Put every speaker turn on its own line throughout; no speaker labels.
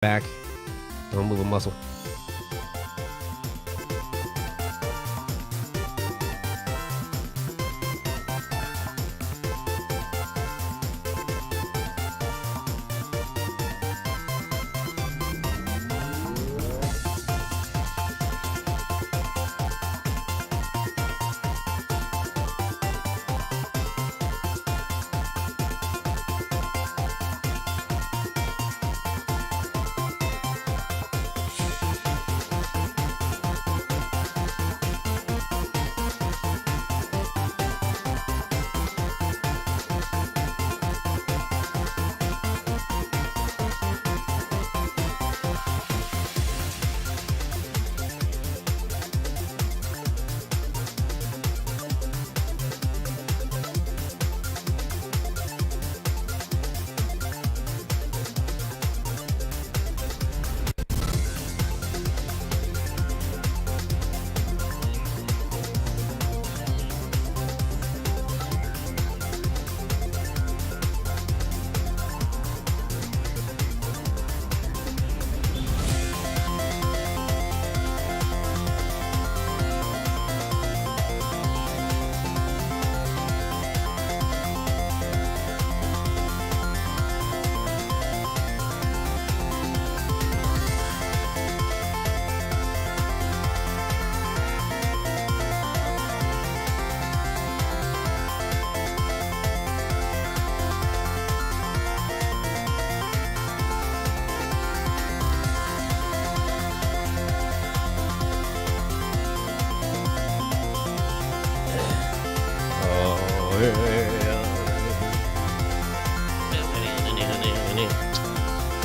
back. Don't move a muscle.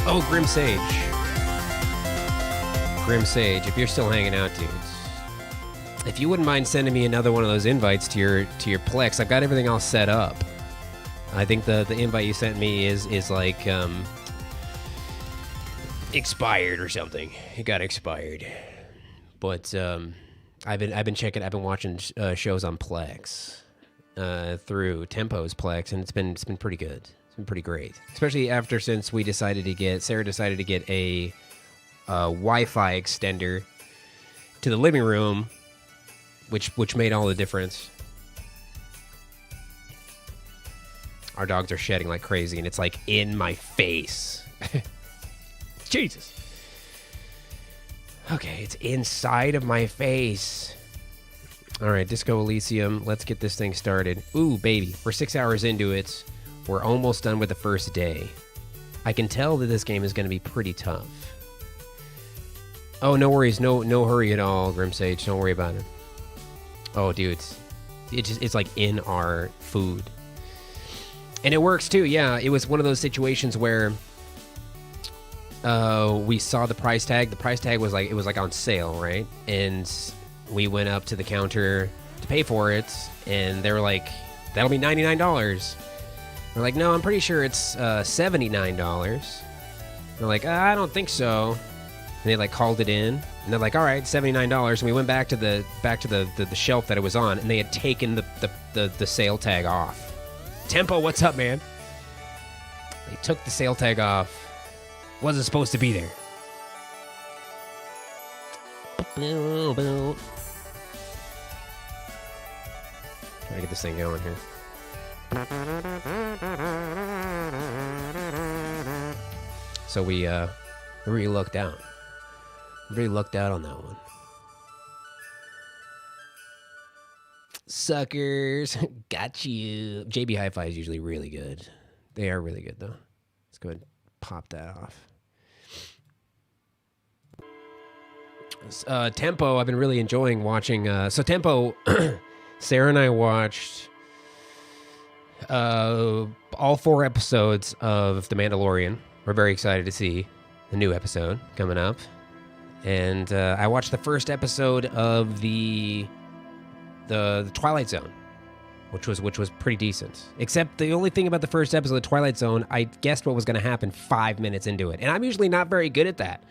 Oh, Grim Sage. Grim Sage, if you're still hanging out, dudes. If you wouldn't mind sending me another one of those invites to your Plex, I've got everything all set up. I think the invite you sent me is like expired or something. It got expired. But I've been watching shows on Plex through Tempo's Plex, and it's been pretty good. It's been pretty great, especially since Sarah decided to get a Wi-Fi extender to the living room, which made all the difference. Our dogs are shedding like crazy, and it's like in my face. Jesus. Okay, it's inside of my face. All right, Disco Elysium. Let's get this thing started. Ooh, baby, we're 6 hours into it. We're almost done with the first day. I can tell that this game is going to be pretty tough. Oh, no worries. No hurry at all, Grim Sage. Don't worry about it. Oh, dude. It's like in our food. And it works too, yeah. It was one of those situations where we saw the price tag. The price tag was like on sale, right? And we went up to the counter to pay for it, and they were like, that'll be $99. We're like, no, I'm pretty sure it's $79. They're like, I don't think so. And they like called it in, and they're like, all right, $79. And we went back to the shelf that it was on, and they had taken the sale tag off. Tempo, what's up, man? They took the sale tag off. Wasn't supposed to be there. Trying to get this thing going here. So we really lucked out. Really lucked out on that one. Suckers, got you. JB Hi-Fi is usually really good. They are really good, though. Let's go ahead and pop that off. Tempo, I've been really enjoying watching. So Tempo, Sarah and I watched all 4 episodes of The Mandalorian. We're very excited to see the new episode coming up. And I watched the first episode of the Twilight Zone, which was pretty decent. Except the only thing about the first episode of the Twilight Zone, I guessed what was going to happen 5 minutes into it. And I'm usually not very good at that.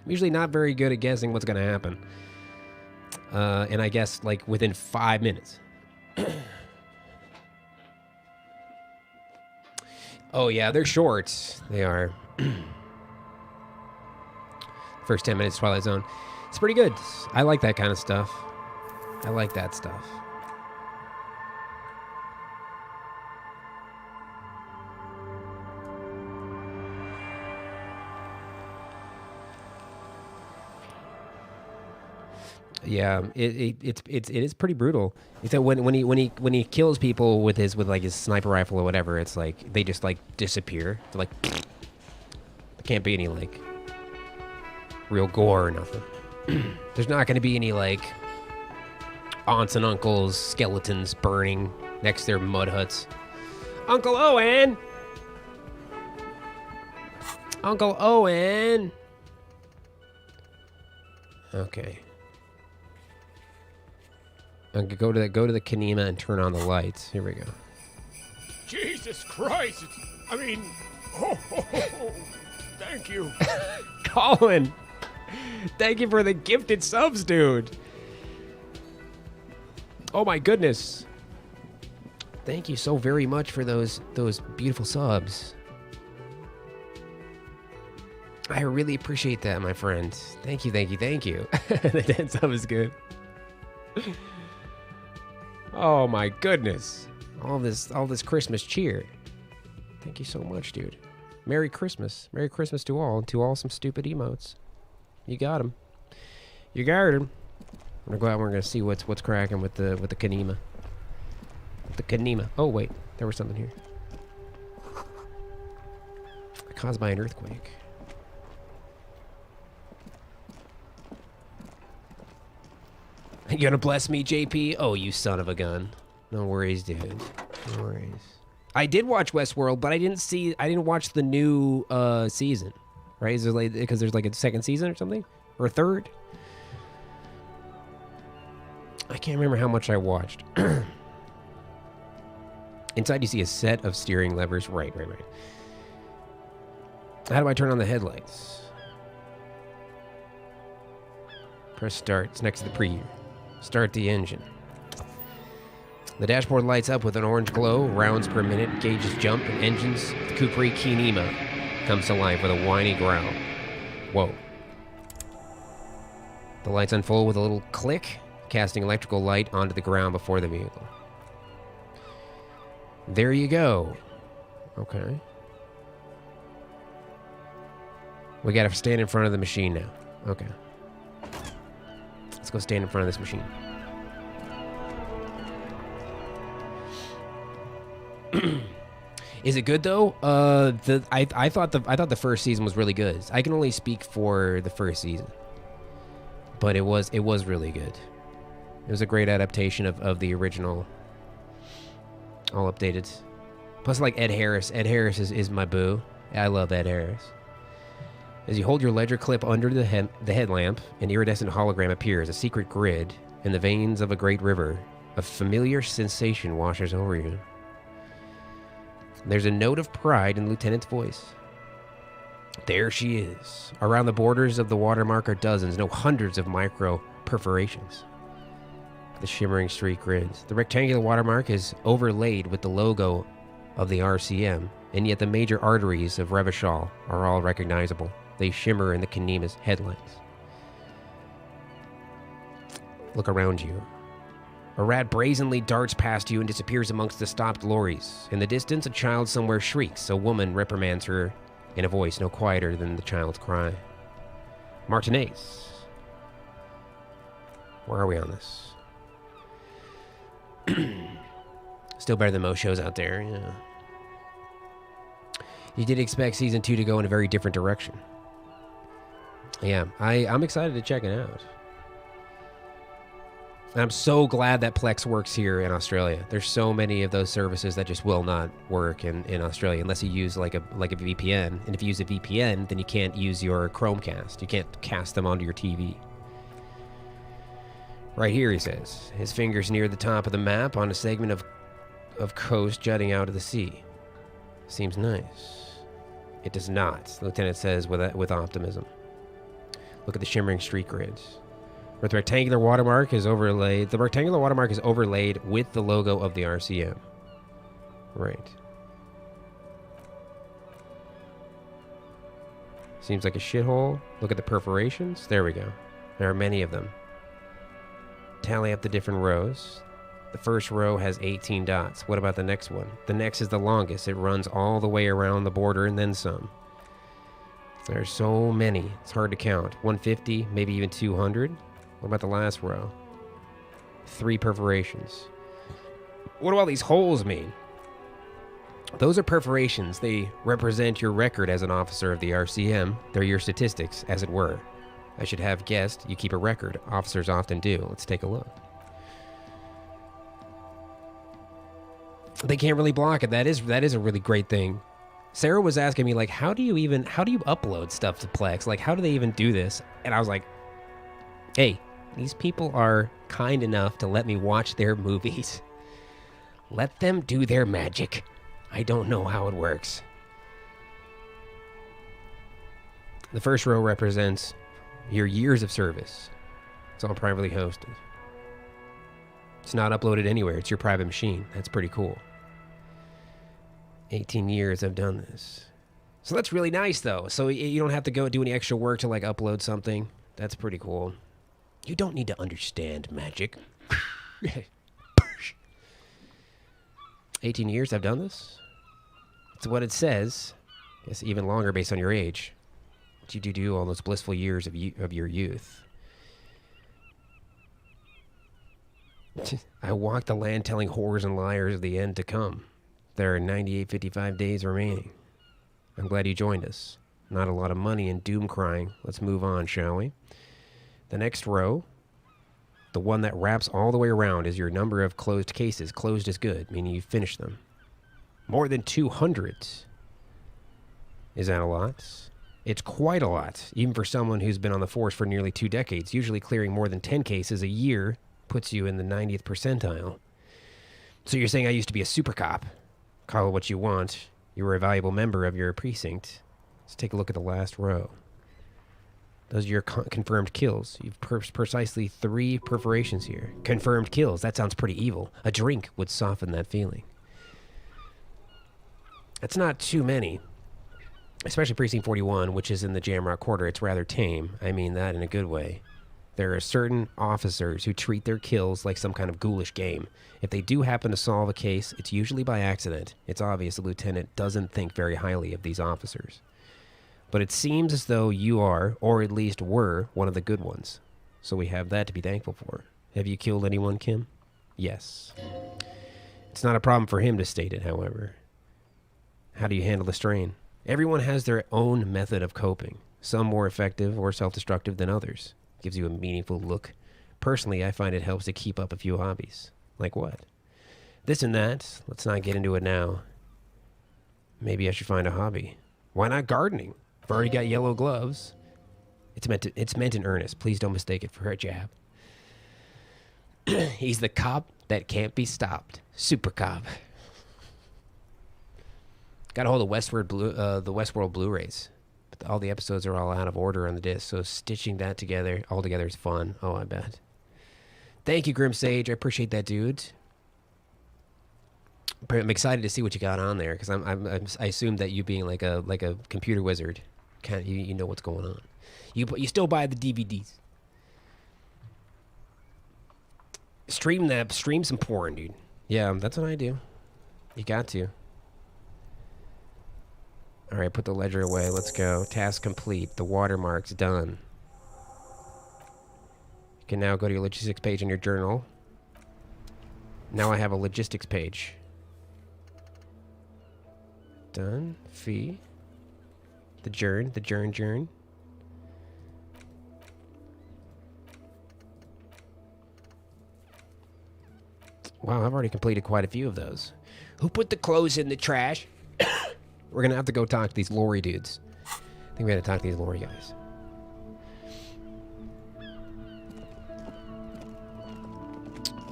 I'm usually not very good at guessing what's going to happen. And I guessed like within 5 minutes. Oh yeah, they're short. They are. First 10 minutes, Twilight Zone. It's pretty good. I like that kind of stuff. I like that stuff. Yeah, it is pretty brutal. It's that when he kills people with his sniper rifle or whatever, it's like they just like disappear. They're like there can't be any like real gore or nothing. There's not going to be any like aunts and uncles skeletons burning next to their mud huts. Uncle Owen, Uncle Owen. Okay. Go to the Kanema and turn on the lights. Here we go.
Jesus Christ! I mean, thank you.
Colin, thank you for the gifted subs, dude. Oh my goodness. Thank you so very much for those beautiful subs. I really appreciate that, my friend. Thank you, thank you, thank you. The 10 sub is good. Oh my goodness. All this Christmas cheer. Thank you so much, dude. Merry Christmas. Merry Christmas to all. And to all some stupid emotes. You got them. You got them. I'm gonna go out and we're gonna see what's cracking with the Kanema. The Kanema. Oh wait, there was something here. Caused by an earthquake. You gonna bless me, JP? Oh, you son of a gun. No worries, dude. No worries. I did watch Westworld, but I didn't watch the new season. Right? Is it like because there's like a second season or something? Or a third? I can't remember how much I watched. Inside you see a set of steering levers. Right. How do I turn on the headlights? Press start. It's next to the preview. Start the engine. The dashboard lights up with an orange glow, rounds per minute, gauges jump, and engines. The Cupri Kinema comes to life with a whiny growl. Whoa. The lights unfold with a little click, casting electrical light onto the ground before the vehicle. There you go. Okay. We gotta stand in front of the machine now. Okay. Let's go stand in front of this machine. Is it good though? I thought the first season was really good. I can only speak for the first season, but it was really good. It was a great adaptation of the original, all updated. Plus, like Ed Harris. Ed Harris is my boo. I love Ed Harris. As you hold your ledger clip under the headlamp, an iridescent hologram appears, a secret grid in the veins of a great river. A familiar sensation washes over you. There's a note of pride in the lieutenant's voice. There she is. Around the borders of the watermark are dozens, no hundreds of micro perforations. The shimmering street grids. The rectangular watermark is overlaid with the logo of the RCM, and yet the major arteries of Revachol are all recognizable. They shimmer in the Kanema's headlights. Look around you. A rat brazenly darts past you and disappears amongst the stopped lorries. In the distance, a child somewhere shrieks. A woman reprimands her in a voice no quieter than the child's cry. Martinez. Where are we on this? Still better than most shows out there, yeah. You did expect season 2 to go in a very different direction. Yeah, I'm excited to check it out. And I'm so glad that Plex works here in Australia. There's so many of those services that just will not work in Australia unless you use like a VPN. And if you use a VPN, then you can't use your Chromecast. You can't cast them onto your TV. Right here, he says. His fingers near the top of the map on a segment of coast jutting out of the sea. Seems nice. It does not, the lieutenant says with optimism. Look at the shimmering street grids. Where the rectangular watermark is overlaid. The rectangular watermark is overlaid with the logo of the RCM. Right. Seems like a shithole. Look at the perforations. There we go. There are many of them. Tally up the different rows. The first row has 18 dots. What about the next one? The next is the longest. It runs all the way around the border and then some. There's so many. It's hard to count. 150, maybe even 200. What about the last row? 3 perforations. What do all these holes mean? Those are perforations. They represent your record as an officer of the RCM. They're your statistics, as it were. I should have guessed you keep a record. Officers often do. Let's take a look. They can't really block it. That is a really great thing. Sarah was asking me, like, how do you upload stuff to Plex? Like, how do they even do this? And I was like, hey, these people are kind enough to let me watch their movies. Let them do their magic. I don't know how it works. The first row represents your years of service. It's all privately hosted. It's not uploaded anywhere. It's your private machine. That's pretty cool. 18 years I've done this. So that's really nice, though. So you don't have to go do any extra work to, like, upload something. That's pretty cool. You don't need to understand magic. 18 years I've done this? That's what it says. I guess even longer based on your age. What you do all those blissful years of your youth. I walk the land telling whores and liars of the end to come. There are 98.55 days remaining. I'm glad you joined us. Not a lot of money and doom crying. Let's move on, shall we? The next row, the one that wraps all the way around, is your number of closed cases. Closed is good, meaning you finished them. More than 200. Is that a lot? It's quite a lot, even for someone who's been on the force for nearly 2 decades. Usually clearing more than 10 cases a year puts you in the 90th percentile. So you're saying I used to be a super cop. Call it what you want. You were a valuable member of your precinct. Let's take a look at the last row. Those are your confirmed kills. You've precisely 3 perforations here. Confirmed kills. That sounds pretty evil. A drink would soften that feeling. That's not too many. Especially Precinct 41, which is in the Jamrock Quarter. It's rather tame. I mean that in a good way. There are certain officers who treat their kills like some kind of ghoulish game. If they do happen to solve a case, it's usually by accident. It's obvious the lieutenant doesn't think very highly of these officers. But it seems as though you are, or at least were, one of the good ones. So we have that to be thankful for. Have you killed anyone, Kim? Yes. It's not a problem for him to state it, however. How do you handle the strain? Everyone has their own method of coping. Some more effective or self-destructive than others. Gives you a meaningful look. Personally, I find it helps to keep up a few hobbies. Like what? This and that. Let's not get into it now. Maybe I should find a hobby. Why not gardening? I've already got yellow gloves. It's meant in earnest. Please don't mistake it for a jab. He's the cop that can't be stopped. Super cop. Got a hold of the Westworld Blu-rays. But all the episodes are all out of order on the disc, so stitching that all together is fun. Oh, I bet. Thank you, Grim Sage. I appreciate that, dude. I'm excited to see what you got on there, because I assume that you being like a computer wizard, you know what's going on. You still buy the DVDs. Stream some porn, dude. Yeah, that's what I do. You got to. All right, put the ledger away. Let's go. Task complete. The watermark's done. You can now go to your logistics page in your journal. Now I have a logistics page. Done. Fee. The journ. Wow, I've already completed quite a few of those. Who put the clothes in the trash? We're going to have to go talk to these lorry dudes. I think we got to talk to these lorry guys.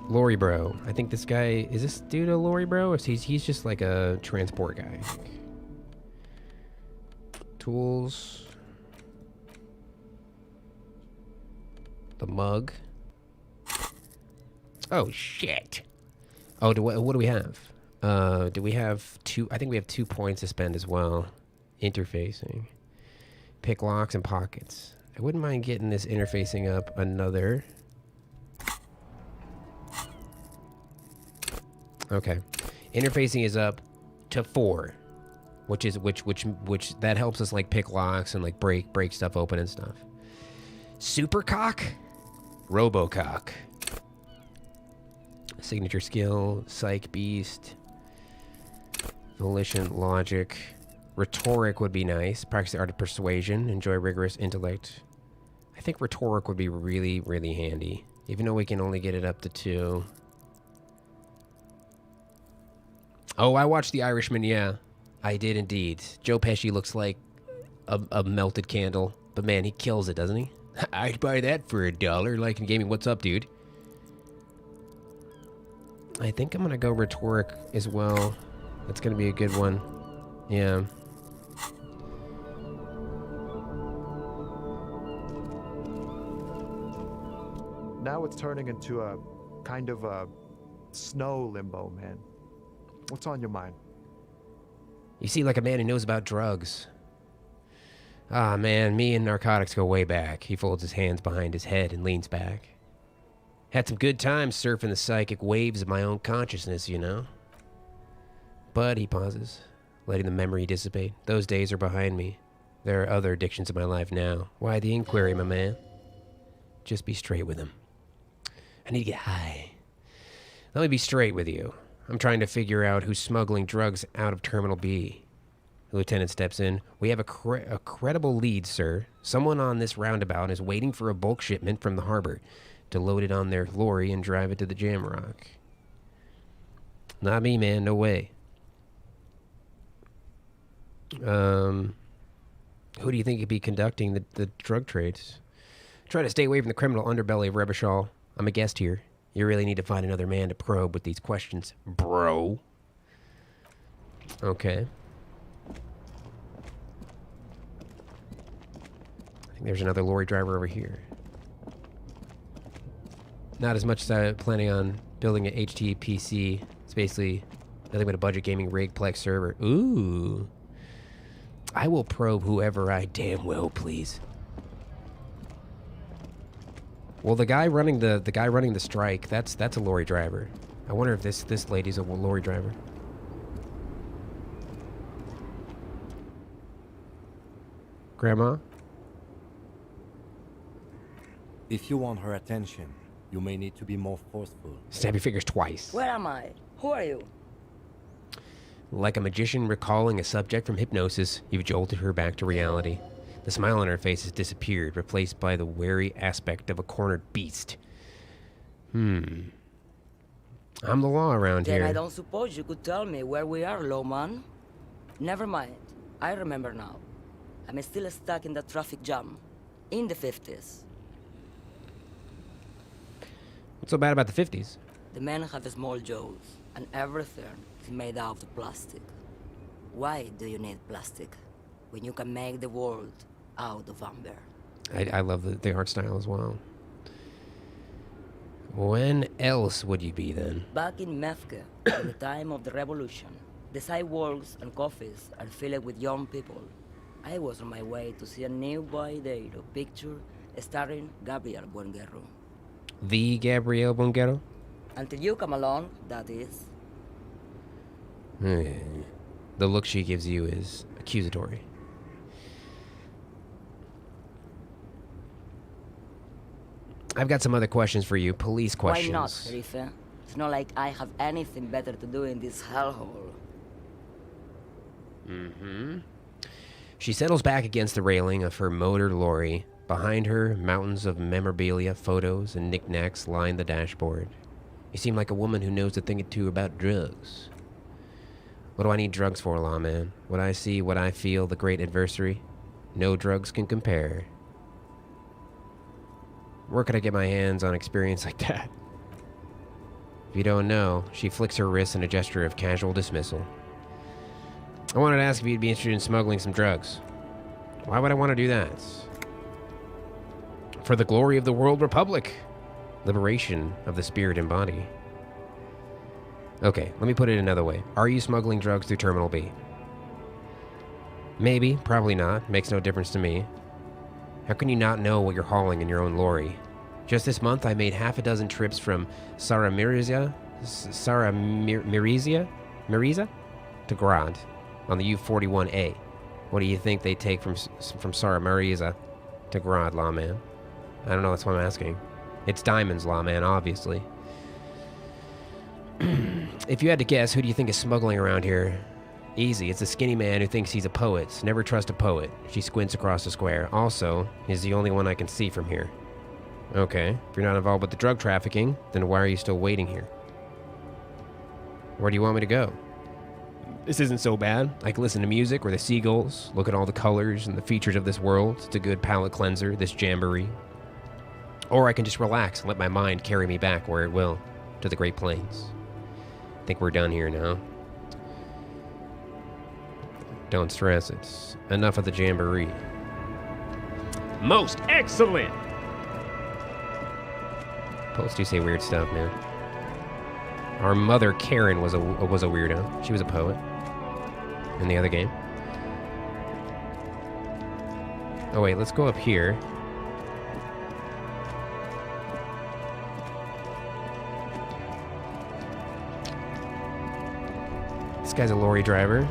Lorry bro. I think this guy... Is this dude a lorry bro? Or he's just like a transport guy, I think. Tools. The mug. Oh, shit. Oh, what do we have? Do we have 2? I think we have 2 points to spend as well. Interfacing. Pick locks and pockets. I wouldn't mind getting this interfacing up another. Okay. Interfacing is up to 4. Which that helps us like pick locks and like break stuff open and stuff. Supercock? Robocock. Signature skill, psych beast. Volition, logic. Rhetoric would be nice. Practice the art of persuasion. Enjoy rigorous intellect. I think rhetoric would be really, really handy. Even though we can only get it up to 2. Oh, I watched The Irishman, yeah. I did indeed. Joe Pesci looks like a melted candle. But man, he kills it, doesn't he? I'd buy that for $1. Like in gaming, what's up, dude? I think I'm going to go rhetoric as well. That's going to be a good one. Yeah.
Now it's turning into a kind of a snow limbo, man. What's on your mind?
You seem like a man who knows about drugs. Ah, man, me and narcotics go way back. He folds his hands behind his head and leans back. Had some good times surfing the psychic waves of my own consciousness, you know? But he pauses, letting the memory dissipate. Those days are behind me. There are other addictions in my life now. Why the inquiry, my man? Just be straight with him. I need to get high. Let me be straight with you. I'm trying to figure out who's smuggling drugs out of Terminal B. The lieutenant steps in. We have a credible lead, sir. Someone on this roundabout is waiting for a bulk shipment from the harbor to load it on their lorry and drive it to the Jamrock. Not me, man. No way. Who do you think could be conducting the drug trades? Try to stay away from the criminal underbelly of Rebishal. I'm a guest here. You really need to find another man to probe with these questions, bro. Okay. I think there's another lorry driver over here. Not as much as I'm planning on building an HTPC. It's basically nothing but a budget gaming rig Plex server. Ooh. I will probe whoever I damn well please. Well, the guy running the strike, that's a lorry driver. I wonder if this lady's a lorry driver. Grandma?
If you want her attention, you may need to be more forceful.
Snap your fingers twice.
Where am I? Who are you?
Like a magician recalling a subject from hypnosis, you've jolted her back to reality. The smile on her face has disappeared, replaced by the wary aspect of a cornered beast. I'm the law around
Then
here.
I don't suppose you could tell me where we are, Lowman. Never mind. I remember now. I'm still stuck in the traffic jam. In the 50s.
What's so bad about the 50s?
The men have small jaws, and everything is made out of plastic. Why do you need plastic when you can make the world out of amber?
I love the art style as well. When else would you be then?
Back in Mefke, at the time of the revolution, the sidewalks and coffees are filled with young people. I was on my way to see a new Boydero picture starring Gabriel Buenguerro.
The Gabriel Buenguerro?
Until you come along, that is.
The look she gives you is accusatory. I've got some other questions for you. Police questions.
Why not, Rife? It's not like I have anything better to do in this hellhole.
She settles back against the railing of her motor lorry. Behind her, mountains of memorabilia, photos, and knickknacks line the dashboard. You seem like a woman who knows a thing or two about drugs. What do I need drugs for, lawman? What I see, what I feel, the great adversary? No drugs can compare. Where could I get my hands on experience like that? If you don't know, she flicks her wrist in a gesture of casual dismissal. I wanted to ask if you'd be interested in smuggling some drugs. Why would I want to do that? For the glory of the World Republic. Liberation of the spirit and body. Okay, let me put it another way. Are you smuggling drugs through Terminal B? Maybe, probably not. Makes no difference to me. How can you not know what you're hauling in your own lorry? Just this month, I made half a dozen trips from Miriza to Grad on the U41A. What do you think they take from Miriza to Grad, lawman? I don't know, that's what I'm asking. It's diamonds, lawman, obviously. If you had to guess, who do you think is smuggling around here? Easy, it's a skinny man who thinks he's a poet. Never trust a poet. She squints across the square. Also, he's the only one I can see from here. Okay, if you're not involved with the drug trafficking, then why are you still waiting here? Where do you want me to go? This isn't so bad. I can listen to music or the seagulls, look at all the colors and the features of this world. It's a good palate cleanser, this jamboree. Or I can just relax and let my mind carry me back where it will, to the Great Plains. I think we're done here now. Don't stress, it's enough of the jamboree.
Most excellent!
Poets do say weird stuff, man. Our mother, Karen, was a weirdo. She was a poet. In the other game. Oh wait, let's go up here. This guy's a lorry driver.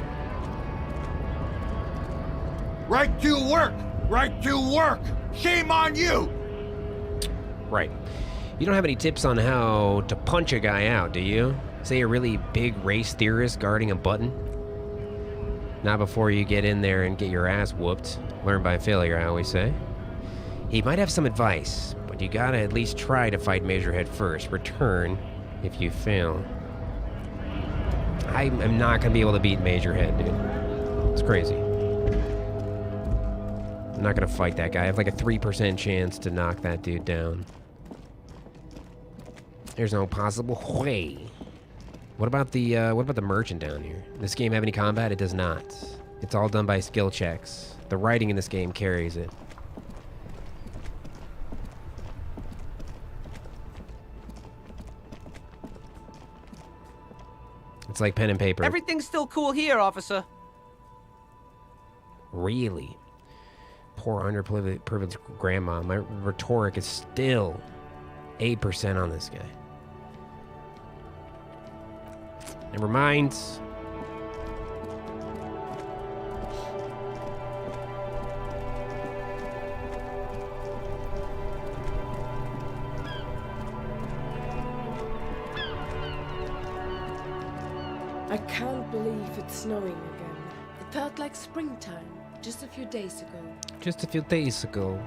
Right to work! Right to work! Shame on you!
Right. You don't have any tips on how to punch a guy out, do you? Say a really big race theorist guarding a button? Not before you get in there and get your ass whooped. Learn by failure, I always say. He might have some advice, but you gotta at least try to fight Majorhead first. Return if you fail. I'm not gonna be able to beat Majorhead, dude. It's crazy. I'm not gonna fight that guy. I have like a 3% chance to knock that dude down. There's no possible way. What about the merchant down here? Does this game have any combat? It does not. It's all done by skill checks. The writing in this game carries it. It's like pen and paper.
Everything's still cool here, officer.
Really? Poor underprivileged grandma. My rhetoric is still 8% on this guy. Never mind.
I can't believe it's snowing again. It felt like springtime just a few days ago.
Just a few days ago.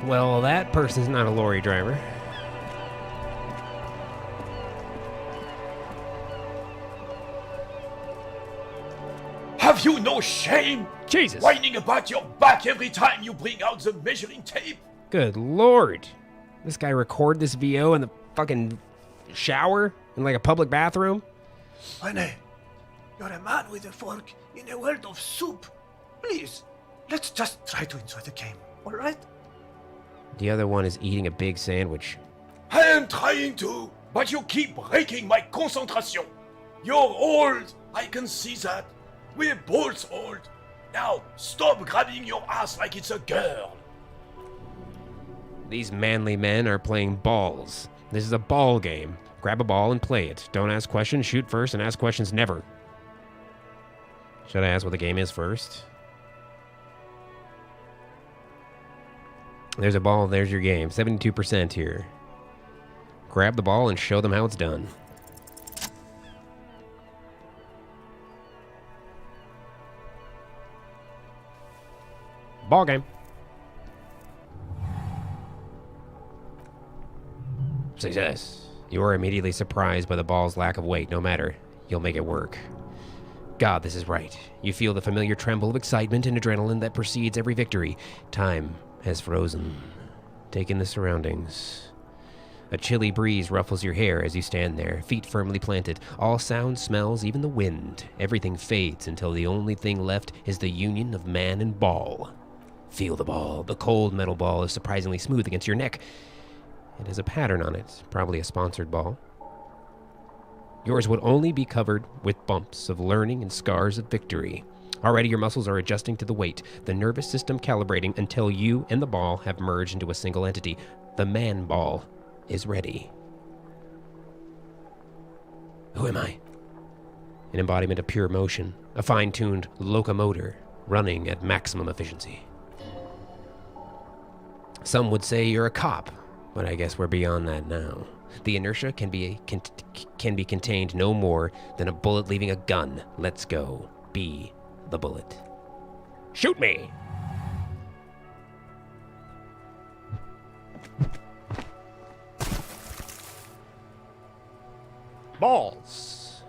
Well, that person's not a lorry driver.
Have you no shame?
Jesus!
Whining about your back every time you bring out the measuring tape?
Good lord. This guy record this VO in the fucking shower? In like a public bathroom?
René, you're a man with a fork in a world of soup. Please, let's just try to enjoy the game, alright?
The other one is eating a big sandwich.
I am trying to, but you keep breaking my concentration. You're old, I can see that. We're both old. Now, stop grabbing your ass like it's a girl.
These manly men are playing balls. This is a ball game. Grab a ball and play it. Don't ask questions, shoot first, and ask questions never. Should I ask what the game is first? There's a ball, there's your game. 72% here. Grab the ball and show them how it's done. Ball game. Success. You are immediately surprised by the ball's lack of weight. No matter, you'll make it work. God, this is right. You feel the familiar tremble of excitement and adrenaline that precedes every victory. Time has frozen. Take in the surroundings. A chilly breeze ruffles your hair as you stand there, feet firmly planted. All sounds, smells, even the wind. Everything fades until the only thing left is the union of man and ball. Feel the ball. The cold metal ball is surprisingly smooth against your neck. It has a pattern on it, probably a sponsored ball. Yours would only be covered with bumps of learning and scars of victory. Already your muscles are adjusting to the weight, the nervous system calibrating until you and the ball have merged into a single entity. The man ball is ready. Who am I? An embodiment of pure motion, a fine-tuned locomotor running at maximum efficiency. Some would say you're a cop, but I guess we're beyond that now. The inertia can be contained no more than a bullet leaving a gun. Let's go. Be the bullet. Shoot me! Balls.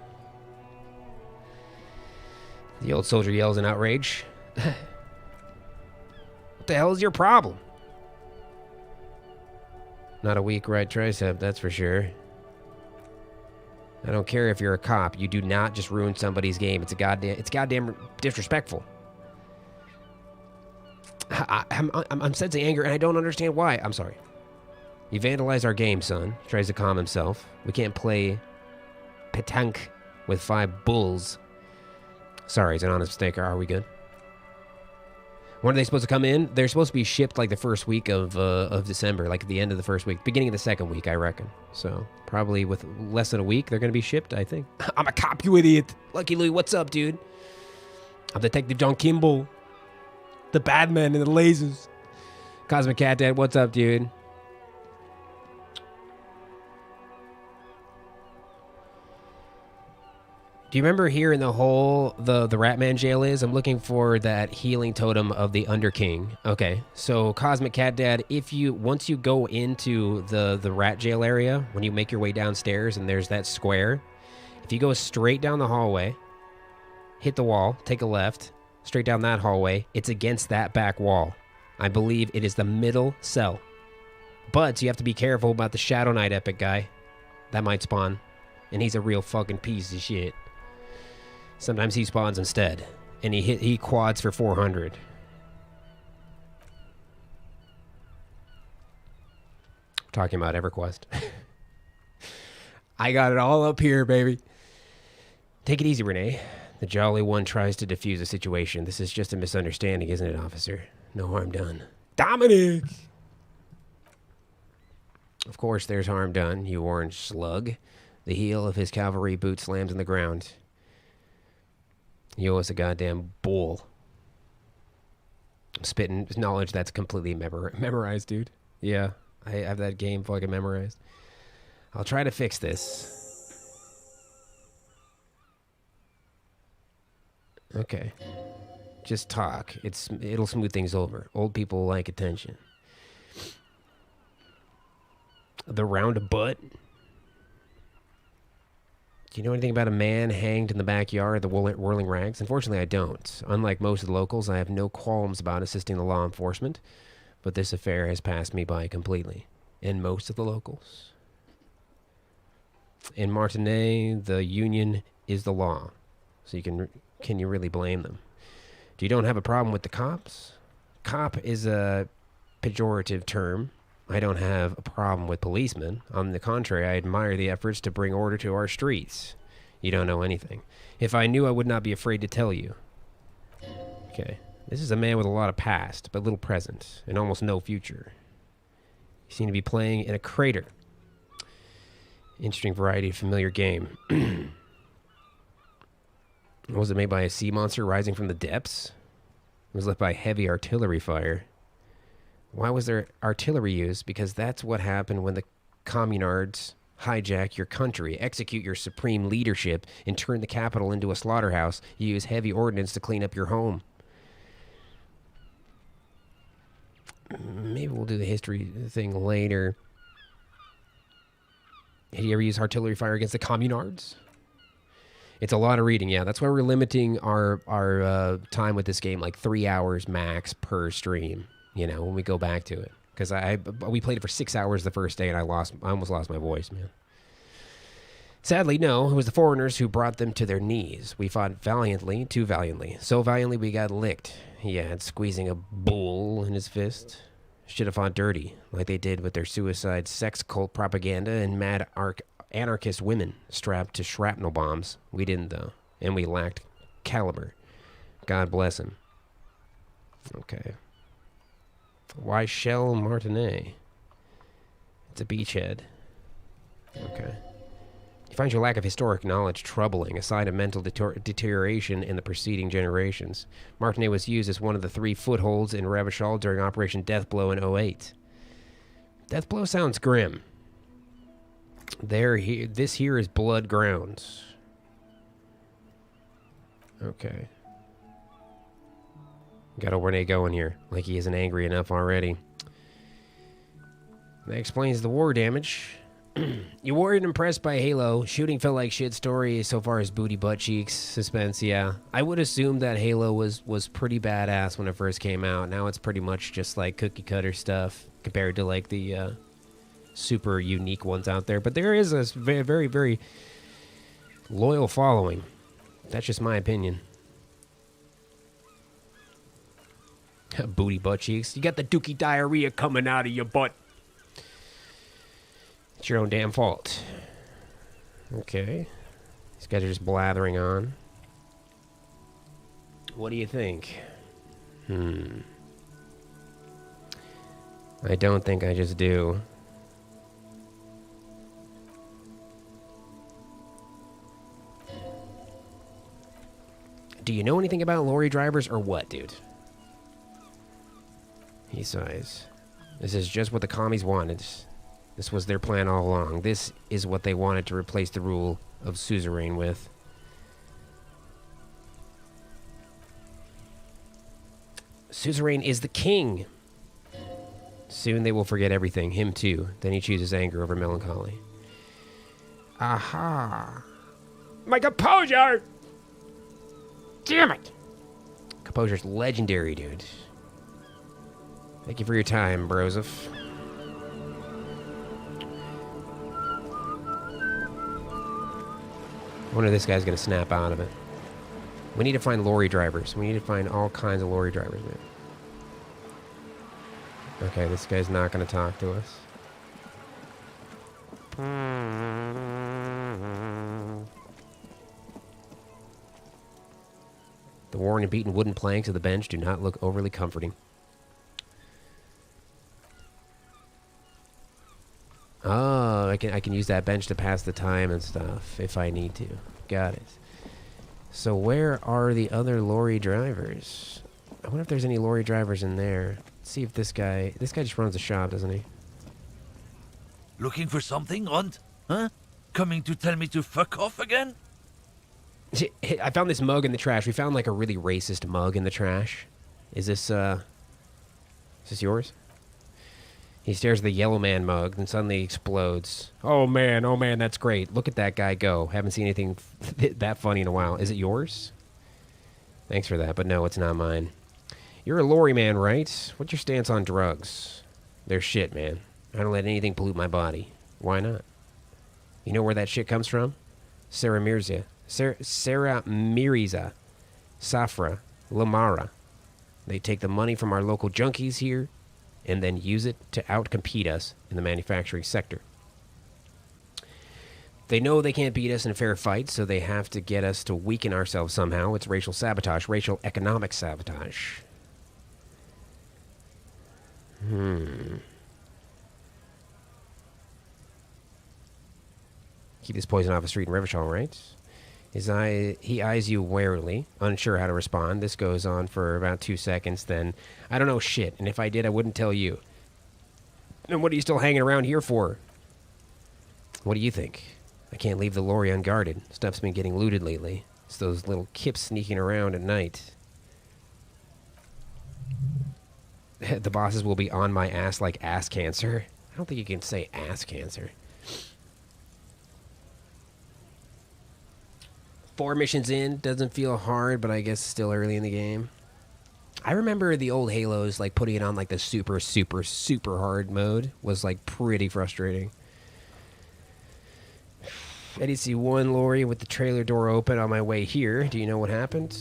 The old soldier yells in outrage. What the hell is your problem? Not a weak right tricep, that's for sure. I don't care if you're a cop. You do not just ruin somebody's game. It's goddamn disrespectful. I'm sensing anger, and I don't understand why. I'm sorry. You vandalized our game, son. Tries to calm himself. We can't play petanque with 5 bulls. Sorry, it's an honest mistake. Are we good? When are they supposed to come in? They're supposed to be shipped like the first week of December, like at the end of the first week, beginning of the second week, I reckon. So probably with less than a week, they're going to be shipped, I think. I'm a cop, you idiot. Lucky Louie, what's up, dude? I'm Detective John Kimball, the bad man in the lasers. Cosmic Cat Dad, what's up, dude? Do you remember here in the hole the Ratman jail is? I'm looking for that healing totem of the Underking. Okay, so Cosmic Cat Dad, once you go into the rat jail area, when you make your way downstairs and there's that square, if you go straight down the hallway, hit the wall, take a left, straight down that hallway, it's against that back wall. I believe it is the middle cell. But you have to be careful about the Shadow Knight epic guy. That might spawn. And he's a real fucking piece of shit. Sometimes he spawns instead, and he quads for 400. Talking about EverQuest. I got it all up here, baby. Take it easy, Renee. The Jolly One tries to defuse the situation. This is just a misunderstanding, isn't it, officer? No harm done. Dominic! Of course there's harm done, you orange slug. The heel of his cavalry boot slams in the ground. You owe us a goddamn bull. I'm spitting knowledge that's completely memorized, dude. Yeah, I have that game fucking memorized. I'll try to fix this. Okay. Just talk. It'll smooth things over. Old people like attention. The round butt. Do you know anything about a man hanged in the backyard of the Whirling Rags? Unfortunately, I don't. Unlike most of the locals, I have no qualms about assisting the law enforcement, but this affair has passed me by completely. And most of the locals. In Martinez, the union is the law. So can you really blame them? You don't have a problem with the cops? Cop is a pejorative term. I don't have a problem with policemen. On the contrary, I admire the efforts to bring order to our streets. You don't know anything. If I knew, I would not be afraid to tell you. Okay. This is a man with a lot of past, but little present, and almost no future. You seem to be playing in a crater. Interesting variety of familiar game. Was it made by a sea monster rising from the depths? It was lit by heavy artillery fire. Why was there artillery used? Because that's what happened when the communards hijack your country, execute your supreme leadership, and turn the capital into a slaughterhouse. You use heavy ordnance to clean up your home. Maybe we'll do the history thing later. Did you ever use artillery fire against the communards? It's a lot of reading, yeah. That's why we're limiting our time with this game, like 3 hours max per stream. You know, when we go back to it, because we played it for 6 hours the first day, and I almost lost my voice, man. Sadly, no, it was the foreigners who brought them to their knees. We fought valiantly, too valiantly, so valiantly we got licked. He had squeezing a bull in his fist. Should have fought dirty, like they did with their suicide sex cult propaganda and mad anarchist women strapped to shrapnel bombs. We didn't though, and we lacked caliber. God bless him. Okay. Why Shell Martinet? It's a beachhead. Okay. You find your lack of historic knowledge troubling, a sign of mental deterioration in the preceding generations. Martinet was used as one of the 3 footholds in Revachol during Operation Deathblow in '08. Deathblow sounds grim. This here is Blood Grounds. Okay. Got old Rene going here, like he isn't angry enough already. That explains the war damage. You weren't impressed by Halo. Shooting felt like shit story so far as booty butt cheeks. Suspense, yeah. I would assume that Halo was pretty badass when it first came out. Now it's pretty much just like cookie cutter stuff compared to like the super unique ones out there. But there is a very, very, very loyal following. That's just my opinion. Booty butt cheeks. You got the dookie diarrhea coming out of your butt. It's your own damn fault. Okay. These guys are just blathering on. What do you think? I don't think I just do. Do you know anything about lorry drivers or what, dude? He sighs. This is just what the commies wanted. This was their plan all along. This is what they wanted to replace the rule of suzerain with. Suzerain is the king. Soon they will forget everything, him too. Then he chooses anger over melancholy. Aha! My composure! Damn it! Composure's legendary, dude. Thank you for your time, Broseph. I wonder if this guy's gonna snap out of it. We need to find lorry drivers. We need to find all kinds of lorry drivers, man. Okay, this guy's not gonna talk to us. The worn and beaten wooden planks of the bench do not look overly comforting. Oh, I can use that bench to pass the time and stuff if I need to. Got it. So where are the other lorry drivers? I wonder if there's any lorry drivers in there. Let's see if this guy just runs the shop, doesn't he?
Looking for something, Runt? Huh? Coming to tell me to fuck off again?
I found this mug in the trash. We found like a really racist mug in the trash. Is this yours? He stares at the yellow man mug, then suddenly explodes. Oh man, that's great. Look at that guy go. Haven't seen anything that funny in a while. Is it yours? Thanks for that, but no, it's not mine. You're a lorry man, right? What's your stance on drugs? They're shit, man. I don't let anything pollute my body. Why not? You know where that shit comes from? Sarah Mirza, Safra, Lamara. They take the money from our local junkies here and then use it to outcompete us in the manufacturing sector. They know they can't beat us in a fair fight, so they have to get us to weaken ourselves somehow. It's racial sabotage, racial economic sabotage. Keep this poison off the street in Revachol, right? He eyes you warily, unsure how to respond. This goes on for about 2 seconds, then, I don't know shit, and if I did, I wouldn't tell you. And what are you still hanging around here for? What do you think? I can't leave the lorry unguarded. Stuff's been getting looted lately. It's those little kips sneaking around at night. The bosses will be on my ass like ass cancer. I don't think you can say ass cancer. 4 missions in, doesn't feel hard, but I guess still early in the game. I remember the old Halos, like putting it on like the super, super, super hard mode was like pretty frustrating. I did see one lorry with the trailer door open on my way here. Do you know what happened?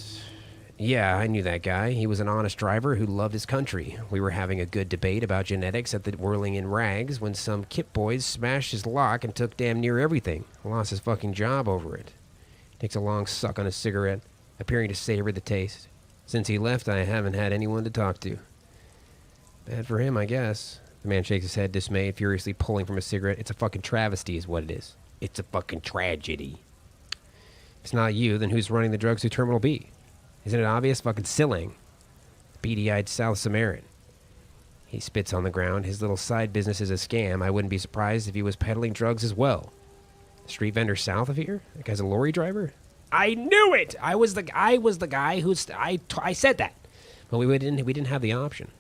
Yeah, I knew that guy. He was an honest driver who loved his country. We were having a good debate about genetics at the Whirling in Rags when some Kip boys smashed his lock and took damn near everything. Lost his fucking job over it. Takes a long suck on a cigarette, appearing to savor the taste. Since he left, I haven't had anyone to talk to. Bad for him, I guess. The man shakes his head, dismayed, furiously pulling from a cigarette. It's a fucking travesty is what it is. It's a fucking tragedy. If it's not you, then who's running the drugs through Terminal B? Isn't it obvious? Fucking Silling. Beady-eyed South Samaritan. He spits on the ground. His little side business is a scam. I wouldn't be surprised if he was peddling drugs as well. Street vendor south of here? That guy's a lorry driver? I knew it! I was the guy who... I said that. But we didn't have the option.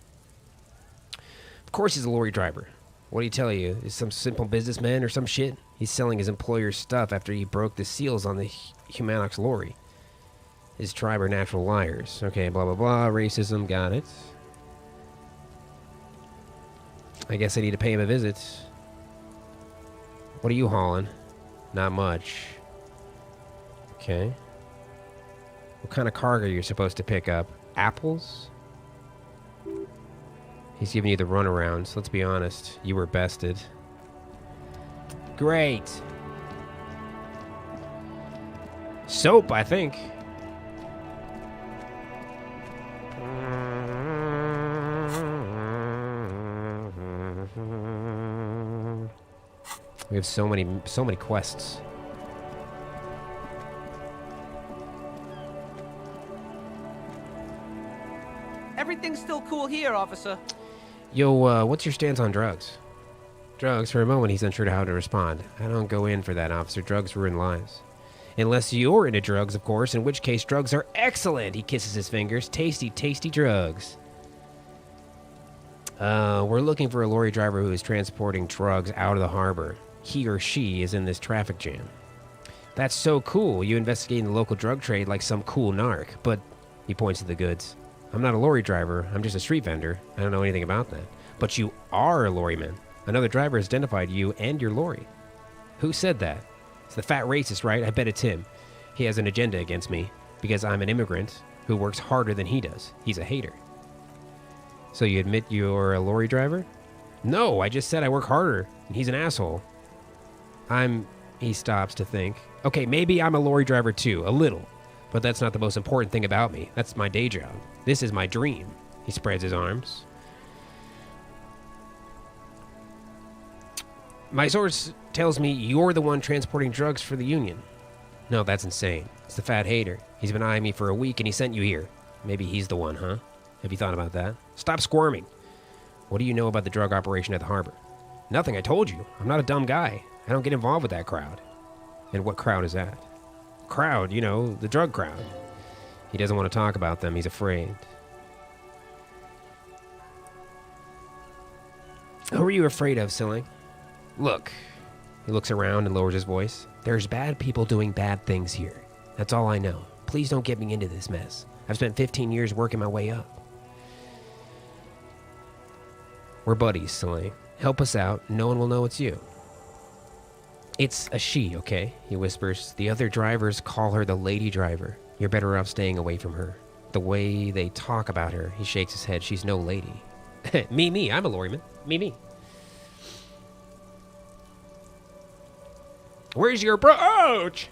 Of course he's a lorry driver. What did he tell you? Is some simple businessman or some shit? He's selling his employer's stuff after he broke the seals on the Humanox lorry. His tribe are natural liars. Okay, blah, blah, blah. Racism, got it. I guess I need to pay him a visit. What are you hauling? Not much. Okay. What kind of cargo are you supposed to pick up? Apples? He's giving you the runaround, so let's be honest. You were bested. Great. Soap, I think. We have so many quests.
Everything's still cool here, officer.
Yo, what's your stance on drugs? Drugs? For a moment, he's unsure how to respond. I don't go in for that, officer. Drugs ruin lives. Unless you're into drugs, of course, in which case drugs are excellent. He kisses his fingers. Tasty, tasty drugs. We're looking for a lorry driver who is transporting drugs out of the harbor. He or she is in this traffic jam. That's so cool. You investigating the local drug trade like some cool narc. But, he points to the goods. I'm not a lorry driver. I'm just a street vendor. I don't know anything about that. But you are a lorryman. Another driver has identified you and your lorry. Who said that? It's the fat racist, right? I bet it's him. He has an agenda against me because I'm an immigrant who works harder than he does. He's a hater. So you admit you're a lorry driver? No, I just said I work harder, and he's an asshole. He stops to think. Okay, maybe I'm a lorry driver too, a little. But that's not the most important thing about me. That's my day job. This is my dream. He spreads his arms. My source tells me you're the one transporting drugs for the Union. No, that's insane. It's the fat hater. He's been eyeing me for a week and he sent you here. Maybe he's the one, huh? Have you thought about that? Stop squirming. What do you know about the drug operation at the harbor? Nothing, I told you. I'm not a dumb guy. I don't get involved with that crowd. And what crowd is that? Crowd, you know, the drug crowd. He doesn't want to talk about them. He's afraid. Who are you afraid of, Silling? Look. He looks around and lowers his voice. There's bad people doing bad things here. That's all I know. Please don't get me into this mess. I've spent 15 years working my way up. We're buddies, Silling. Help us out. No one will know it's you. It's a she, okay? He whispers. The other drivers call her the lady driver. You're better off staying away from her. The way they talk about her, he shakes his head. She's no lady. Me. I'm a lorryman. Me. Where's your brooch?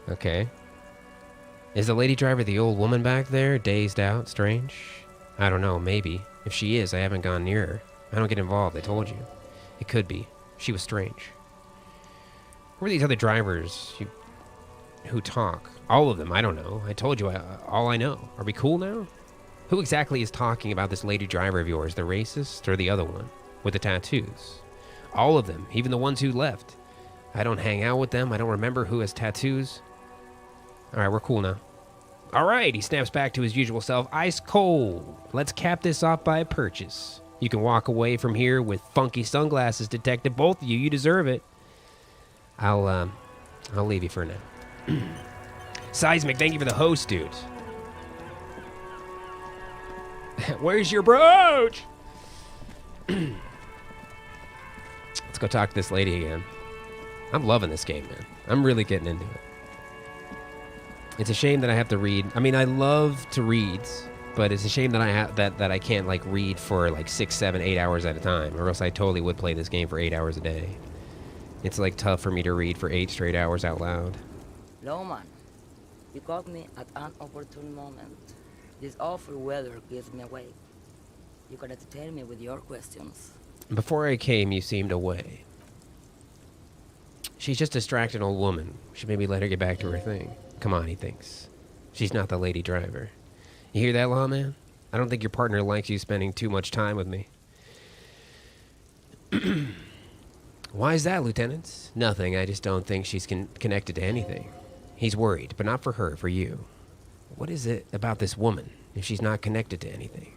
Okay. Is the lady driver the old woman back there, dazed out, strange? I don't know, maybe. If she is, I haven't gone near her. I don't get involved, I told you. It could be. She was strange. Who are these other drivers who talk? All of them, I don't know. I told you all I know. Are we cool now? Who exactly is talking about this lady driver of yours? The racist or the other one? With the tattoos? All of them, even the ones who left. I don't hang out with them. I don't remember who has tattoos. Alright, we're cool now. Alright, he snaps back to his usual self. Ice cold. Let's cap this off by a purchase. You can walk away from here with funky sunglasses, Detective. Both of you. You deserve it. I'll leave you for now. Seismic, thank you for the host, dude. Where's your brooch? Let's go talk to this lady again. I'm loving this game, man. I'm really getting into it. It's a shame that I have to read. I mean, I love to read, but it's a shame that I can't like read for like 6, 7, 8 hours at a time, or else I totally would play this game for 8 hours a day. It's like tough for me to read for 8 straight hours out loud.
Lawman, You caught me at an opportune moment. This awful weather keeps me awake. You can entertain me with your questions.
Before I came, you seemed away. She's just a distracted old woman. We should maybe let her get back to her thing. Come on, he thinks. She's not the lady driver. You hear that, lawman? I don't think your partner likes you spending too much time with me. Why is that, Lieutenant? Nothing. I just don't think she's connected to anything. He's worried, but not for her, for you. What is it about this woman if she's not connected to anything?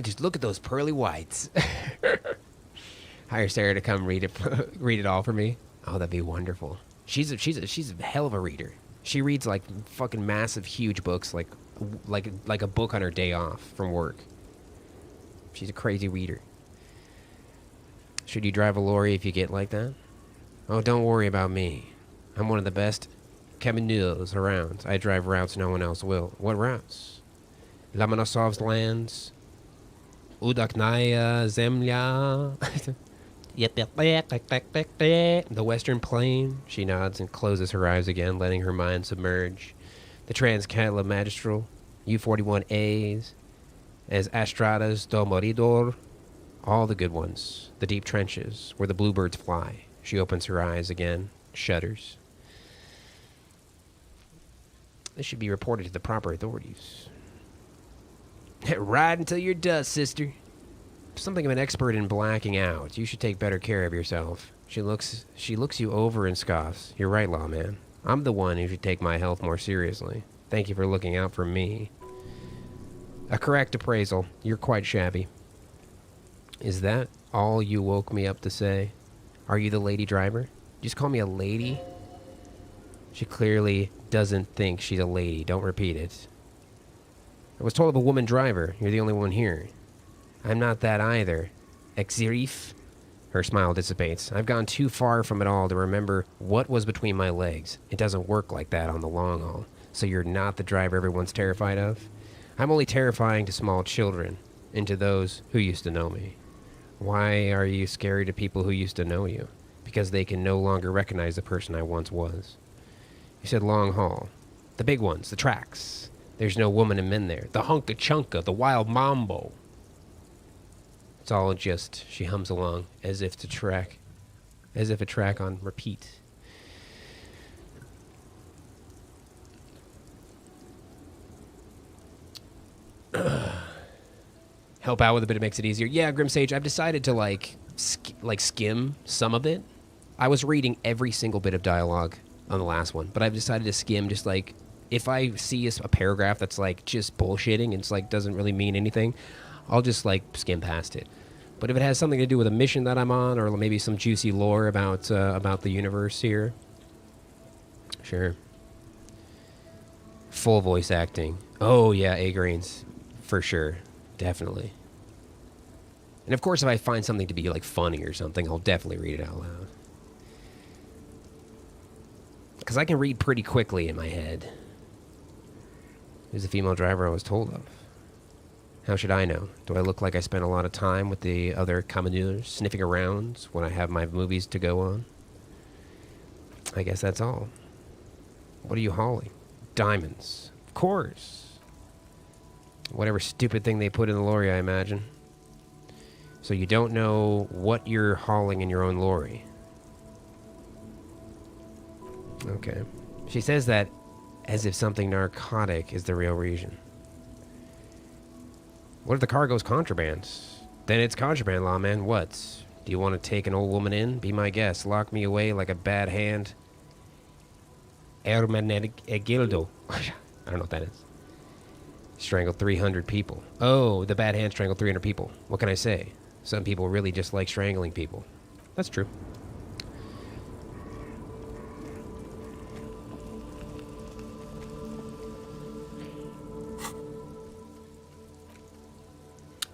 Just look at those pearly whites. Hire Sarah to come read it all for me. Oh, that'd be wonderful. She's a hell of a reader. She reads like fucking massive, huge books, like a book on her day off from work. She's a crazy reader. Should you drive a lorry if you get like that? Oh, don't worry about me. I'm one of the best camionneurs around. I drive routes no one else will. What routes? Lomonosov's lands. Udaknaya Zemlya. The Western Plain. She nods and closes her eyes again, letting her mind submerge. The Transcatla Magistral. U-41As. As Astradas do Moridor. All the good ones. The deep trenches where the bluebirds fly. She opens her eyes again, shudders. This should be reported to the proper authorities. Ride until you're dust, sister. Something of an expert in blacking out. You should take better care of yourself. She looks you over and scoffs. You're right, lawman. I'm the one who should take my health more seriously. Thank you for looking out for me. A correct appraisal. You're quite shabby. Is that all you woke me up to say? Are you the lady driver? You just call me a lady? She clearly doesn't think she's a lady. Don't repeat it. I was told of a woman driver. You're the only one here. I'm not that either. Exirif? Her smile dissipates. I've gone too far from it all to remember what was between my legs. It doesn't work like that on the long haul. So you're not the driver everyone's terrified of? I'm only terrifying to small children and to those who used to know me. Why are you scary to people who used to know you? Because they can no longer recognize the person I once was. You said long haul. The big ones, the tracks. There's no woman and men there. The hunka chunka, the wild mambo. It's all just, she hums along, as if a track on repeat. Help out with a bit, it makes it easier. Yeah, Grim Sage, I've decided to skim some of it. I was reading every single bit of dialogue on the last one, but I've decided to skim just like, if I see a paragraph that's like just bullshitting and it's like doesn't really mean anything, I'll just like skim past it. But if it has something to do with a mission that I'm on, or maybe some juicy lore about the universe here, sure. Full voice acting. Oh yeah, A-Grains, for sure, definitely. And of course, if I find something to be like funny or something, I'll definitely read it out loud. Because I can read pretty quickly in my head. Who's the female driver I was told of? How should I know? Do I look like I spent a lot of time with the other commoners sniffing around when I have my movies to go on? I guess that's all. What are you hauling? Diamonds. Of course. Whatever stupid thing they put in the lorry, I imagine. So you don't know what you're hauling in your own lorry. Okay. She says that as if something narcotic is the real reason. What if the cargo's contraband? Then it's contraband, lawman. What? Do you want to take an old woman in? Be my guest. Lock me away like a bad hand. Hermenegildo. I don't know what that is. Strangled 300 people. Oh, the bad hand strangled 300 people. What can I say? Some people really just like strangling people. That's true.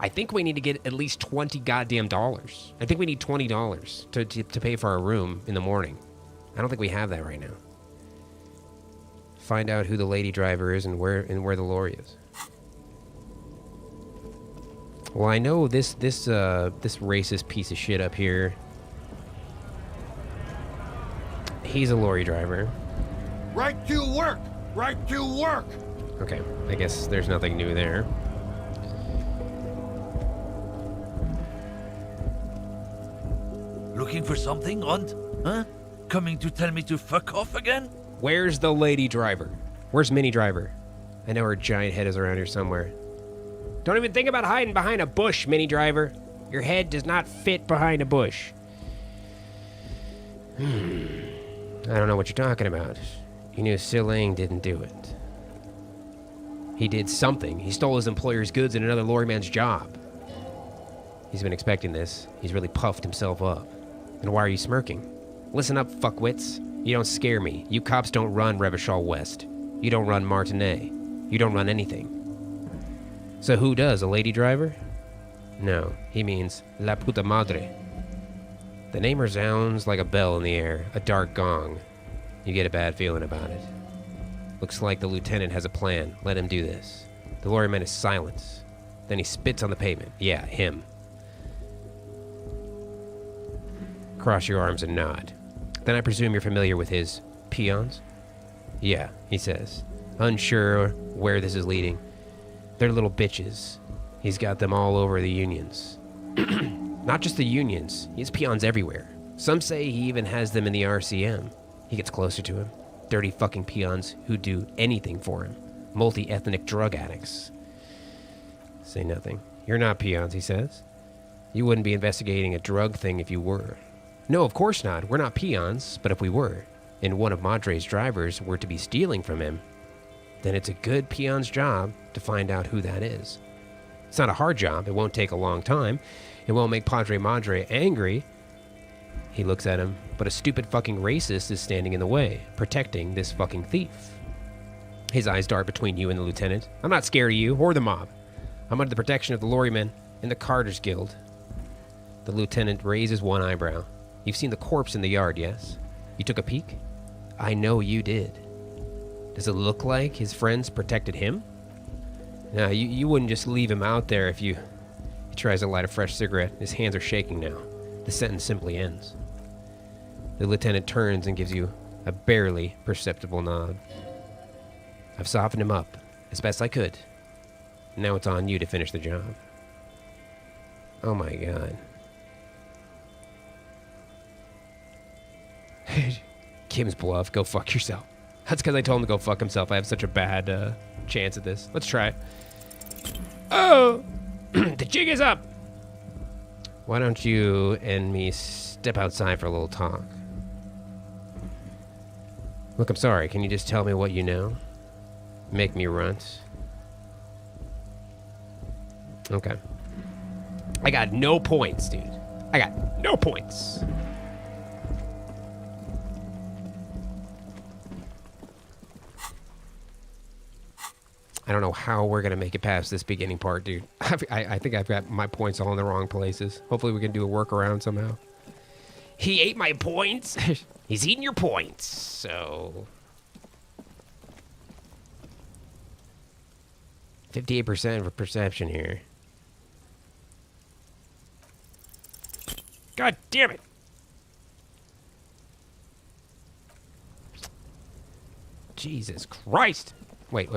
I think we need to get at least $20 goddamn dollars. I think we need $20 to pay for our room in the morning. I don't think we have that right now. Find out who the lady driver is and where the lorry is. Well, I know this racist piece of shit up here. He's a lorry driver.
Right to work! Right to work!
Okay, I guess there's nothing new there.
Looking for something, Hunt? Huh? Coming to tell me to fuck off again?
Where's the lady driver? Where's Minnie Driver? I know her giant head is around here somewhere. Don't even think about hiding behind a bush, Minnie Driver. Your head does not fit behind a bush. I don't know what you're talking about. You knew Silang didn't do it. He did something. He stole his employer's goods in another lorryman's job. He's been expecting this. He's really puffed himself up. And why are you smirking? Listen up, fuckwits. You don't scare me. You cops don't run Revachol West. You don't run Martinet. You don't run anything. So who does? A lady driver? No, he means La Puta Madre. The name resounds like a bell in the air, a dark gong. You get a bad feeling about it. Looks like the lieutenant has a plan. Let him do this. The lorryman is silent. Then he spits on the pavement. Yeah, him. Cross your arms and nod. Then I presume you're familiar with his peons? Yeah, he says. Unsure where this is leading. They're little bitches. He's got them all over the unions. Not just the unions. He has peons everywhere. Some say he even has them in the RCM. He gets closer to him. Dirty fucking peons who do anything for him. Multi-ethnic drug addicts. Say nothing. You're not peons, he says. You wouldn't be investigating a drug thing if you were. No, of course not. We're not peons, but if we were, and one of Madre's drivers were to be stealing from him, then it's a good peon's job to find out who that is. It's not a hard job. It won't take a long time. It won't make Padre Madre angry. He looks at him, but a stupid fucking racist is standing in the way, protecting this fucking thief. His eyes dart between you and the lieutenant. I'm not scared of you or the mob. I'm under the protection of the lorrymen and the Carters Guild. The lieutenant raises one eyebrow. You've seen the corpse in the yard, yes? You took a peek? I know you did. Does it look like his friends protected him? No, you wouldn't just leave him out there if you... He tries to light a fresh cigarette. His hands are shaking now. The sentence simply ends. The lieutenant turns and gives you a barely perceptible nod. I've softened him up as best I could. Now it's on you to finish the job. Oh my god. Kim's bluff. Go fuck yourself. That's because I told him to go fuck himself. I have such a bad chance at this. Let's try it. Oh! The jig is up! Why don't you and me step outside for a little talk? Look, I'm sorry. Can you just tell me what you know? Make me runt? Okay. I got no points, dude. I got no points. I don't know how we're going to make it past this beginning part, dude. I think I've got my points all in the wrong places. Hopefully we can do a workaround somehow. He ate my points. He's eating your points. So 58% for perception here. God damn it. Jesus Christ. Wait.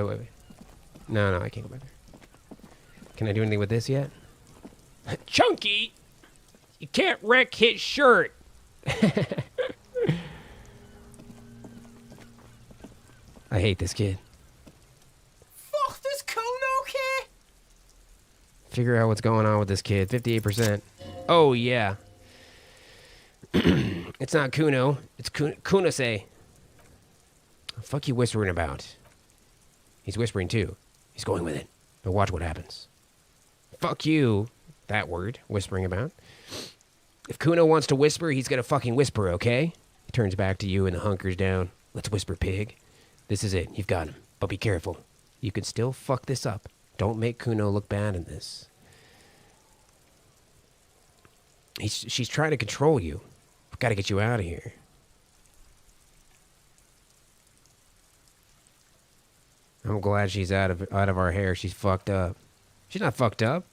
No, I can't go back there. Can I do anything with this yet? Chunky! You can't wreck his shirt! I hate this kid.
Fuck, does Kuno care?
Figure out what's going on with this kid. 58%. Oh, yeah. It's not Kuno. It's Kunase. Fuck you whispering about? He's whispering too. He's going with it. But watch what happens. Fuck you. That word. Whispering about. If Kuno wants to whisper, he's gonna fucking whisper, okay? He turns back to you and hunkers down. Let's whisper, pig. This is it. You've got him. But be careful. You can still fuck this up. Don't make Kuno look bad in this. She's trying to control you. We've got to get you out of here. I'm glad she's out of our hair. She's fucked up. She's not fucked up.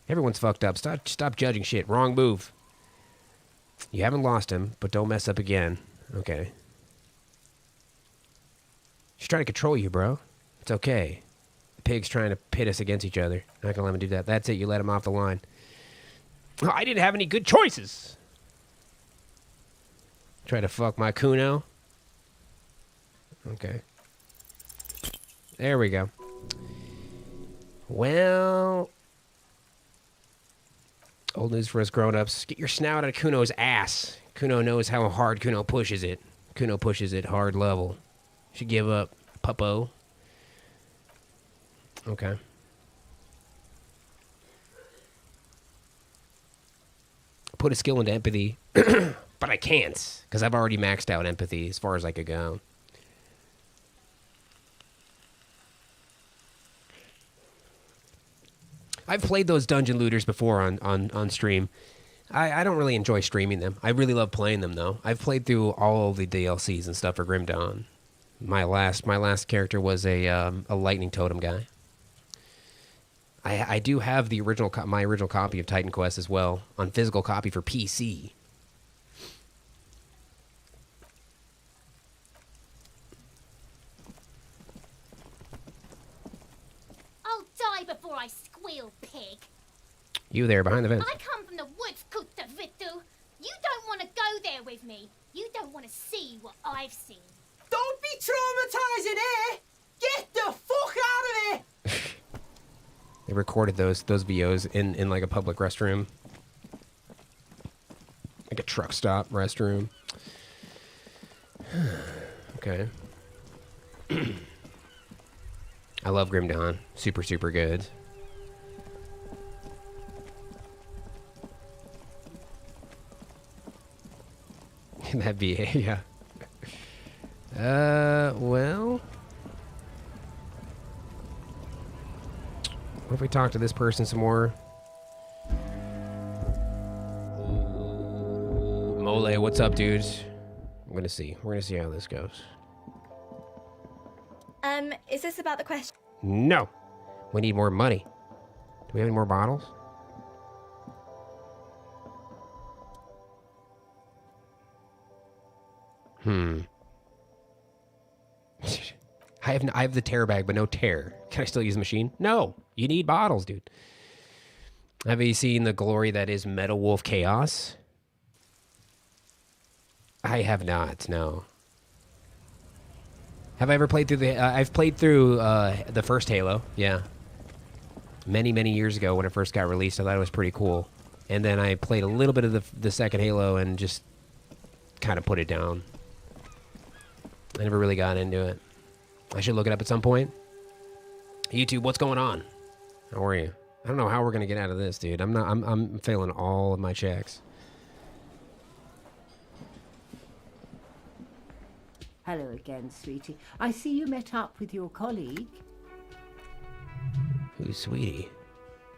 Everyone's fucked up. Stop judging shit. Wrong move. You haven't lost him, but don't mess up again. Okay. She's trying to control you, bro. It's okay. The pig's trying to pit us against each other. Not gonna let him do that. That's it. You let him off the line. Oh, I didn't have any good choices. Try to fuck my Kuno. Okay. There we go. Well, old news for us grown-ups. Get your snout out of Kuno's ass. Kuno knows how hard Kuno pushes it. Kuno pushes it hard level. Should give up, puppo. Okay. Put a skill into empathy, but I can't, because I've already maxed out empathy as far as I could go. I've played those dungeon looters before on stream. I don't really enjoy streaming them. I really love playing them, though. I've played through all of the DLCs and stuff for Grim Dawn. My last character was a lightning totem guy. I do have the my original copy of Titan Quest as well on physical copy for PC.
I'll die before I squeal, pig.
You there behind the fence.
I come from the woods, Kutta Vitu. You don't want to go there with me. You don't want to see what I've seen.
Don't be traumatizing, eh? Get the fuck out of here!
They recorded those VOs in like a public restroom. Like a truck stop restroom. Okay. I love Grim Dawn. Super, super good. That VA, yeah. Well. What if we talk to this person some more? Mole, what's up, dudes? We're gonna see how this goes.
Is this about the question?
No. We need more money. Do we have any more bottles? I have the tear bag, but no tear. Can I still use the machine? No. You need bottles, dude. Have you seen the glory that is Metal Wolf Chaos? I have not, no. Have I ever played through the... I've played through the first Halo, yeah. Many, many years ago when it first got released. I thought it was pretty cool. And then I played a little bit of the second Halo and just kind of put it down. I never really got into it. I should look it up at some point. YouTube, what's going on? How are you? I don't know how we're gonna get out of this, dude. I'm failing all of my checks.
Hello again, sweetie. I see you met up with your colleague.
Who's Sweetie?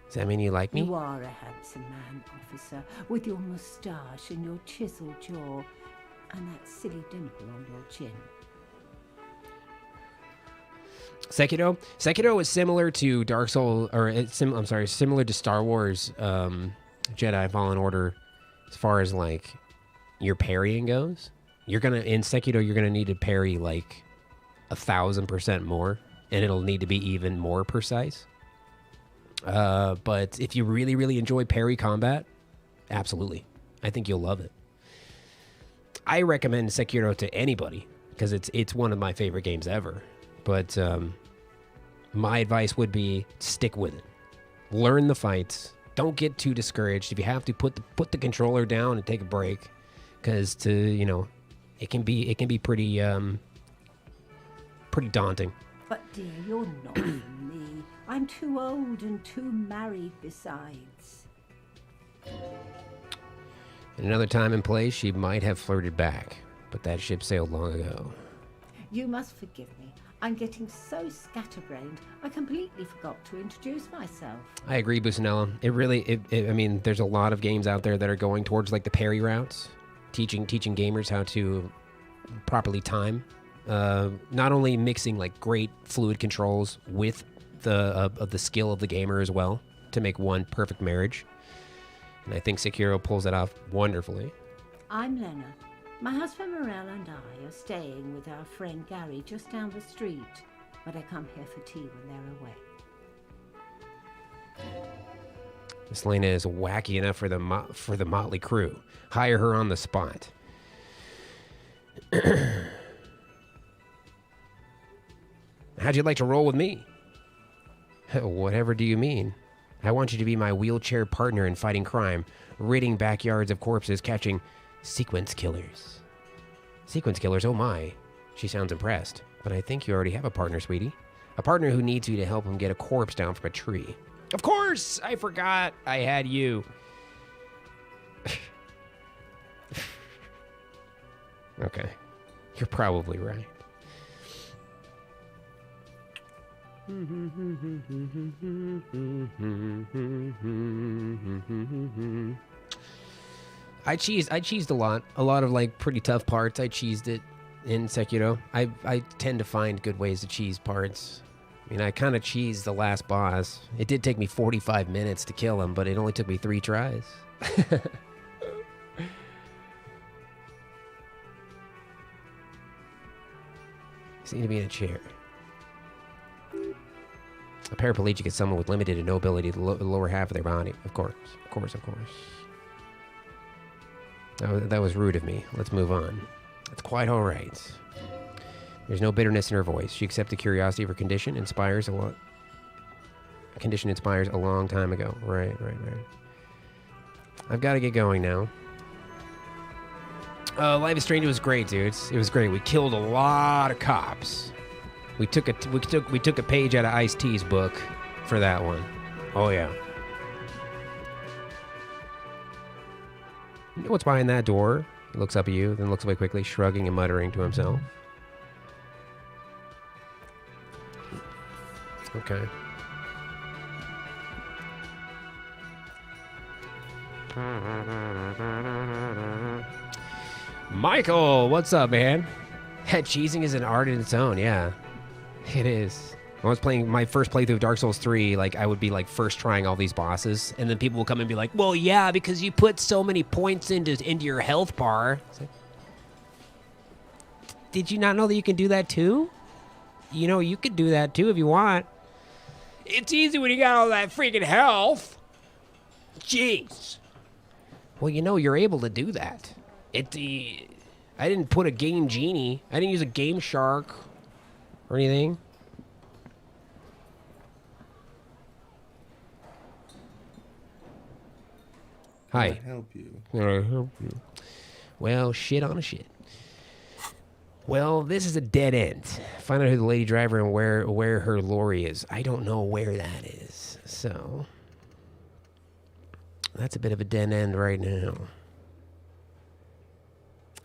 Does that mean you like me?
You are a handsome man, officer, with your moustache and your chiseled jaw, and that silly dimple on your chin.
Sekiro is similar to Dark Souls, or it's similar to Star Wars Jedi Fallen Order as far as like your parrying goes. In Sekiro you're gonna need to parry like 1,000% more, and it'll need to be even more precise. But if you really, really enjoy parry combat, absolutely, I think you'll love it. I recommend Sekiro to anybody because it's one of my favorite games ever. But my advice would be stick with it. Learn the fights. Don't get too discouraged. If you have to, put the controller down and take a break, because it can be pretty daunting.
But dear, you're not for me. I'm too old and too married besides.
In another time and place, she might have flirted back, but that ship sailed long ago.
You must forgive me. I'm getting so scatterbrained, I completely forgot to introduce myself.
I agree, Busanella. I mean, there's a lot of games out there that are going towards like the parry routes, teaching gamers how to properly time. Not only mixing like great fluid controls with the skill of the gamer as well to make one perfect marriage. And I think Sekiro pulls that off wonderfully.
I'm Lena. My husband Morel and I are staying with our friend Gary just down the street, but I come here for tea when they're away.
Miss Lena is wacky enough for the motley crew. Hire her on the spot. How'd you like to roll with me? Whatever do you mean? I want you to be my wheelchair partner in fighting crime, ridding backyards of corpses, catching sequence killers. Sequence killers, oh my. She sounds impressed. But I think you already have a partner, sweetie. A partner who needs you to help him get a corpse down from a tree. Of course! I forgot I had you. Okay. You're probably right. I cheesed a lot of like pretty tough parts. I cheesed it in Sekiro. I tend to find good ways to cheese parts. I mean, I kind of cheesed the last boss. It did take me 45 minutes to kill him, but it only took me 3 tries. Seem to be in a chair. A paraplegic is someone with limited and no ability to the lower half of their body. Of course. That was rude of me. Let's move on. That's quite all right. There's no bitterness in her voice. She accepted curiosity of her condition. Inspires a lot. Condition inspires a long time ago. Right. I've got to get going now. Life is Strange was great, dudes. It was great. We killed a lot of cops. We took a page out of Ice-T's book for that one. Oh yeah. You know what's behind that door? He looks up at you, then looks away quickly, shrugging and muttering to himself. Okay. Michael, what's up, man? Cheesing is an art in its own, yeah. It is. When I was playing my first playthrough of Dark Souls 3, like, I would be, like, first trying all these bosses, and then people will come and be like, well, yeah, because you put so many points into your health bar. Like, did you not know that you can do that, too? You know, you could do that, too, if you want. It's easy when you got all that freaking health. Jeez. Well, you know, you're able to do that. I didn't put a game genie. I didn't use a game shark or anything. Hi.
Can I help you?
Well, shit on a shit. Well, this is a dead end. Find out who the lady driver and where her lorry is. I don't know where that is. So, that's a bit of a dead end right now.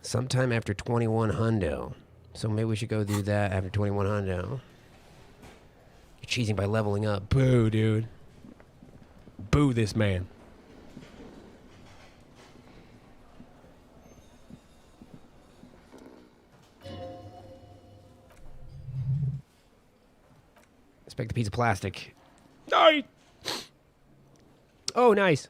Sometime after 21 hundo. So maybe we should go do that after 21 hundo. You're cheesing by leveling up. Boo, dude. Boo this man. Expect the piece of plastic. Nice. Oh, nice.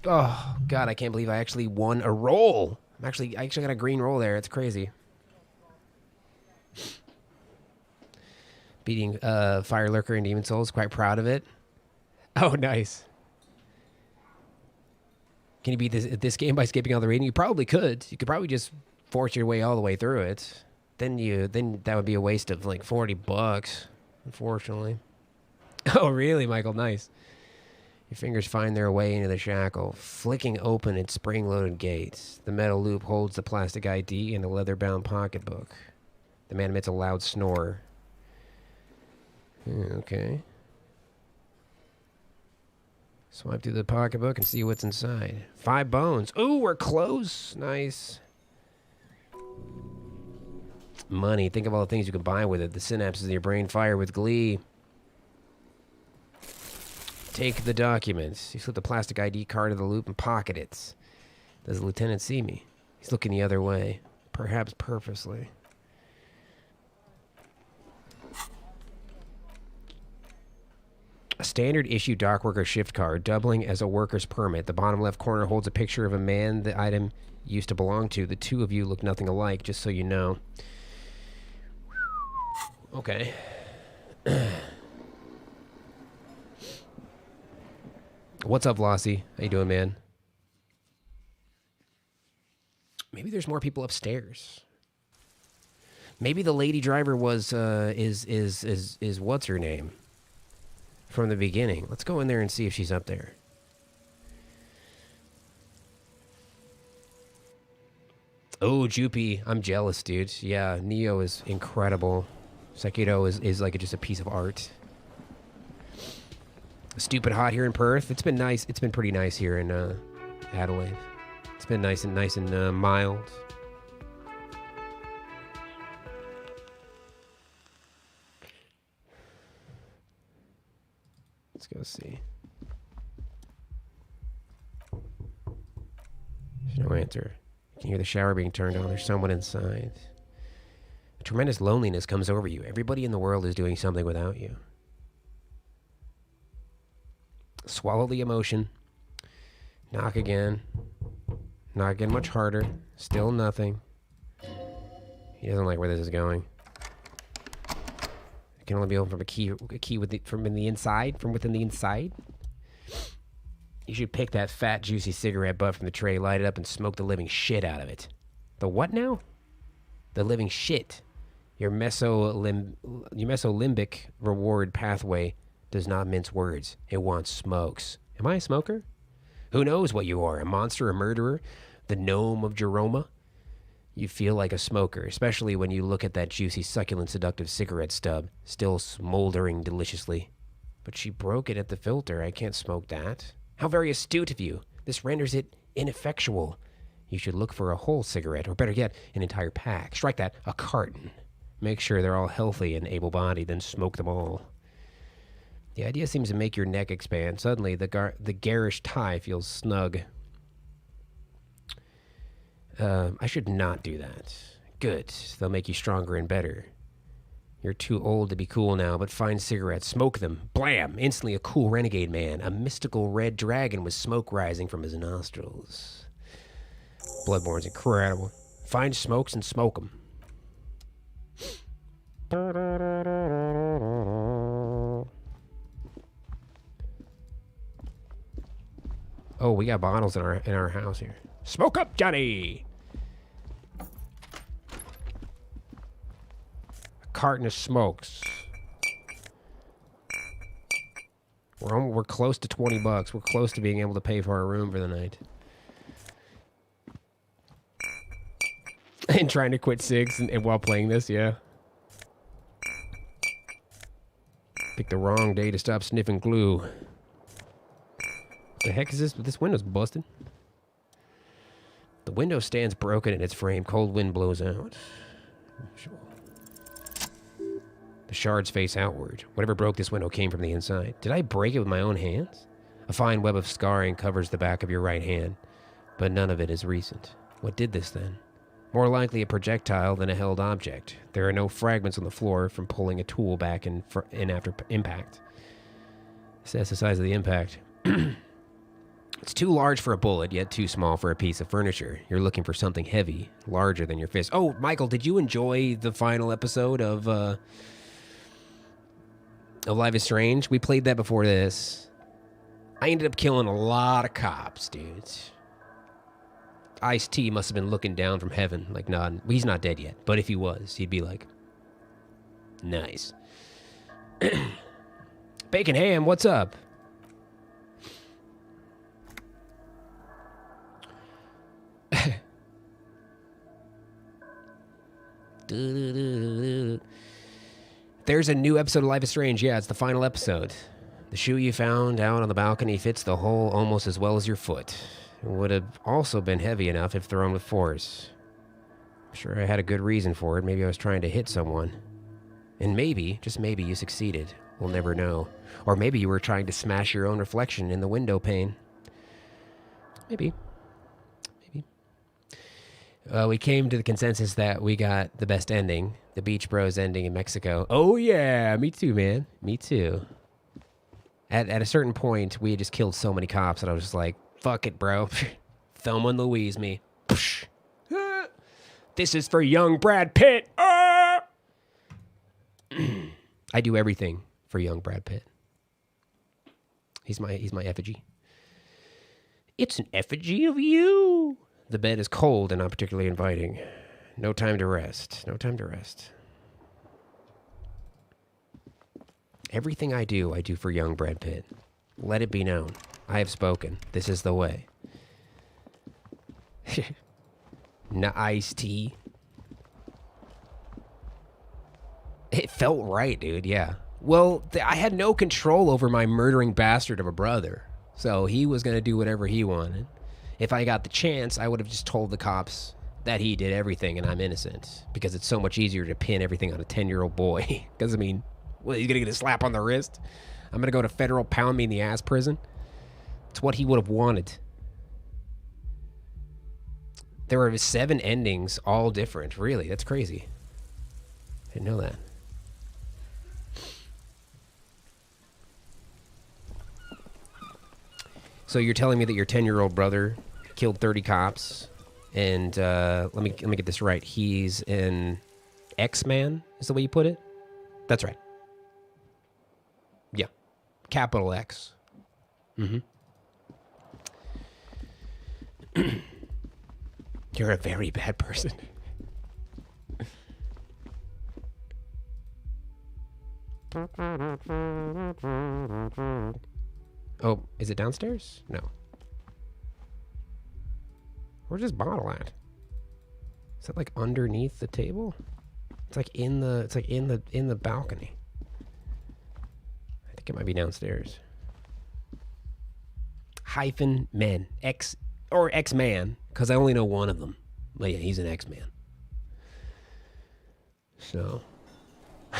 Oh, God, I can't believe I actually won a roll. I actually got a green roll there. It's crazy. Beating Fire Lurker and Demon Souls. Quite proud of it. Oh, nice. Can you beat this game by skipping all the reading? You probably could. You could probably just force your way all the way through it. Then that would be a waste of like $40, unfortunately. Oh, really, Michael? Nice. Your fingers find their way into the shackle, flicking open its spring-loaded gates. The metal loop holds the plastic ID and a leather-bound pocketbook. The man emits a loud snore. Okay. Swipe through the pocketbook and see what's inside. 5 bones. Ooh, we're close. Nice. Money. Think of all the things you can buy with it. The synapses in your brain fire with glee. Take the documents. You slip the plastic ID card in the loop and pocket it. Does the lieutenant see me? He's looking the other way. Perhaps purposely. standard issue dock worker shift card, doubling as a worker's permit. The bottom left corner holds a picture of a man the item used to belong to. The two of you look nothing alike, just so you know. Okay. What's up, Vlossi? How you doing, man? Maybe there's more people upstairs. Maybe the lady driver was is what's her name from the beginning. Let's go in there and see if she's up there. Oh, Jupy, I'm jealous, dude. Yeah, Neo is incredible. Sekiro is like just a piece of art. Stupid hot here in Perth. It's been nice. It's been pretty nice here in Adelaide. It's been nice and mild. Let's go see. There's no answer. You can hear the shower being turned on. There's someone inside. A tremendous loneliness comes over you. Everybody in the world is doing something without you. Swallow the emotion. Knock again. Knock again much harder. Still nothing. He doesn't like where this is going. It can only be opened from a key from within the inside. You should pick that fat, juicy cigarette butt from the tray, light it up, and smoke the living shit out of it. The what now? The living shit. Your mesolimbic reward pathway does not mince words. It wants smokes. Am I a smoker? Who knows what you are? A monster, a murderer, the gnome of Jeroma? You feel like a smoker, especially when you look at that juicy, succulent, seductive cigarette stub, still smoldering deliciously. But she broke it at the filter. I can't smoke that. How very astute of you. This renders it ineffectual. You should look for a whole cigarette, or better yet, an entire pack. Strike that, a carton. Make sure they're all healthy and able-bodied, then smoke them all. The idea seems to make your neck expand. Suddenly, the garish tie feels snug. I should not do that. Good. They'll make you stronger and better. You're too old to be cool now, but find cigarettes, smoke them. Blam! Instantly a cool renegade man. A mystical red dragon with smoke rising from his nostrils. Bloodborne's incredible. Find smokes and smoke them. Oh, we got bottles in our house here. Smoke up, Johnny! A carton of smokes. We're close to $20. We're close to being able to pay for our room for the night. And trying to quit cigs and while playing this, yeah. Picked the wrong day to stop sniffing glue. The heck is this? This window's busted. The window stands broken in its frame. Cold wind blows out. The shards face outward. Whatever broke this window came from the inside. Did I break it with my own hands? A fine web of scarring covers the back of your right hand, but none of it is recent. What did this then? More likely a projectile than a held object. There are no fragments on the floor from pulling a tool back in after impact. That's the size of the impact. It's too large for a bullet, yet too small for a piece of furniture. You're looking for something heavy, larger than your fist. Oh, Michael, did you enjoy the final episode of Life is Strange? We played that before this. I ended up killing a lot of cops, dudes. Ice-T must have been looking down from heaven, like nodding. Well, he's not dead yet, but if he was, he'd be like, nice. Bacon Ham, what's up? There's a new episode of Life is Strange. Yeah, it's the final episode. The shoe you found out on the balcony fits the hole almost as well as your foot. It would have also been heavy enough if thrown with force. I'm sure I had a good reason for it. Maybe I was trying to hit someone. And maybe, just maybe, you succeeded. We'll never know. Or maybe you were trying to smash your own reflection in the window pane. Maybe. We came to the consensus that we got the best ending. The Beach Bros ending in Mexico. Oh, yeah. Me too, man. Me too. At a certain point, we had just killed so many cops that I was just like, fuck it, bro. Thelma and Louise me. This is for young Brad Pitt. I do everything for young Brad Pitt. He's my effigy. It's an effigy of you. The bed is cold and not particularly inviting. No time to rest. No time to rest. Everything I do for young Brad Pitt. Let it be known. I have spoken. This is the way. Iced tea. It felt right, dude. Yeah. Well, I had no control over my murdering bastard of a brother. So he was going to do whatever he wanted. If I got the chance, I would have just told the cops that he did everything and I'm innocent. Because it's so much easier to pin everything on a 10-year-old boy. Because, I mean, what, he's going to get a slap on the wrist? I'm going to go to federal pound me in the ass prison? It's what he would have wanted. There were 7 endings, all different. Really, that's crazy. I didn't know that. So you're telling me that your 10-year-old brother killed 30 cops, and let me get this right. He's an X-Man, is the way you put it? That's right. Yeah, capital X. Mm-hmm. You're a very bad person. Oh, is it downstairs? No. Where's this bottle at? Is that like underneath the table? It's like in the balcony. I think it might be downstairs. Hyphen men. X-Man, because I only know one of them. But yeah, he's an X-Man. So,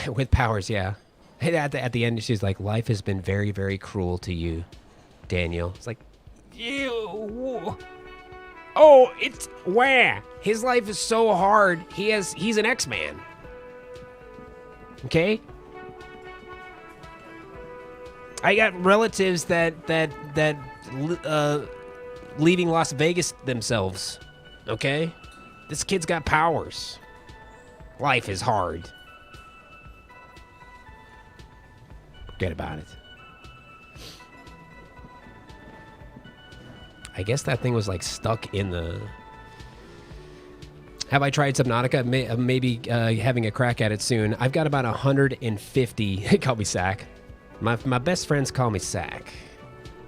with powers, yeah. At the end, she's like, life has been very, very cruel to you, Daniel. It's like, ew. Oh, it's where? His life is so hard. He's an X-Man. Okay? I got relatives that leaving Las Vegas themselves. Okay? This kid's got powers. Life is hard. Forget about it. I guess that thing was like stuck in the... Have I tried Subnautica? Maybe having a crack at it soon. I've got about 150... Call me Sack. My best friends call me Sack.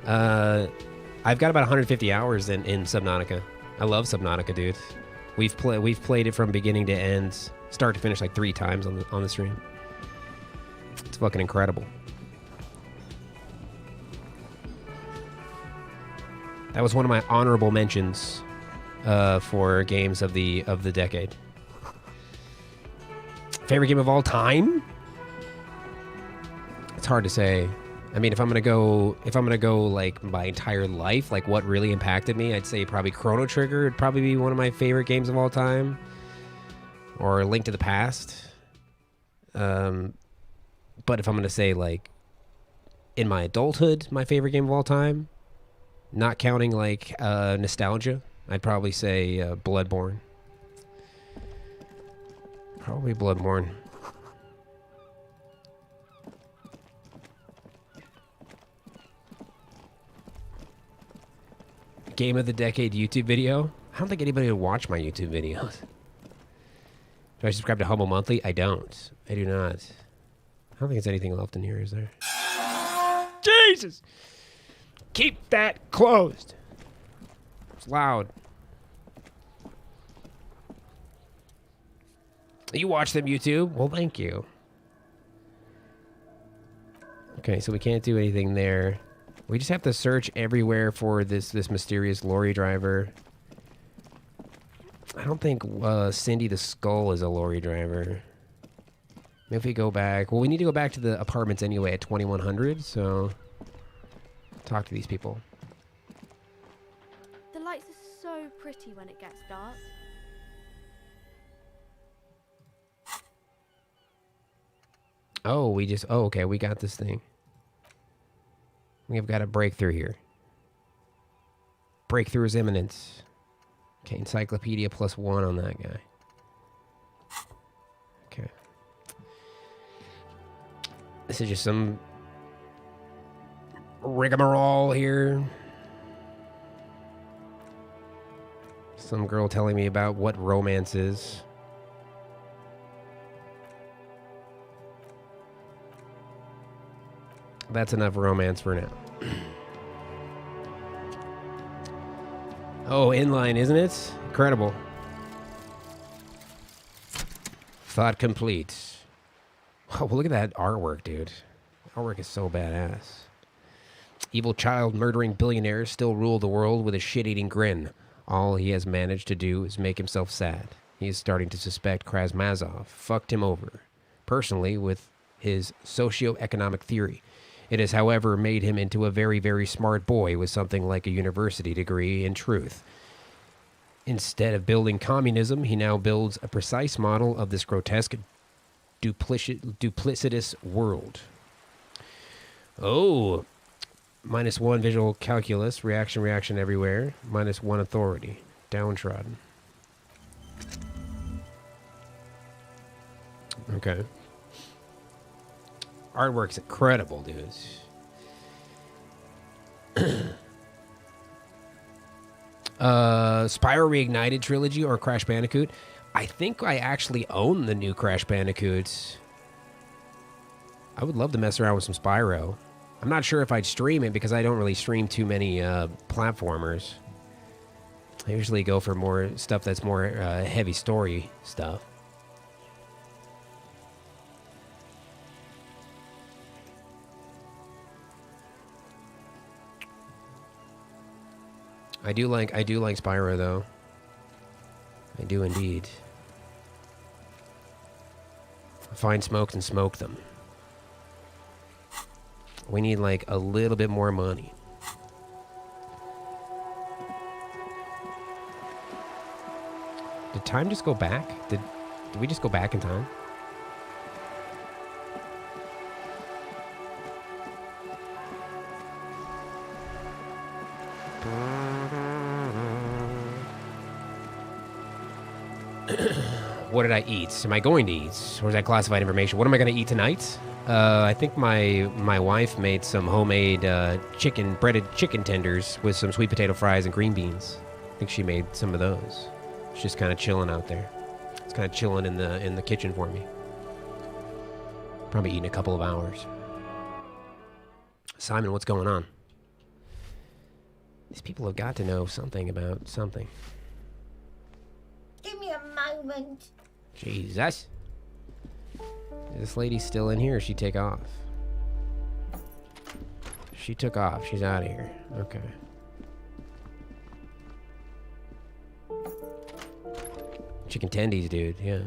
I've got about 150 hours in Subnautica. I love Subnautica, dude. We've played it from beginning to end, start to finish, like 3 times on the stream. It's fucking incredible. That was one of my honorable mentions for games of the decade. Favorite game of all time? It's hard to say. I mean, if I'm gonna go like my entire life, like what really impacted me, I'd say probably Chrono Trigger would probably be one of my favorite games of all time, or Link to the Past. But if I'm gonna say like in my adulthood, my favorite game of all time, not counting like nostalgia, I'd probably say Bloodborne. Probably Bloodborne. Game of the decade YouTube video? I don't think anybody would watch my YouTube videos. Do I subscribe to Humble Monthly? I don't. I do not. I don't think there's anything left in here, is there? Jesus! Keep that closed. It's loud. You watch them YouTube? Well, thank you. Okay, so we can't do anything there. We just have to search everywhere for this mysterious lorry driver. I don't think Cindy the Skull is a lorry driver. Maybe if we go back... Well, we need to go back to the apartments anyway at 2100, so... Talk to these people.
The lights are so pretty when it gets dark.
Oh, we just... Oh, okay, we got this thing. We've got a breakthrough here. Breakthrough is imminent. Okay, encyclopedia +1 on that guy. Okay. This is just some rigmarole here. Some girl telling me about what romance is. That's enough romance for now. Oh, inline, isn't it? Incredible. Thought complete. Oh, look at that artwork, dude. Artwork is so badass. Evil child murdering billionaires still rule the world with a shit-eating grin. All he has managed to do is make himself sad. He is starting to suspect Krasmazov fucked him over, personally, with his socio-economic theory. It has, however, made him into a very, very smart boy with something like a university degree in truth. Instead of building communism, he now builds a precise model of this grotesque, duplicitous world. Oh, -1 visual calculus, reaction everywhere, -1 authority, downtrodden. Okay. Artwork's incredible, dudes. Spyro Reignited trilogy or Crash Bandicoot? I think I actually own the new Crash Bandicoots. I would love to mess around with some Spyro. I'm not sure if I'd stream it because I don't really stream too many platformers. I usually go for more stuff that's more heavy story stuff. I do like Spyro though. I do indeed. Find smokes and smoke them. We need like a little bit more money. Did time just go back? Did we just go back in time? What did I eat? Am I going to eat? Or is that classified information? What am I going to eat tonight? I think my wife made some homemade breaded chicken tenders with some sweet potato fries and green beans. I think she made some of those. It's just kind of chilling out there. It's kind of chilling in the kitchen for me. Probably eating a couple of hours. Simon, what's going on? These people have got to know something about something.
Give me a moment.
Jesus. Is this lady still in here or she take off? She took off. She's out of here. Okay. Chicken tendies, dude. Yeah.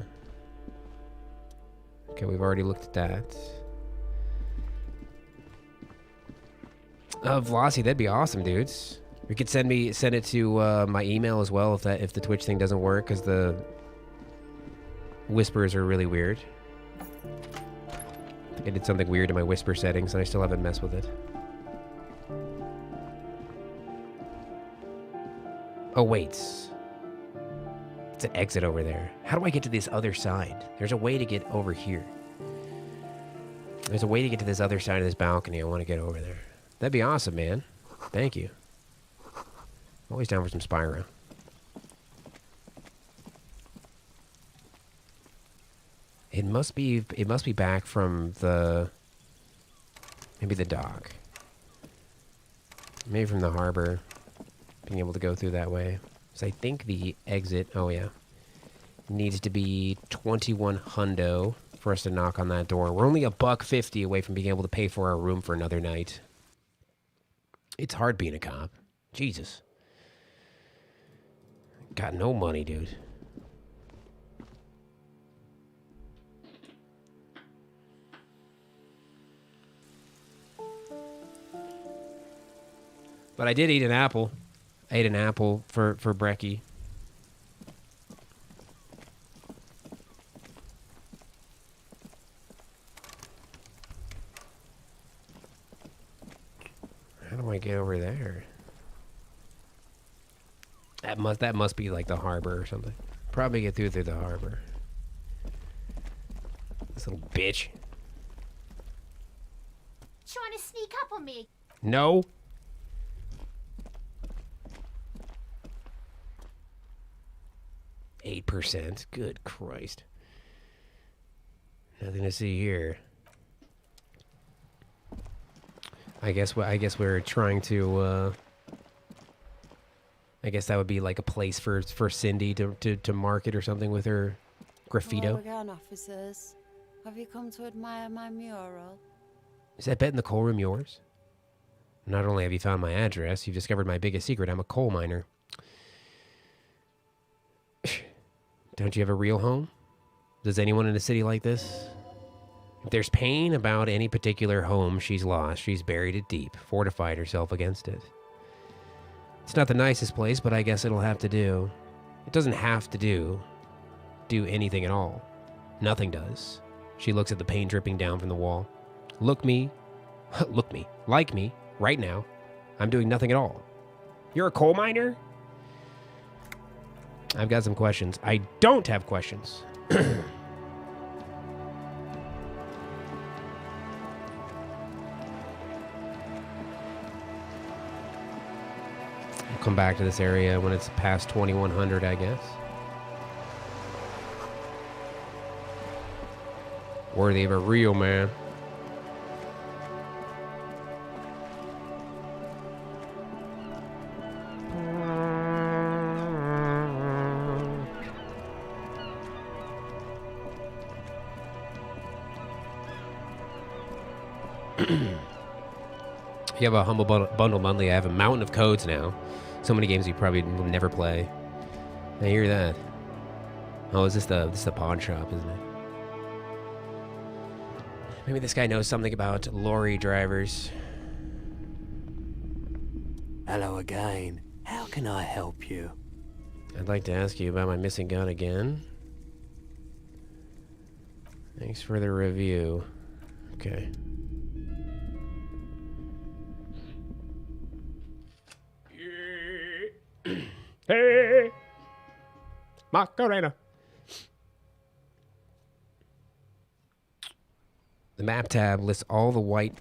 Okay, we've already looked at that. Velocity, that'd be awesome, dudes. You could send it to my email as well if the Twitch thing doesn't work, because the whispers are really weird. I think I did something weird in my whisper settings and I still haven't messed with it. Oh wait. It's an exit over there. How do I get to this other side? There's a way to get over here. There's a way to get to this other side of this balcony. I want to get over there. That'd be awesome, man. Thank you. Always down for some Spyro. It must be back from maybe the dock. Maybe from the harbor. Being able to go through that way. So I think the exit, oh yeah, needs to be 21 hundo for us to knock on that door. We're only $1.50 away from being able to pay for our room for another night. It's hard being a cop. Jesus. Got no money, dude. But I did eat an apple. I ate an apple for brekkie. How do I get over there? That must be like the harbor or something. Probably get through the harbor. This little bitch.
Trying to sneak up on me.
No. %. Good Christ. Nothing to see here. I guess we're trying to. I guess that would be like a place for Cindy to market or something with her graffito.
Hello again, officers. Have you come to admire my mural?
Is that bet in the coal room yours? Not only have you found my address, you've discovered my biggest secret. I'm a coal miner. Don't you have a real home? Does anyone in a city like this? If there's pain about any particular home she's lost, she's buried it deep, fortified herself against it. It's not the nicest place, but I guess it'll have to do. It doesn't have to do anything at all. Nothing does. She looks at the paint dripping down from the wall. Like me, right now. I'm doing nothing at all. You're a coal miner? I've got some questions. I don't have questions. We'll come back to this area when it's past 2100, I guess. Worthy of a real man. You have a Humble Bundle Monthly. I have a mountain of codes now. So many games you probably will never play. I hear that. Oh, this is the pawn shop, isn't it? Maybe this guy knows something about lorry drivers.
Hello again. How can I help you?
I'd like to ask you about my missing gun again. Thanks for the review. Okay. Hey, Macarena. The map tab lists all the white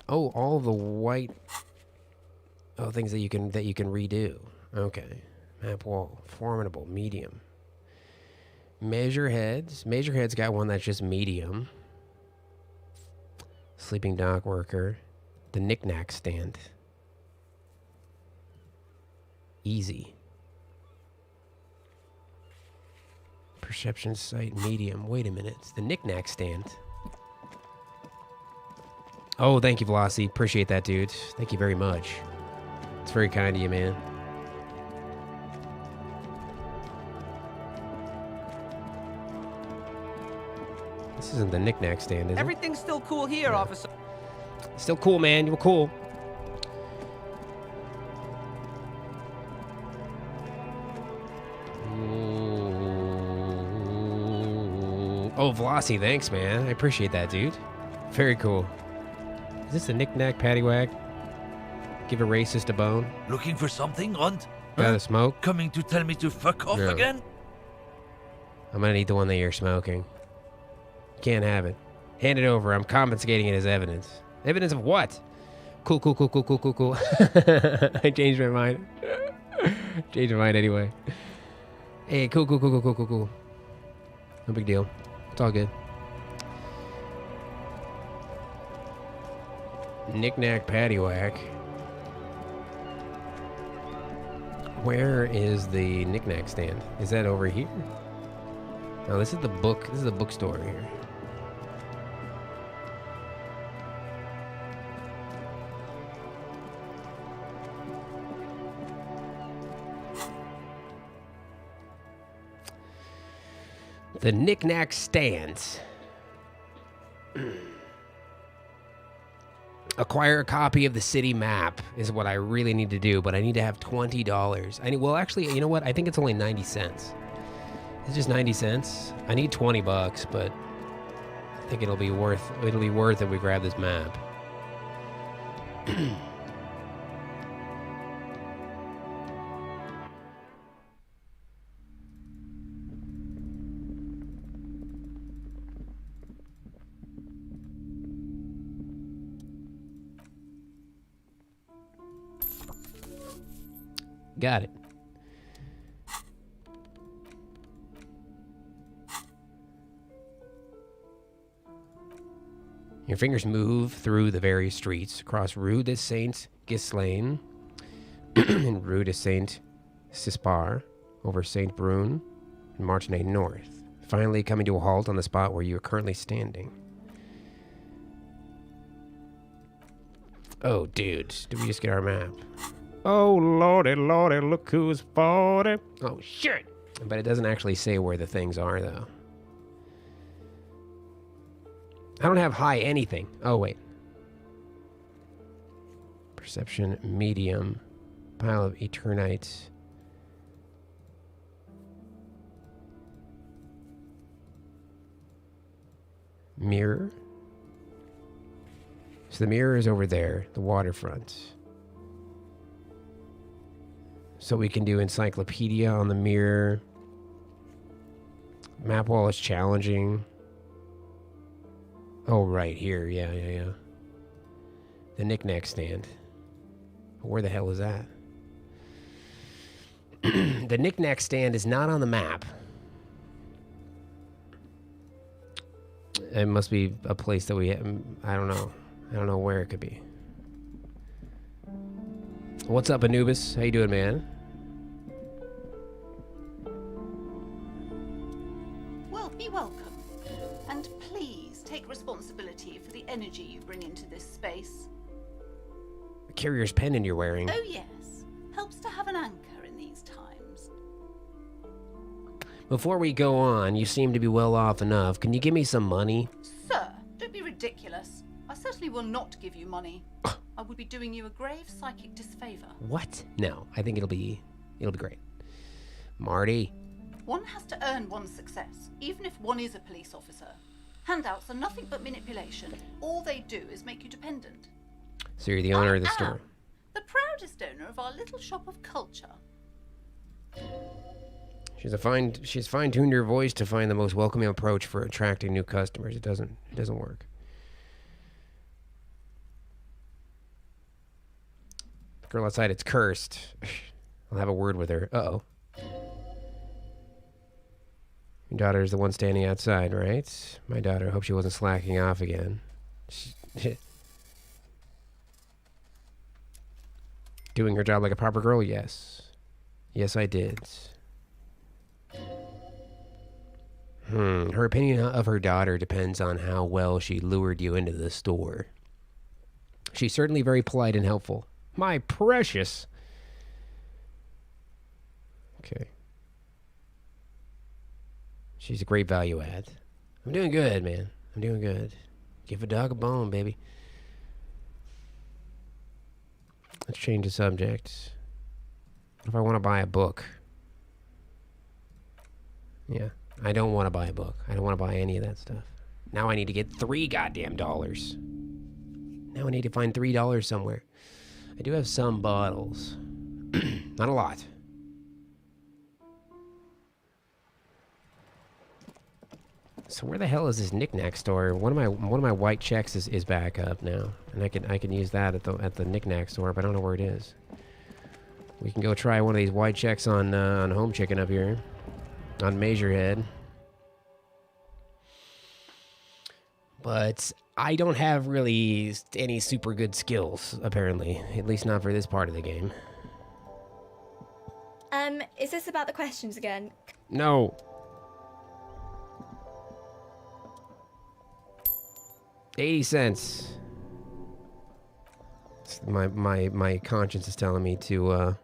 things that you can redo. Okay. Map wall, formidable, medium. Measure heads. Measure heads got one that's just medium. Sleeping dock worker. The knick-knack stand. Easy. Perception site medium. Wait a minute. It's the knick-knack stand. Oh, thank you, Velocity. Appreciate that, dude. Thank you very much. It's very kind of you, man. This isn't the knick-knack stand, is it?
Everything's still cool here, officer.
Still cool, man. You were cool. Oh, Velocity, thanks, man. I appreciate that, dude. Very cool. Is this a knick-knack paddywhack? Give a racist a bone?
Looking for something, Runt?
Got a smoke?
Coming to tell me to fuck off
No.
again?
I'm gonna need the one that you're smoking. Can't have it. Hand it over. I'm confiscating it as evidence. Evidence of what? Cool. I changed my mind. Changed my mind anyway. Hey, cool. No big deal. It's all good. Knick-knack paddywhack. Where is the knick-knack stand? Is that over here? No, this is the book. This is the bookstore here. The knick-knack stands. Acquire a copy of the city map is what I really need to do, but I need to have $20. Well, actually, you know what? I think it's only 90 cents. It's just 90 cents. I need 20 bucks, but I think it'll be worth it if we grab this map. Got it. Your fingers move through the various streets, across Rue de Saint-Ghislain and Rue de Saint-Cispar, over Saint Brune, and marching north, finally coming to a halt on the spot where you are currently standing. Oh, dude, did we just get our map? Oh, lordy, lordy, look who's 40. Oh, shit! But it doesn't actually say where the things are, though. I don't have high anything. Oh, wait. Perception, medium. Pile of Eternite. Mirror. So the mirror is over there, the waterfront. So we can do encyclopedia on the mirror. Map wall is challenging. Oh, right here. Yeah. The knick-knack stand. Where the hell is that? The knick-knack stand is not on the map. It must be a place that we... I don't know. I don't know where it could be. What's up, Anubis? How you doing, man?
Well, be welcome. And please take responsibility for the energy you bring into this space.
A carrier's pendant you're wearing.
Oh, yes. Helps to have an anchor in these times.
Before we go on, you seem to be well off enough. Can you give me some money?
Sir, don't be ridiculous. I certainly will not give you money. I would be doing you a grave psychic disfavor.
What? No, I think it'll be great. Marty.
One has to earn one's success, even if one is a police officer. Handouts are nothing but manipulation. All they do is make you dependent.
So you're the owner of the store.
The proudest owner of our little shop of culture.
She's fine-tuned her voice to find the most welcoming approach for attracting new customers. It doesn't work. The girl outside, it's cursed. I'll have a word with her. Uh-oh. Your daughter is the one standing outside, right? My daughter. I hope she wasn't slacking off again. Doing her job like a proper girl? Yes. Yes, I did. Her opinion of her daughter depends on how well she lured you into the store. She's certainly very polite and helpful. My precious. Okay. She's a great value add. I'm doing good, man. I'm doing good. Give a dog a bone, baby. Let's change the subject. What if I want to buy a book? Yeah. I don't want to buy a book. I don't want to buy any of that stuff. Now I need to get $3 goddamn dollars. Now I need to find $3 somewhere. I do have some bottles. Not a lot. So where the hell is this knick-knack store? One of my white checks is back up now, and I can use that at the knick-knack store, but I don't know where it is. We can go try one of these white checks on Home Chicken up here, on Measurehead. But I don't have really any super good skills, apparently, at least not for this part of the game.
Is this about the questions again?
No. $0.80. My conscience is telling me to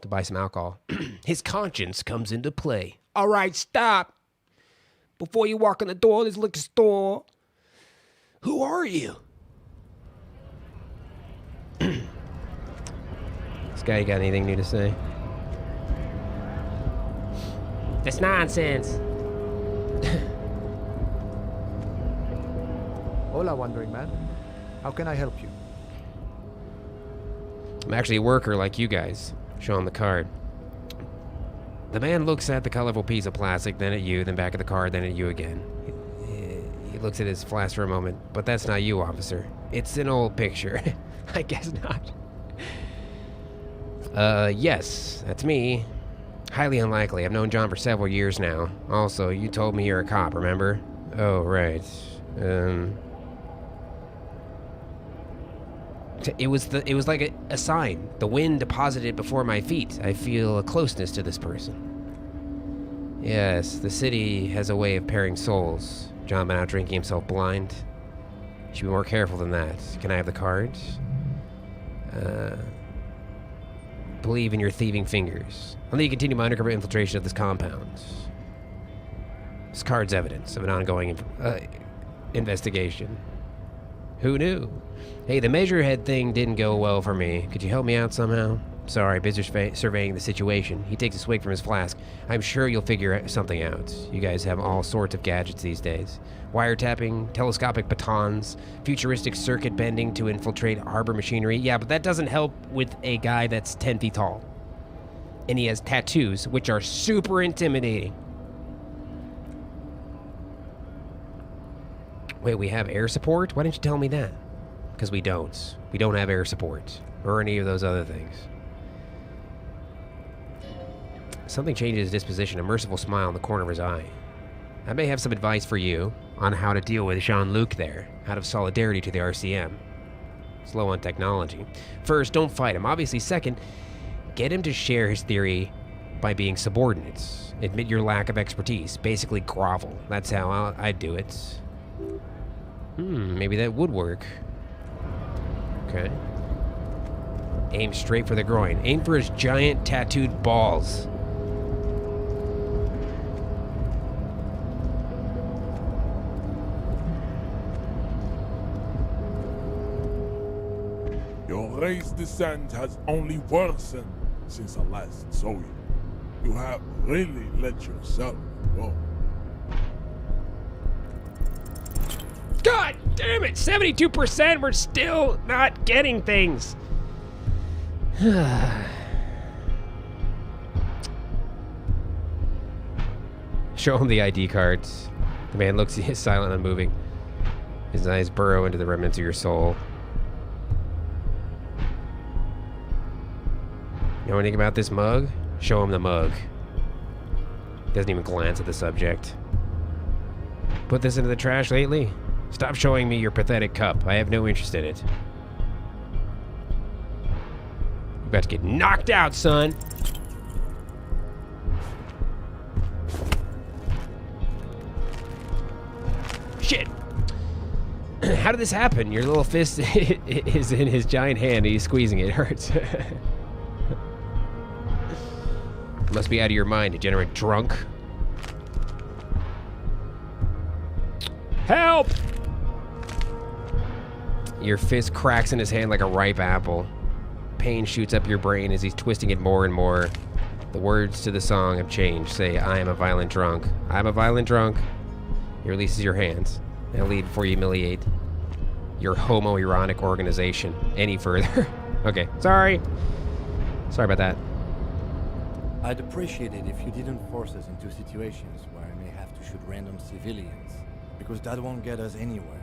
buy some alcohol. His conscience comes into play. All right, stop. Before you walk in the door of this liquor store, who are you? This guy got anything new to say? That's nonsense.
Hola, Wandering Man. How can I help you?
I'm actually a worker like you guys. Show him the card. The man looks at the colorful piece of plastic, then at you, then back at the card, then at you again. He looks at his flash for a moment. But that's not you, officer. It's an old picture. I guess not. Yes, that's me. Highly unlikely. I've known John for several years now. Also, you told me you're a cop, remember? Oh, right. It was like a sign. The wind deposited before my feet. I feel a closeness to this person. Yes, the city has a way of pairing souls. John been out drinking himself blind. Should be more careful than that. Can I have the cards? Believe in your thieving fingers. I'll need to continue my undercover infiltration of this compound. This card's evidence of an ongoing investigation. Who knew? Hey, the Measurehead thing didn't go well for me. Could you help me out somehow? Sorry, busy surveying the situation. He takes a swig from his flask. I'm sure you'll figure something out. You guys have all sorts of gadgets these days. Wiretapping, telescopic batons, futuristic circuit bending to infiltrate harbor machinery. Yeah, but that doesn't help with a guy that's 10 feet tall. And he has tattoos, which are super intimidating. Wait, we have air support? Why didn't you tell me that? Because we don't. We don't have air support. Or any of those other things. Something changes his disposition, a merciful smile in the corner of his eye. I may have some advice for you on how to deal with Jean-Luc there, out of solidarity to the RCM. Slow on technology. First, don't fight him. Obviously, second, get him to share his theory by being subordinates. Admit your lack of expertise. Basically, grovel. That's how I'd do it. Maybe that would work. Okay. Aim straight for the groin. Aim for his giant tattooed balls.
Your race descent has only worsened since I last saw you. You have really let yourself go.
God damn it! 72%, we're still not getting things. Show him the ID cards. The man looks silent, unmoving. His eyes burrow into the remnants of your soul. You know anything about this mug? Show him the mug. Doesn't even glance at the subject. Put this into the trash lately? Stop showing me your pathetic cup. I have no interest in it. You're about to get knocked out, son. Shit. How did this happen? Your little fist is in his giant hand. He's squeezing it. It hurts. Must be out of your mind, degenerate drunk. Help! Your fist cracks in his hand like a ripe apple. Pain shoots up your brain as he's twisting it more and more. The words to the song have changed. Say, I am a violent drunk. I'm a violent drunk. He releases your hands. Now leave before you humiliate your homoerotic organization any further. Okay, sorry. Sorry about that.
I'd appreciate it if you didn't force us into situations where I may have to shoot random civilians, because that won't get us anywhere.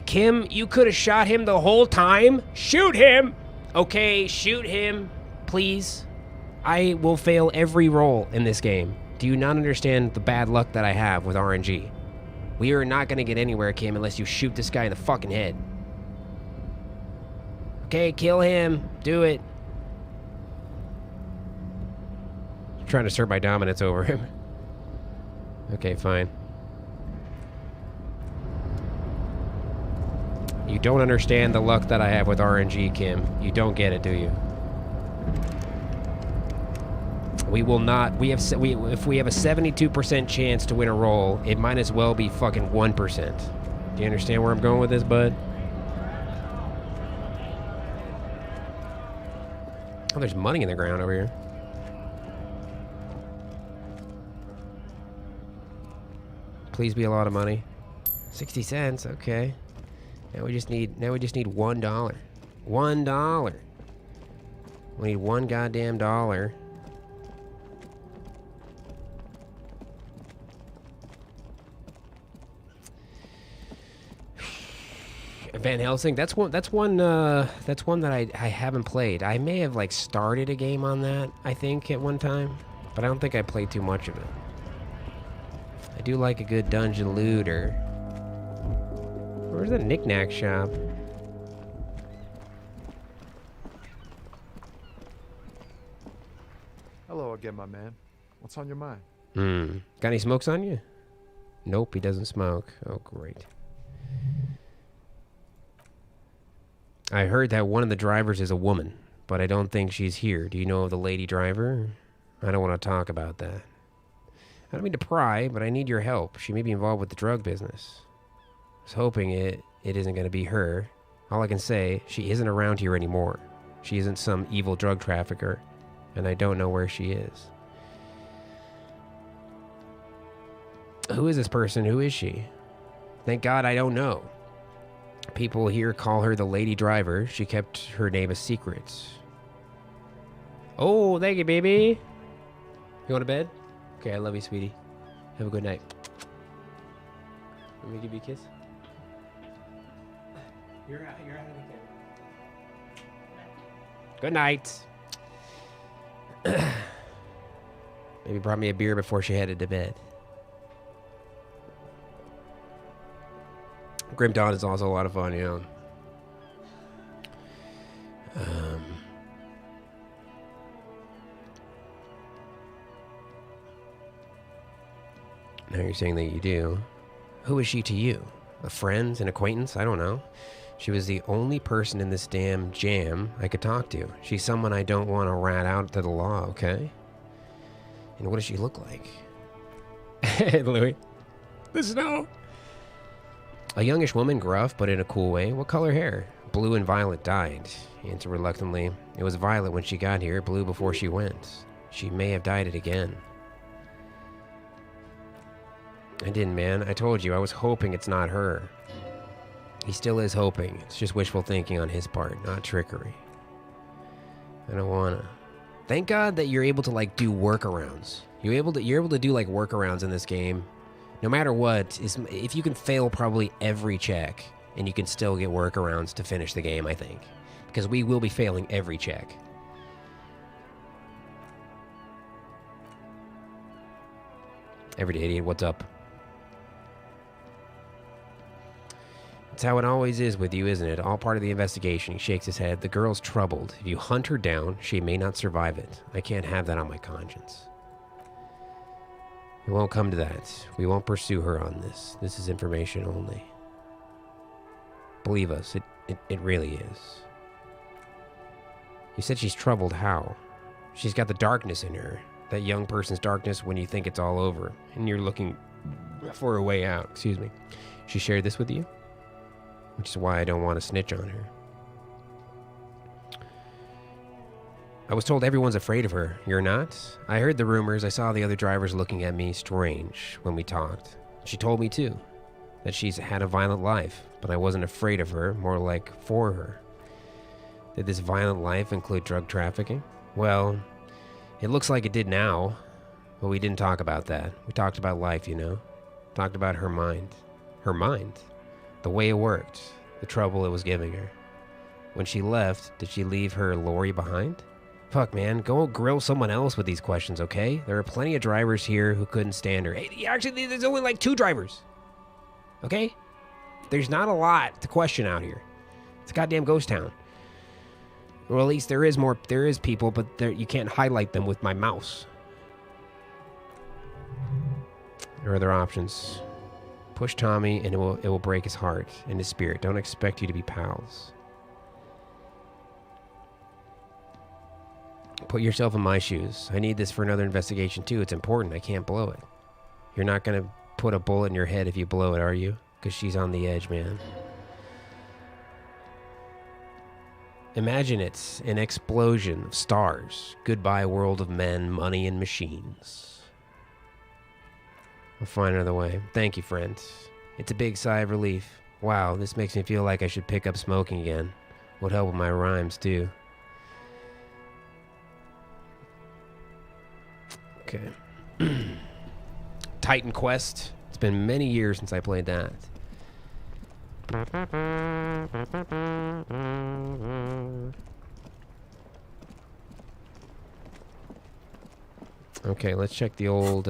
Kim, you could have shot him the whole time. Shoot him! Okay, shoot him, please. I will fail every roll in this game. Do you not understand the bad luck that I have with RNG? We are not going to get anywhere, Kim, unless you shoot this guy in the fucking head. Okay, kill him. Do it. I'm trying to assert my dominance over him. Okay, fine. You don't understand the luck that I have with RNG, Kim. You don't get it, do you? We will not. If we have a 72% chance to win a roll, it might as well be fucking 1%. Do you understand where I'm going with this, bud? Oh, there's money in the ground over here. Please be a lot of money. 60 cents, okay. Now we just need $1. $1. We need one goddamn dollar. Van Helsing. That's one that I haven't played. I may have like started a game on that, I think, at one time, but I don't think I played too much of it. I do like a good dungeon looter. Where's the knick-knack shop?
Hello again, my man. What's on your mind?
Got any smokes on you? Nope, he doesn't smoke. Oh, great. I heard that one of the drivers is a woman, but I don't think she's here. Do you know of the lady driver? I don't want to talk about that. I don't mean to pry, but I need your help. She may be involved with the drug business. I was hoping it isn't going to be her. All I can say, she isn't around here anymore. She isn't some evil drug trafficker, and I don't know where she is. Who is this person? Who is she? Thank God I don't know. People here call her the lady driver. She kept her name a secret. Oh, thank you, baby. You going to bed? Okay, I love you, sweetie. Have a good night. Let me give you a kiss. You're out of the camera. Good night. Maybe brought me a beer before she headed to bed. Grim Dawn is also a lot of fun, you know. Now you're saying that you do. Who is she to you? A friend, an acquaintance? I don't know. She was the only person in this damn jam I could talk to. She's someone I don't want to rat out to the law, okay? And what does she look like? Hey, Louis. The snow. A youngish woman, gruff, but in a cool way. What color hair? Blue and violet dyed. He answered reluctantly. It was violet when she got here, blue before she went. She may have dyed it again. I didn't, man. I told you, I was hoping it's not her. He still is hoping. It's just wishful thinking on his part, not trickery. I don't wanna. Thank God that you're able to, like, do workarounds. You're able to do, like, workarounds in this game. No matter what, if you can fail probably every check, and you can still get workarounds to finish the game, I think. Because we will be failing every check. Everyday idiot, what's up? It's how it always is with you, isn't it? All part of the investigation. He shakes his head. The girl's troubled. If you hunt her down, she may not survive it. I can't have that on my conscience. It won't come to that. We won't pursue her on this. This is information only. Believe us, it really is. You said she's troubled. How? She's got the darkness in her. That young person's darkness when you think it's all over. And you're looking for a way out. Excuse me. She shared this with you? Which is why I don't want to snitch on her. I was told everyone's afraid of her. You're not? I heard the rumors. I saw the other drivers looking at me strange when we talked. She told me too, that she's had a violent life, but I wasn't afraid of her, more like for her. Did this violent life include drug trafficking? Well, it looks like it did now, but we didn't talk about that. We talked about life, you know? Talked about her mind. Her mind? The way it worked. The trouble it was giving her. When she left, did she leave her lorry behind? Fuck, man. Go grill someone else with these questions, okay? There are plenty of drivers here who couldn't stand her. Hey, actually, there's only like 2 drivers. Okay? There's not a lot to question out here. It's a goddamn ghost town. Or at least there is people, but you can't highlight them with my mouse. There are other options. Push Tommy and it will break his heart and his spirit. Don't expect you to be pals. Put yourself in my shoes. I need this for another investigation too. It's important. I can't blow it. You're not going to put a bullet in your head if you blow it, are you? Because she's on the edge, man. Imagine it's an explosion of stars. Goodbye, world of men, money, and machines. I'll find another way. Thank you, friend. It's a big sigh of relief. Wow, this makes me feel like I should pick up smoking again. Would help with my rhymes, too. Okay. Titan Quest. It's been many years since I played that. Okay, let's check the old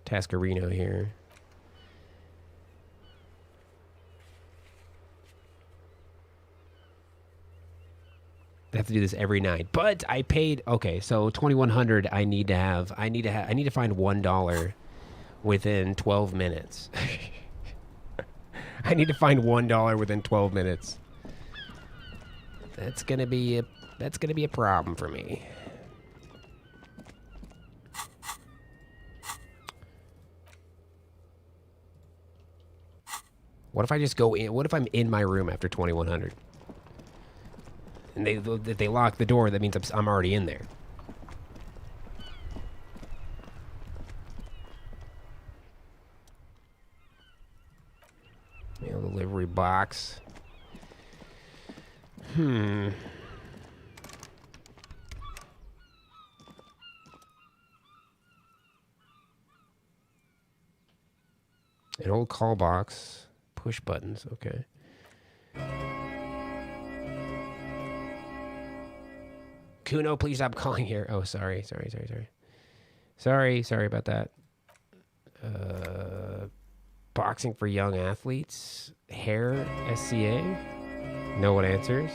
Tascarino here. I have to do this every night, but I paid. Okay, so 2,100. I need to find $1 within 12 minutes. I need to find $1 within 12 minutes. That's gonna be a problem for me. What if I just go in? What if I'm in my room after 2,100? And if they lock the door, that means I'm already in there. Mail delivery box. An old call box. Push buttons. Okay. Kuno, please stop calling here. Oh, sorry about that. Boxing for young athletes. Hair, SCA. No one answers.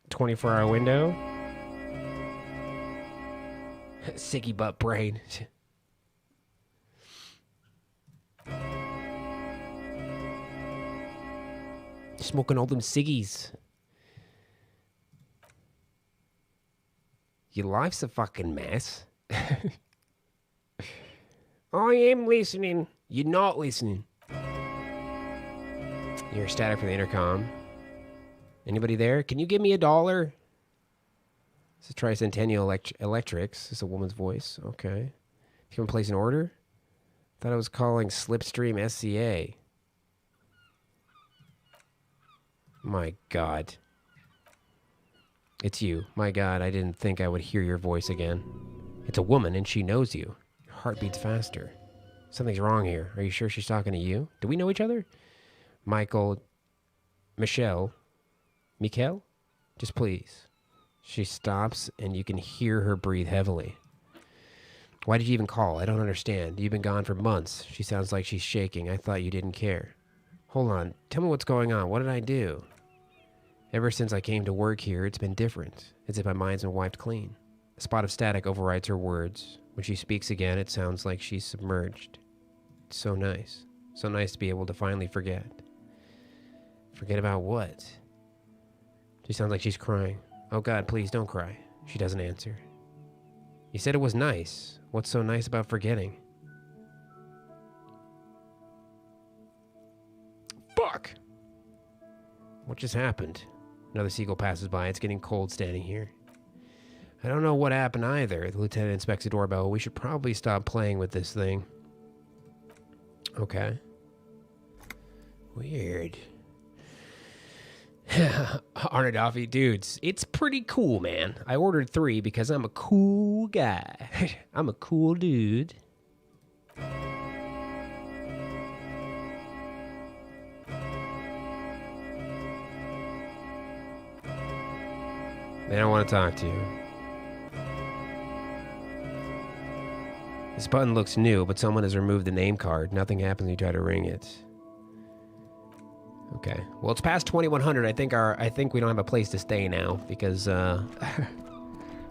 24-hour window. Sicky butt brain. Smoking all them ciggies. Your life's a fucking mess. I am listening. You're not listening. You're static from the intercom. Anybody there? Can you give me $1? This is Tricentennial Electrics. This is a woman's voice. Okay. You can place an order? Thought I was calling Slipstream SCA. My God. It's you. My God, I didn't think I would hear your voice again. It's a woman and she knows you. Your heart beats faster. Something's wrong here. Are you sure she's talking to you? Do we know each other? Michelle? Just please. She stops and you can hear her breathe heavily. Why did you even call? I don't understand. You've been gone for months. She sounds like she's shaking. I thought you didn't care. Hold on. Tell me what's going on. What did I do? Ever since I came to work here, it's been different. As if my mind's been wiped clean. A spot of static overrides her words. When she speaks again, it sounds like she's submerged. It's so nice. So nice to be able to finally forget. Forget about what? She sounds like she's crying. Oh God, please don't cry. She doesn't answer. You said it was nice. What's so nice about forgetting? Fuck! What just happened? Another seagull passes by. It's getting cold standing here. I don't know what happened either. The lieutenant inspects the doorbell. We should probably stop playing with this thing. Okay. Weird. Arnadafi, dudes, it's pretty cool, man. I ordered 3 because I'm a cool guy. I'm a cool dude. They don't want to talk to you. This button looks new, but someone has removed the name card. Nothing happens when you try to ring it. Okay. Well, it's past 2100. I think we don't have a place to stay now because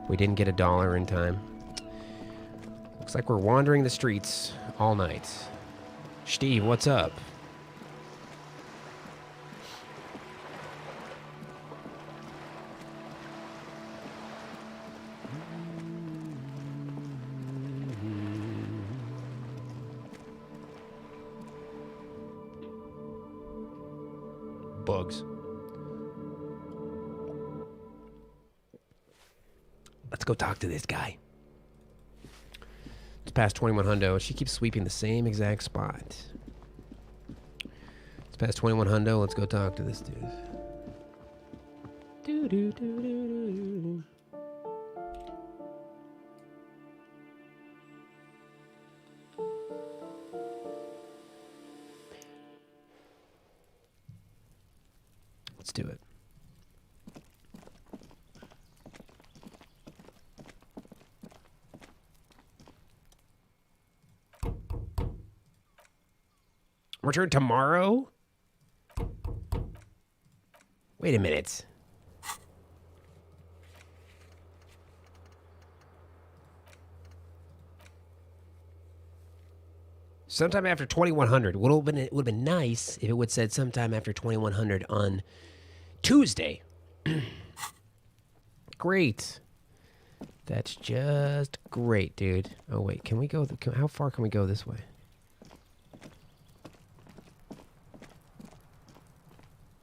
we didn't get $1 in time. Looks like we're wandering the streets all night. Steve, what's up? Bugs. Let's go talk to this guy. It's past 2100. She keeps sweeping the same exact spot. It's past 2100. Let's go talk to this dude. Do-do-do-do-do-do. Let's do it. Return tomorrow? Wait a minute. Sometime after 2100. It would have been nice if it would have said sometime after 2100 on Tuesday. Great. That's just great, dude. Oh, wait. Can we go? How far can we go this way?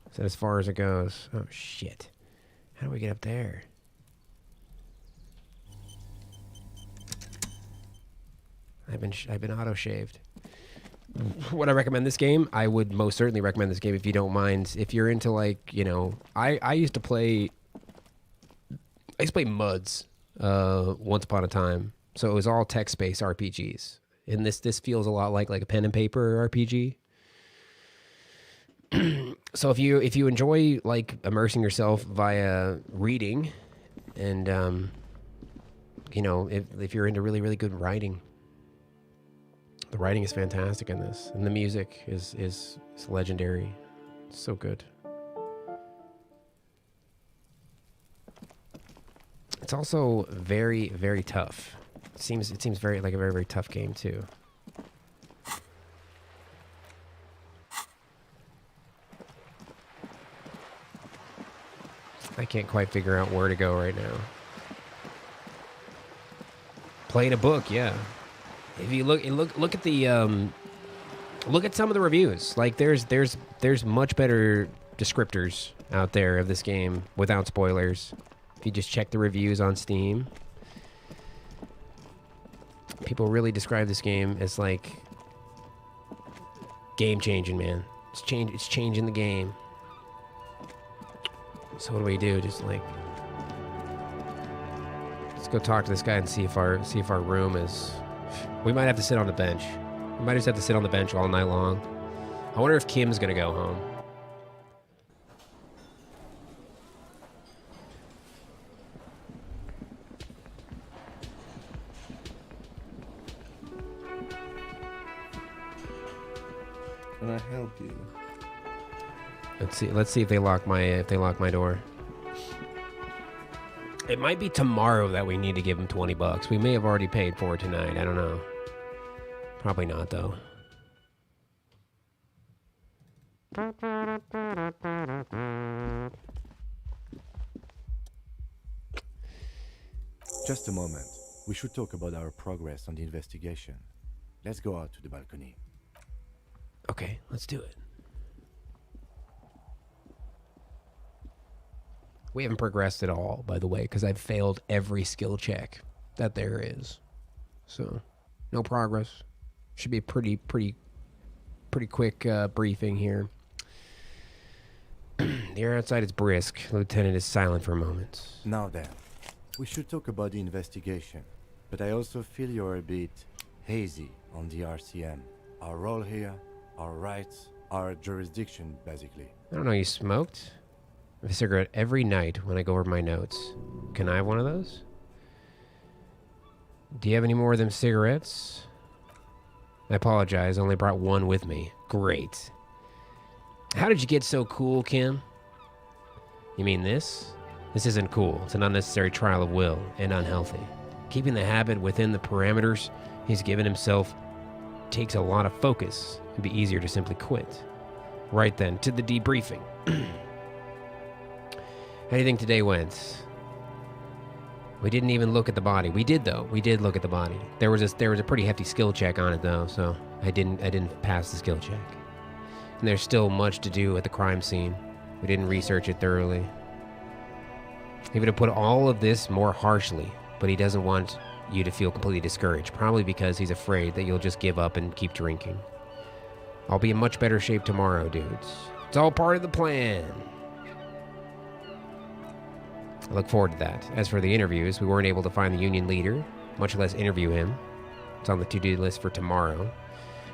Is that as far as it goes? Oh, shit. How do we get up there? I've been auto-shaved. Would I recommend this game? I would most certainly recommend this game if you don't mind. If you're into, like, you know... I used to play MUDs once upon a time. So it was all text-based RPGs. And this feels a lot like a pen and paper RPG. So if you enjoy, like, immersing yourself via reading and, you know, if you're into really, really good writing... The writing is fantastic in this, and the music is legendary. It's so good. It's also very, very tough. It seems very like a very, very tough game too. I can't quite figure out where to go right now. Playing a book, yeah. If you look at the look at some of the reviews. Like there's much better descriptors out there of this game without spoilers. If you just check the reviews on Steam, people really describe this game as like game changing, man. It's changing the game. So what do we do? Just like let's go talk to this guy and see if our room is. We might have to sit on the bench. We might just have to sit on the bench all night long. I wonder if Kim's gonna go home.
Can I help you?
Let's see if they lock my door. It might be tomorrow that we need to give them $20. We may have already paid for it tonight. I don't know. Probably not, though.
Just a moment. We should talk about our progress on the investigation. Let's go out to the balcony.
Okay, let's do it. We haven't progressed at all, by the way, because I've failed every skill check that there is. So, no progress. Should be a pretty quick briefing here. The air outside is brisk. The lieutenant is silent for a moment.
Now then, we should talk about the investigation. But I also feel you're a bit hazy on the RCM. Our role here, our rights, our jurisdiction, basically.
I don't know, you smoked? I have a cigarette every night when I go over my notes. Can I have one of those? Do you have any more of them cigarettes? I apologize, I only brought one with me. Great. How did you get so cool, Kim? You mean this? This isn't cool. It's an unnecessary trial of will and unhealthy. Keeping the habit within the parameters he's given himself takes a lot of focus. It'd be easier to simply quit. Right then, to the debriefing. How do you think today went? We didn't even look at the body. We did though. We did look at the body. There was a pretty hefty skill check on it though, so I didn't pass the skill check. And there's still much to do at the crime scene. We didn't research it thoroughly. He would have put all of this more harshly, but he doesn't want you to feel completely discouraged, probably because he's afraid that you'll just give up and keep drinking. I'll be in much better shape tomorrow, dudes. It's all part of the plan. I look forward to that. As for the interviews, we weren't able to find the union leader, much less interview him. It's on the to-do list for tomorrow.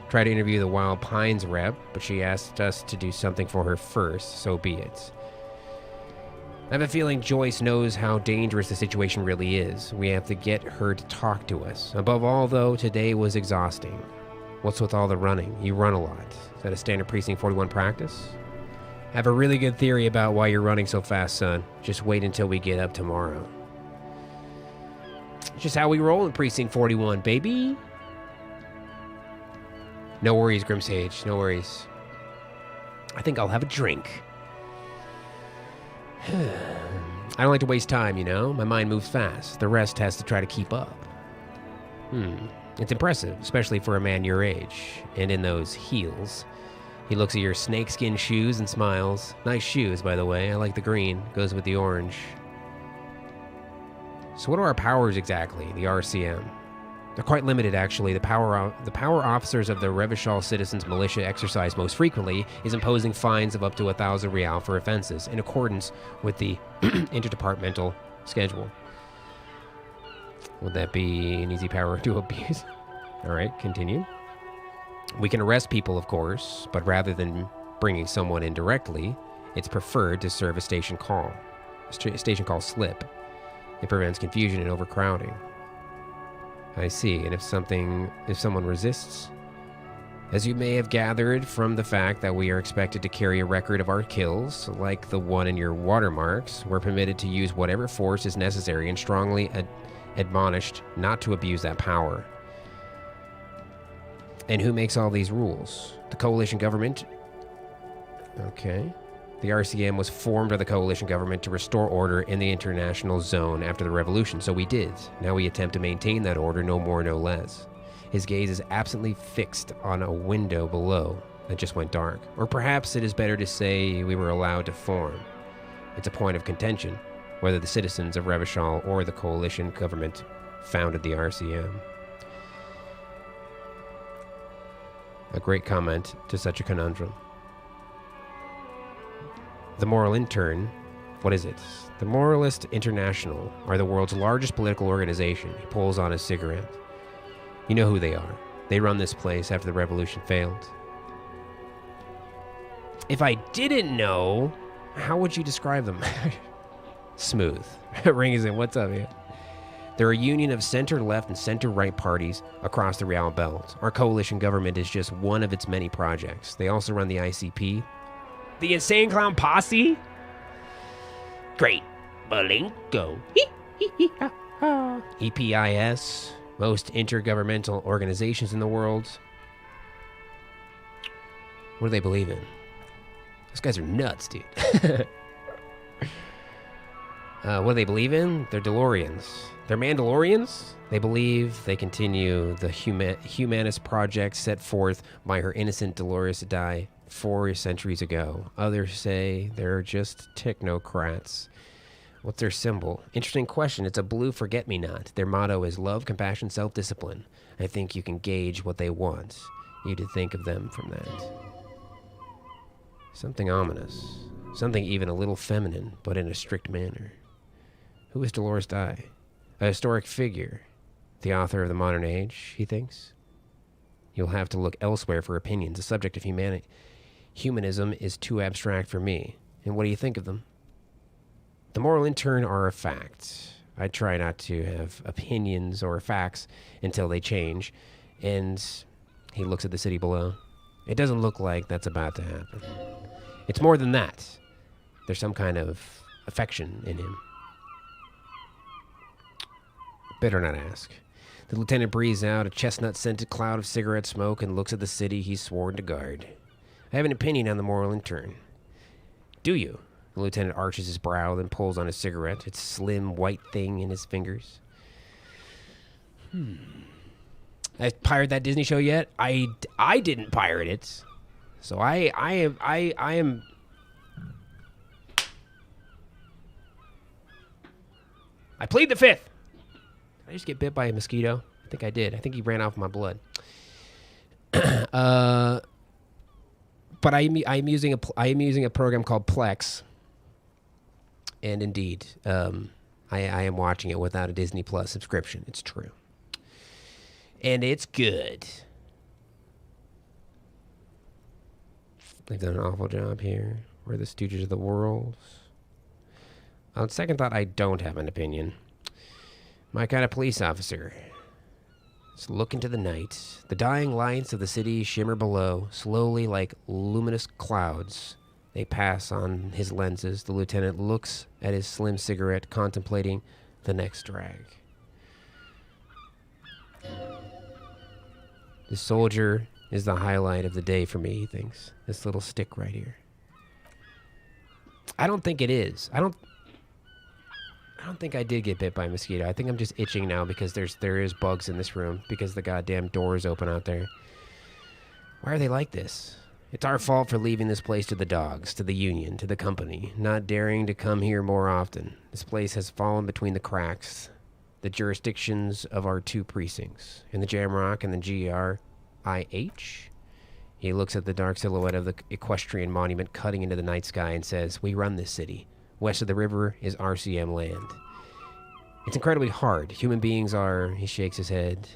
Try to interview the Wild Pines rep, but she asked us to do something for her first, so be it. I have a feeling Joyce knows how dangerous the situation really is. We have to get her to talk to us. Above all, though, today was exhausting. What's with all the running? You run a lot. Is that a standard Precinct 41 practice? I have a really good theory about why you're running so fast, son. Just wait until we get up tomorrow. It's just how we roll in Precinct 41, baby. No worries, Grimsage. No worries. I think I'll have a drink. I don't like to waste time, you know? My mind moves fast. The rest has to try to keep up. It's impressive, especially for a man your age. And in those heels. He looks at your snakeskin shoes and smiles. Nice shoes, by the way. I like the green. Goes with the orange. So what are our powers exactly, the RCM? They're quite limited, actually. The power officers of the Revachol Citizens Militia exercise most frequently is imposing fines of up to 1,000 real for offenses, in accordance with the interdepartmental schedule. Would that be an easy power to abuse? All right, continue. We can arrest people, of course, but rather than bringing someone in directly, it's preferred to serve a station call slip. It prevents confusion and overcrowding. I see. And if someone resists, as you may have gathered from the fact that we are expected to carry a record of our kills, like the one in your watermarks, we're permitted to use whatever force is necessary and strongly admonished not to abuse that power. And who makes all these rules? The coalition government. Okay. The RCM was formed by the coalition government to restore order in the international zone after the revolution, so we did. Now we attempt to maintain that order, no more, no less. His gaze is absently fixed on a window below that just went dark. Or perhaps it is better to say we were allowed to form. It's a point of contention, whether the citizens of Revachol or the coalition government founded the RCM. A great comment to such a conundrum. The Moral Intern, what is it? The Moralist International are the world's largest political organization. He pulls on his cigarette. You know who they are. They run this place after the revolution failed. If I didn't know, how would you describe them? Smooth. Ring is in. What's up, man? They're a union of center-left and center-right parties across the Real Belt. Our coalition government is just one of its many projects. They also run the ICP. The Insane Clown Posse? Great. Balinko. EPIS. Most intergovernmental organizations in the world. What do they believe in? Those guys are nuts, dude. What do they believe in? They're DeLoreans. They're Mandalorians? They believe they continue the humanist project set forth by her innocent Dolores Dai 4 centuries ago. Others say they're just technocrats. What's their symbol? Interesting question. It's a blue forget-me-not. Their motto is love, compassion, self-discipline. I think you can gauge what they want. You to think of them from that. Something ominous. Something even a little feminine, but in a strict manner. Who is Dolores Dai? A historic figure. The author of the modern age, he thinks? You'll have to look elsewhere for opinions. The subject of humanism is too abstract for me. And what do you think of them? The Moral Intern are a fact. I try not to have opinions or facts until they change. And he looks at the city below. It doesn't look like that's about to happen. It's more than that. There's some kind of affection in him. Better not ask. The lieutenant breathes out a chestnut-scented cloud of cigarette smoke and looks at the city he's sworn to guard. I have an opinion on the Moral Intern. Do you? The lieutenant arches his brow, then pulls on his cigarette, its slim white thing in his fingers. I pirated that Disney show yet? I didn't pirate it. So I am I plead the fifth. Did I just get bit by a mosquito? I think I did. I think he ran off my blood. But I'm using a program called Plex. And indeed, I am watching it without a Disney Plus subscription. It's true. And it's good. They've done an awful job here. We're the stooges of the world. On second thought, I don't have an opinion. My kind of police officer. Let's look into the night. The dying lights of the city shimmer below, slowly like luminous clouds. They pass on his lenses. The lieutenant looks at his slim cigarette, contemplating the next drag. The soldier is the highlight of the day for me, he thinks. This little stick right here. I don't think it is. I don't think I did get bit by a mosquito. I think I'm just itching now because there is bugs in this room because the goddamn door is open out there. Why are they like this? It's our fault for leaving this place to the dogs, to the union, to the company, not daring to come here more often. This place has fallen between the cracks, the jurisdictions of our two precincts, in the Jamrock and the GRIH. He looks at the dark silhouette of the equestrian monument cutting into the night sky and says, "We run this city. West of the river is RCM land. It's incredibly hard. Human beings are," he shakes his head,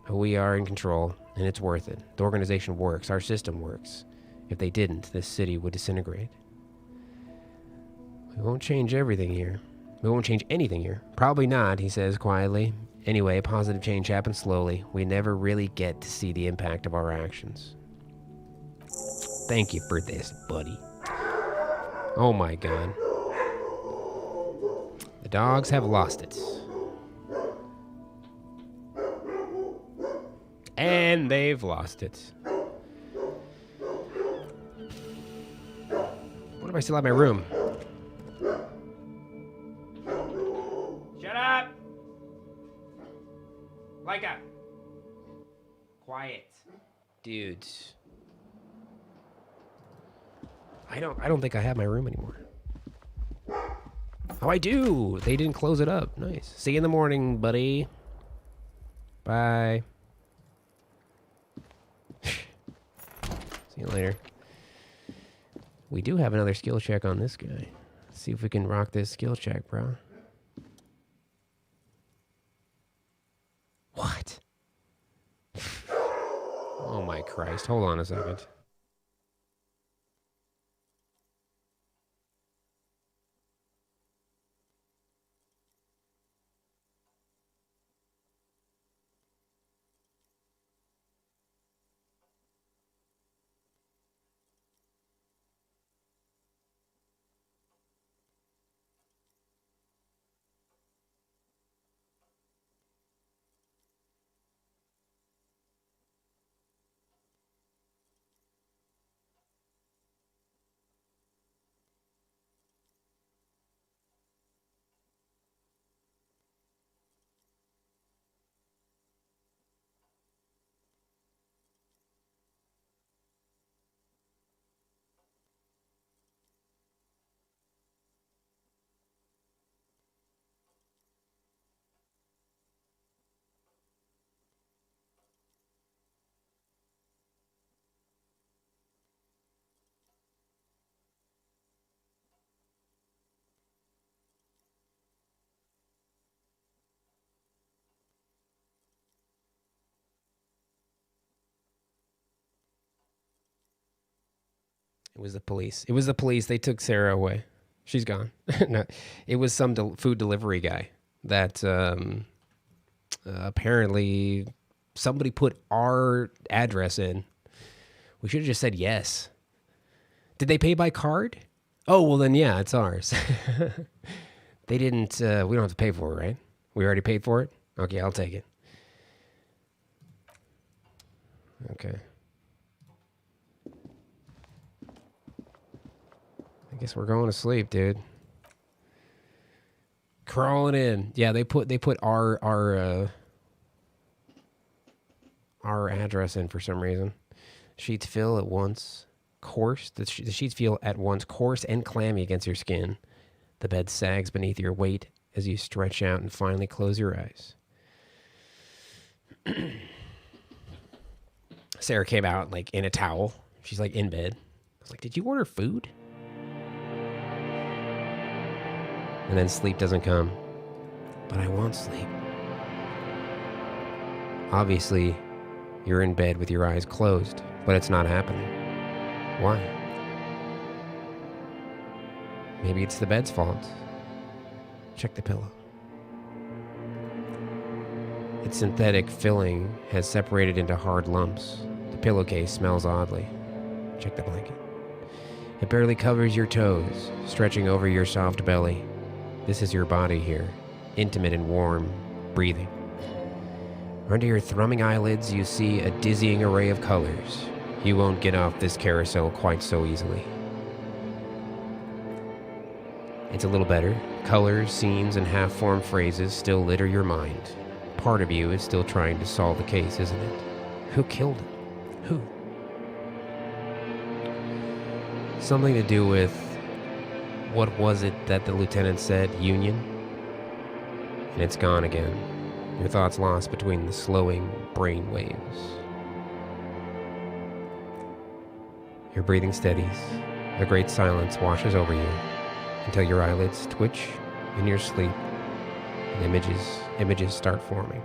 "but we are in control, and it's worth it. The organization works. Our system works. If they didn't, this city would disintegrate. We won't change everything here. We won't change anything here. Probably not," he says quietly. "Anyway, positive change happens slowly. We never really get to see the impact of our actions." Thank you for this, buddy. Oh my god. The dogs have lost it. And they've lost it. What if I still have my room? Shut up! Leica! Quiet. Dudes. I don't think I have my room anymore. Oh, I do! They didn't close it up. Nice. See you in the morning, buddy. Bye. See you later. We do have another skill check on this guy. Let's see if we can rock this skill check, bro. What? Oh my Christ. Hold on a second. It was the police. It was the police. They took Sarah away. She's gone. No, it was some food delivery guy that apparently somebody put our address in. We should have just said yes. Did they pay by card? Oh, well then, yeah, it's ours. They didn't, we don't have to pay for it, right? We already paid for it? Okay, I'll take it. Okay. I guess we're going to sleep, dude. Crawling in. Yeah, they put our address in for some reason. Sheets feel at once coarse. The sheets feel at once coarse and clammy against your skin. The bed sags beneath your weight as you stretch out and finally close your eyes. Sarah came out like in a towel. She's like in bed. I was like, "Did you order food?" And then sleep doesn't come. But I want sleep. Obviously, you're in bed with your eyes closed, but it's not happening. Why? Maybe it's the bed's fault. Check the pillow. Its synthetic filling has separated into hard lumps. The pillowcase smells oddly. Check the blanket. It barely covers your toes, stretching over your soft belly. This is your body here, intimate and warm, breathing. Under your thrumming eyelids, you see a dizzying array of colors. You won't get off this carousel quite so easily. It's a little better. Colors, scenes, and half-formed phrases still litter your mind. Part of you is still trying to solve the case, isn't it? Who killed him? Who? Something to do with, what was it that the lieutenant said? Union? And it's gone again. Your thoughts lost between the slowing brain waves. Your breathing steadies. A great silence washes over you until your eyelids twitch in your sleep and images start forming.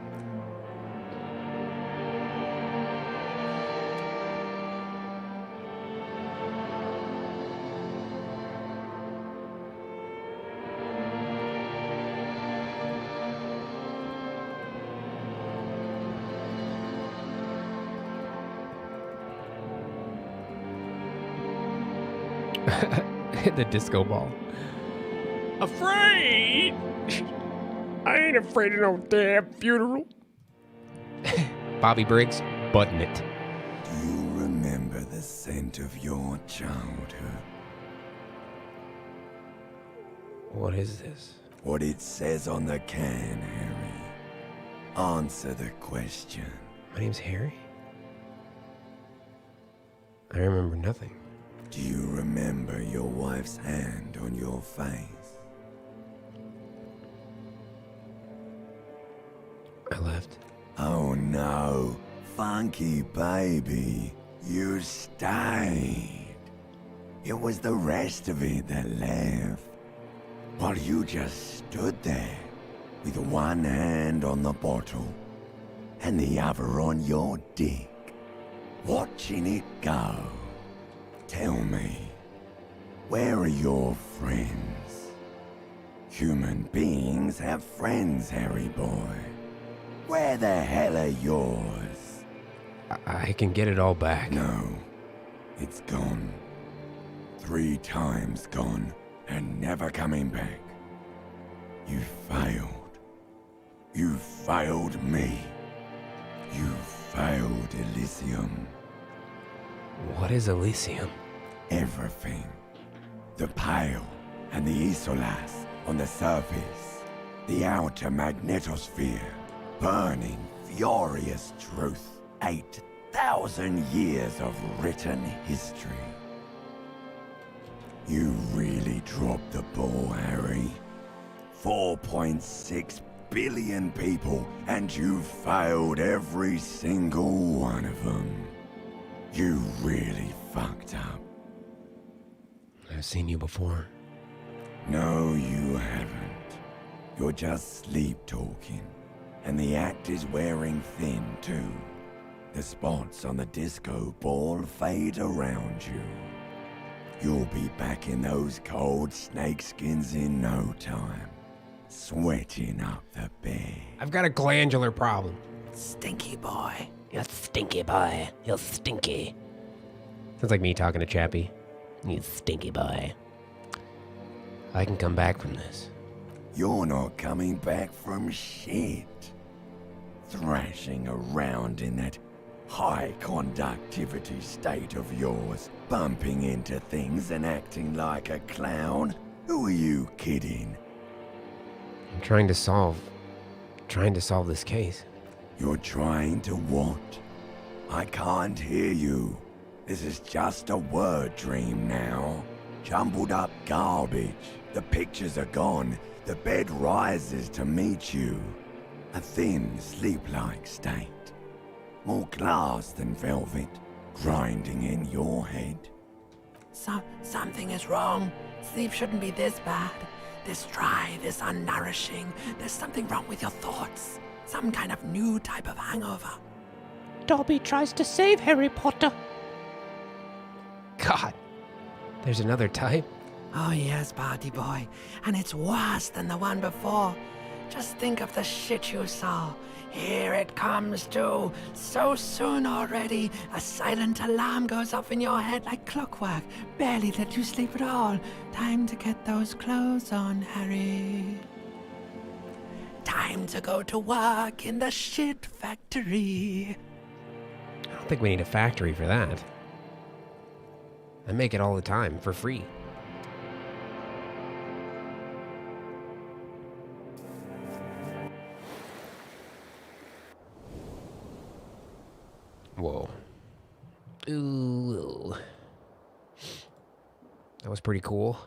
The disco ball.
Afraid? I ain't afraid of no damn funeral.
Bobby Briggs, button it.
Do you remember the scent of your childhood?
What is this?
What it says on the can, Harry. Answer the question.
My name's Harry? I remember nothing.
Do you remember your wife's hand on your face?
I left.
Oh no, funky baby, you stayed. It was the rest of it that left. While you just stood there, with one hand on the bottle, and the other on your dick, watching it go. Tell me, where are your friends? Human beings have friends, Harry boy. Where the hell are yours?
I can get it all back.
No, it's gone. 3 times gone, and never coming back. You failed. You failed me. You failed Elysium.
What is Elysium?
Everything. The Pale and the Isolas on the surface. The outer magnetosphere. Burning, furious truth. 8,000 years of written history. You really dropped the ball, Harry. 4.6 billion people, and you failed every single one of them. You really fucked up.
I've seen you before.
No, you haven't. You're just sleep-talking. And the act is wearing thin, too. The spots on the disco ball fade around you. You'll be back in those cold snakeskins in no time. Sweating up the bed.
I've got a glandular problem.
Stinky boy. You stinky boy. You stinky.
Sounds like me talking to Chappie.
You stinky boy.
I can come back from this.
You're not coming back from shit. Thrashing around in that high conductivity state of yours, bumping into things and acting like a clown. Who are you kidding?
I'm trying to solve this case.
You're trying to what? I can't hear you. This is just a word dream now. Jumbled up garbage. The pictures are gone. The bed rises to meet you. A thin, sleep-like state. More glass than velvet, grinding in your head.
Something is wrong. Sleep shouldn't be this bad. This dry, this unnourishing. There's something wrong with your thoughts. Some kind of new type of hangover.
Dobby tries to save Harry Potter.
God, there's another type.
Oh yes, party boy. And it's worse than the one before. Just think of the shit you saw. Here it comes too. So soon already. A silent alarm goes off in your head like clockwork. Barely let you sleep at all. Time to get those clothes on, Harry. Time to go to work in the shit factory.
I don't think we need a factory for that. I make it all the time for free. Whoa. Ooh. That was pretty cool.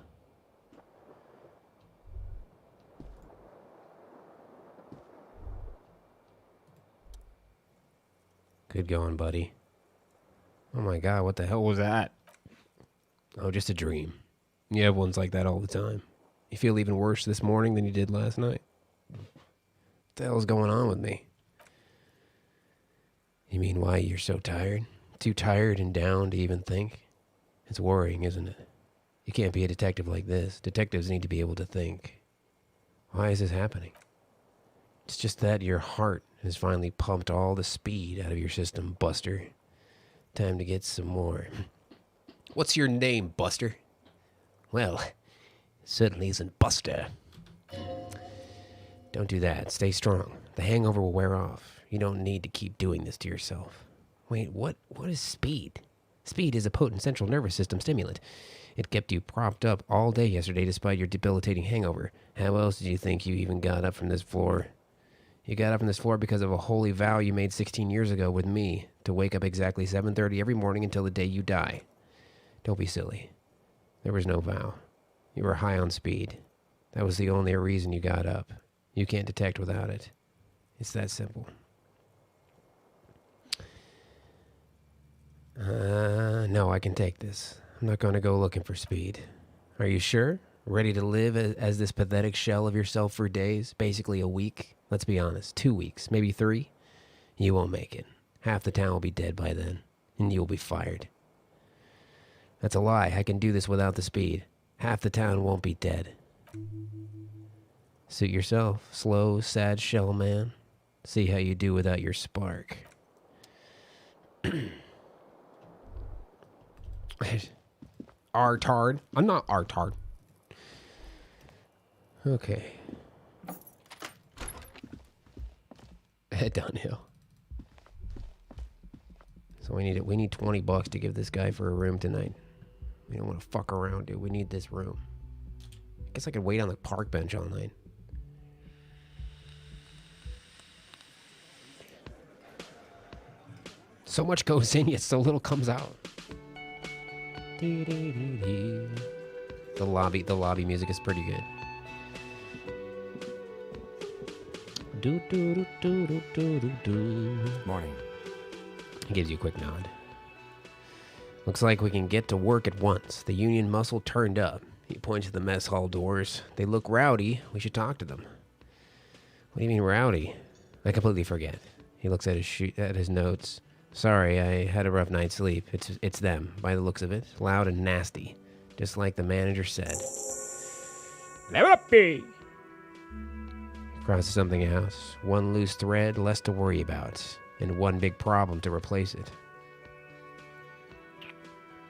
Good going, buddy. Oh my god, what the hell was that? Oh, just a dream. You have ones like that all the time. You feel even worse this morning than you did last night? What the hell is going on with me? You mean why you're so tired? Too tired and down to even think? It's worrying, isn't it? You can't be a detective like this. Detectives need to be able to think. Why is this happening? It's just that your heart has finally pumped all the speed out of your system, Buster. Time to get some more. What's your name, Buster? Well, it certainly isn't Buster. Don't do that. Stay strong. The hangover will wear off. You don't need to keep doing this to yourself. Wait, what is speed? Speed is a potent central nervous system stimulant. It kept you propped up all day yesterday despite your debilitating hangover. How else did you think you even got up from this floor? You got up from this floor because of a holy vow you made 16 years ago with me to wake up exactly 7:30 every morning until the day you die. Don't be silly. There was no vow. You were high on speed. That was the only reason you got up. You can't detect without it. It's that simple. No, I can take this. I'm not going to go looking for speed. Are you sure? Ready to live as this pathetic shell of yourself for days? Basically a week? Let's be honest. 2 weeks, maybe 3? You won't make it. Half the town will be dead by then, and you'll be fired. That's a lie. I can do this without the speed. Half the town won't be dead. Suit yourself, slow, sad shell man. See how you do without your spark. Artard. I'm not Artard. Okay. Head downhill. So we need $20 to give this guy for a room tonight. We don't want to fuck around, dude. We need this room. I guess I could wait on the park bench all night. So much goes in, yet so little comes out. The lobby music is pretty good.
Morning.
He gives you a quick nod. Looks like we can get to work at once. The union muscle turned up. He points to the mess hall doors. They look rowdy. We should talk to them. What do you mean rowdy? I completely forget. He looks at his notes. Sorry, I had a rough night's sleep. It's them, by the looks of it. Loud and nasty. Just like the manager said.
Level up, B!
Crosses something else. One loose thread, less to worry about. And one big problem to replace it.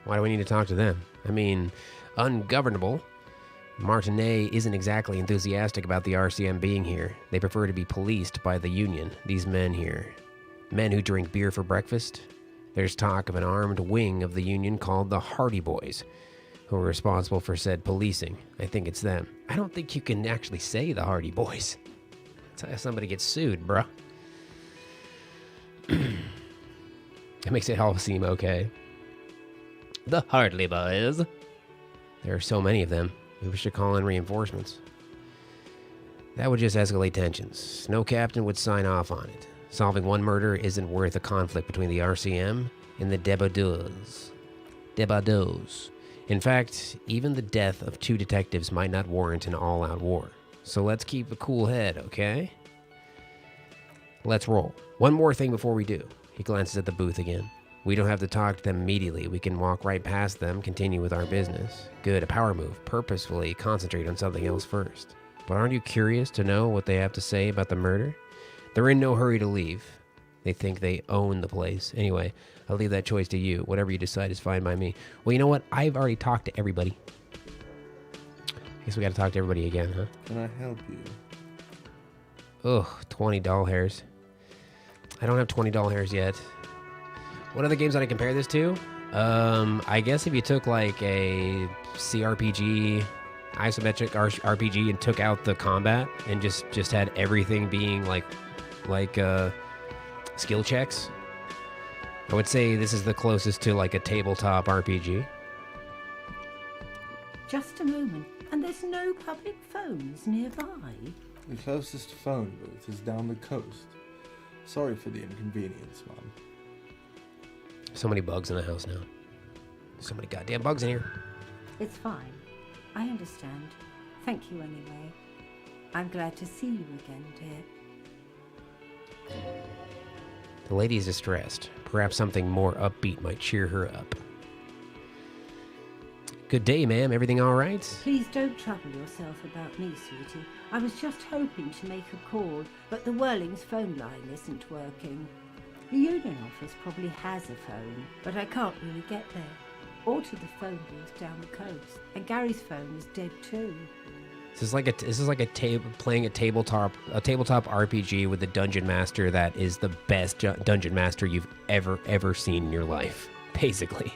Why do we need to talk to them? I mean, ungovernable. Martinet isn't exactly enthusiastic about the RCM being here. They prefer to be policed by the union. These men here. Men who drink beer for breakfast. There's talk of an armed wing of the union called the Hardy Boys, who are responsible for said policing. I think it's them. I don't think you can actually say the Hardy Boys. That's how somebody gets sued, bruh. It makes it all seem okay. The Hardy Boys. There are so many of them. We should call in reinforcements. That would just escalate tensions. No captain would sign off on it. Solving one murder isn't worth a conflict between the RCM and the Debaudos. In fact, even the death of 2 detectives might not warrant an all-out war. So let's keep a cool head, okay? Let's roll. One more thing before we do. He glances at the booth again. We don't have to talk to them immediately. We can walk right past them, continue with our business. Good, a power move. Purposefully concentrate on something else first. But aren't you curious to know what they have to say about the murder? They're in no hurry to leave. They think they own the place. Anyway, I'll leave that choice to you. Whatever you decide is fine by me. Well, you know what? I've already talked to everybody. I guess we gotta talk to everybody again, huh?
Can I help you?
Ugh, 20 doll hairs. I don't have 20 doll hairs yet. What other games did I compare this to? I guess if you took like a CRPG, isometric RPG, and took out the combat and just had everything being like skill checks, I would say this is the closest to like a tabletop RPG.
Just a moment, and there's no public phones nearby.
The closest phone booth is down the coast. Sorry for the inconvenience, Mom.
So many bugs in the house now. So many goddamn bugs in here.
It's fine. I understand. Thank you anyway. I'm glad to see you again, dear.
The lady is distressed. Perhaps something more upbeat might cheer her up. Good day, ma'am. Everything all right?
Please don't trouble yourself about me, sweetie. I was just hoping to make a call, but the Whirling's phone line isn't working. The Union office probably has a phone, but I can't really get there. Or to the phone booth down the coast. And Gary's phone is dead too.
This is like playing a tabletop RPG with a dungeon master that is the best dungeon master you've ever seen in your life, basically.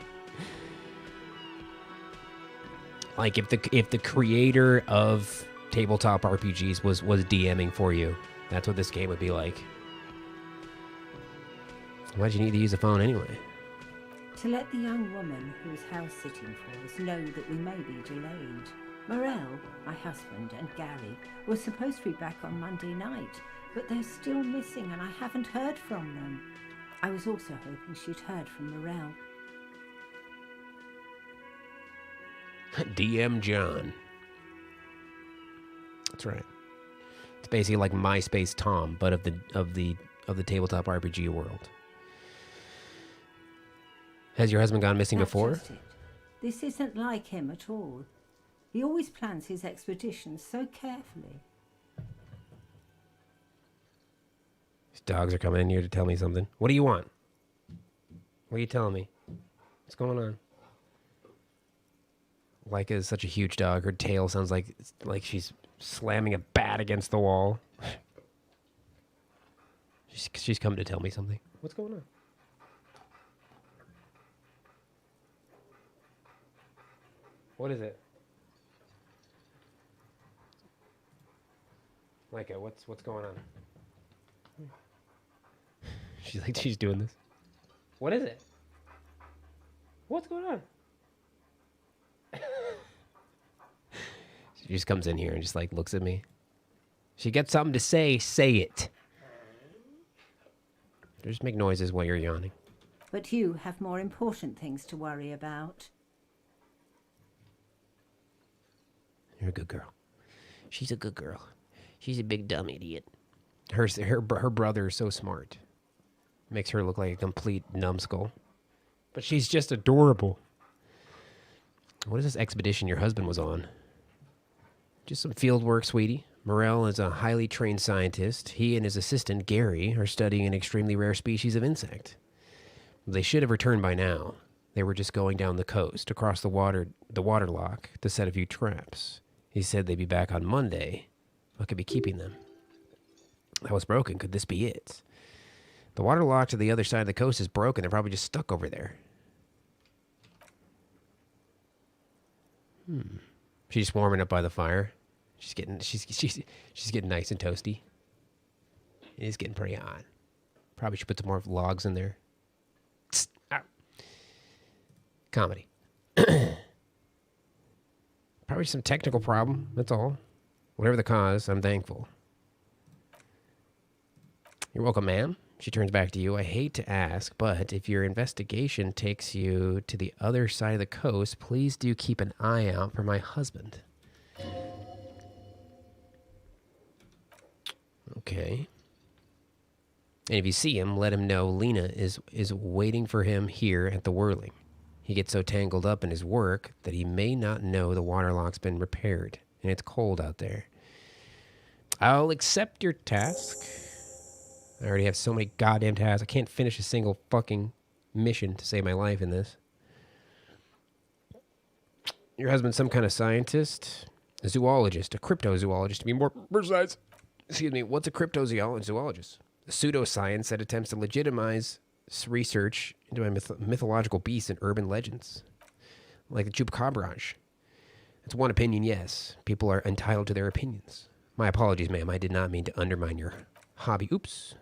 Like if the creator of tabletop RPGs was DMing for you, that's what this game would be like. Why'd you need to use a phone anyway?
To let the young woman who is house sitting for us know that we may be delayed. Morel, my husband, and Gary were supposed to be back on Monday night, but they're still missing and I haven't heard from them. I was also hoping she'd heard from Morel.
DM John. That's right. It's basically like MySpace Tom, but of the tabletop RPG world. Has your husband gone missing before?
Just it. This isn't like him at all. He always plans his expeditions so carefully.
These dogs are coming in here to tell me something. What do you want? What are you telling me? What's going on? Leica is such a huge dog. Her tail sounds like she's slamming a bat against the wall. She's come to tell me something. What's going on? What is it? Leica, what's going on? She's doing this. What is it? What's going on? She just comes in here and just like looks at me. She gets something to say it. Just make noises while you're yawning.
But you have more important things to worry about.
You're a good girl. She's a good girl. She's a big dumb idiot. Her brother is so smart. Makes her look like a complete numbskull. But she's just adorable. What is this expedition your husband was on? Just some field work, sweetie. Morel is a highly trained scientist. He and his assistant, Gary, are studying an extremely rare species of insect. They should have returned by now. They were just going down the coast, across the water lock, to set a few traps. He said they'd be back on Monday. What could be keeping them? That was broken. Could this be it? The water lock to the other side of the coast is broken. They're probably just stuck over there. She's just warming up by the fire. She's getting nice and toasty. It is getting pretty hot. Probably should put some more logs in there. Comedy. Probably some technical problem. That's all. Whatever the cause, I'm thankful. You're welcome, ma'am. She turns back to you. I hate to ask, but if your investigation takes you to the other side of the coast, please do keep an eye out for my husband. Okay. And if you see him, let him know Lena is waiting for him here at the Whirling. He gets so tangled up in his work that he may not know the waterlock's been repaired, and it's cold out there. I'll accept your task. I already have so many goddamn tasks. I can't finish a single fucking mission to save my life in this. Your husband's some kind of scientist? A zoologist, a cryptozoologist to be more precise. Excuse me, what's a cryptozoologist? A pseudoscience that attempts to legitimize research into mythological beasts and urban legends. Like the Chupacabra. It's one opinion, yes. People are entitled to their opinions. My apologies, ma'am. I did not mean to undermine your hobby. Oops.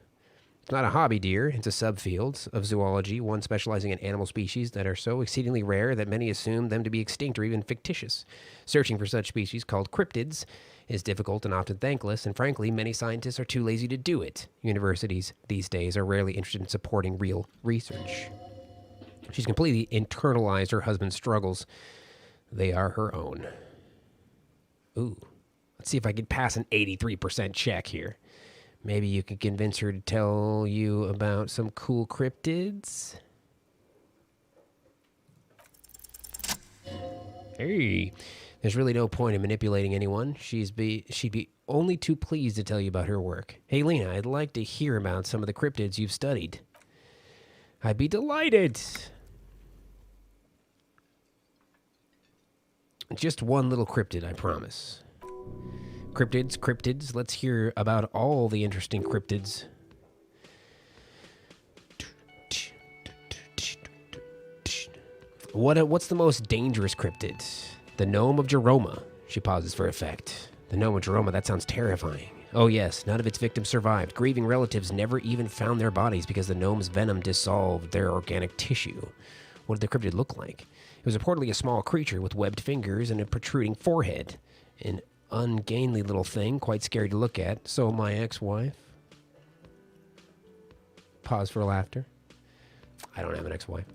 It's not a hobby, dear. It's a subfield of zoology, one specializing in animal species that are so exceedingly rare that many assume them to be extinct or even fictitious. Searching for such species, called cryptids, is difficult and often thankless, and frankly, many scientists are too lazy to do it. Universities these days are rarely interested in supporting real research. She's completely internalized her husband's struggles. They are her own. Ooh. Let's see if I can pass an 83% check here. Maybe you can convince her to tell you about some cool cryptids. Hey, there's really no point in manipulating anyone. She'd be only too pleased to tell you about her work. Hey, Lena, I'd like to hear about some of the cryptids you've studied. I'd be delighted. Just one little cryptid, I promise. Cryptids. Let's hear about all the interesting cryptids. What's the most dangerous cryptid? The Gnome of Jeroma. She pauses for effect. The Gnome of Jeroma, that sounds terrifying. Oh yes, none of its victims survived. Grieving relatives never even found their bodies because the gnome's venom dissolved their organic tissue. What did the cryptid look like? It was reportedly a small creature with webbed fingers and a protruding forehead. An ungainly little thing, quite scary to look at. So my ex-wife. Pause for laughter. I don't have an ex-wife.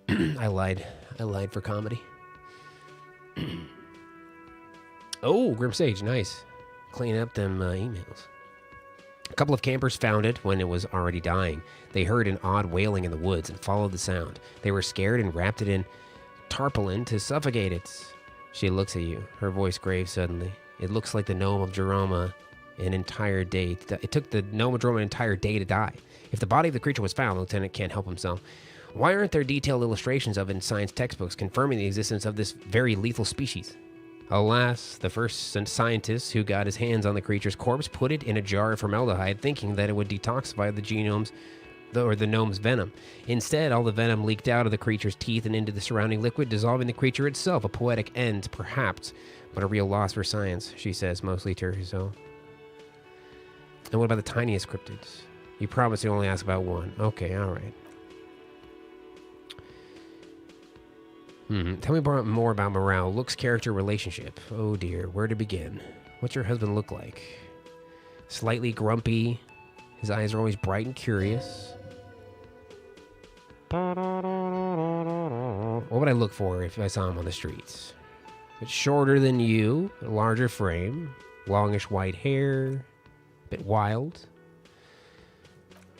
I lied for comedy. Oh, Grim Sage, nice. Clean up them emails. A couple of campers found it when it was already dying. They heard an odd wailing in the woods and followed the sound. They were scared and wrapped it in tarpaulin to suffocate it. She looks at you, her voice grave suddenly. It looks like the Gnome of Jeroma an entire day. It took the Gnome of Jeroma an entire day to die. If the body of the creature was found, the lieutenant can't help himself. Why aren't there detailed illustrations of it in science textbooks confirming the existence of this very lethal species? Alas, the first scientist who got his hands on the creature's corpse put it in a jar of formaldehyde, thinking that it would detoxify the gnome's venom. Instead, all the venom leaked out of the creature's teeth and into the surrounding liquid, dissolving the creature itself. A poetic end, perhaps, but a real loss for science, she says, mostly to herself. And what about the tiniest cryptids? You promised to only ask about one. Okay, all right. Tell me more about morale, looks, character, relationship. Oh dear, where to begin? What's your husband look like? Slightly grumpy. His eyes are always bright and curious. What would I look for if I saw him on the streets? It's shorter than you, a larger frame, longish white hair, a bit wild.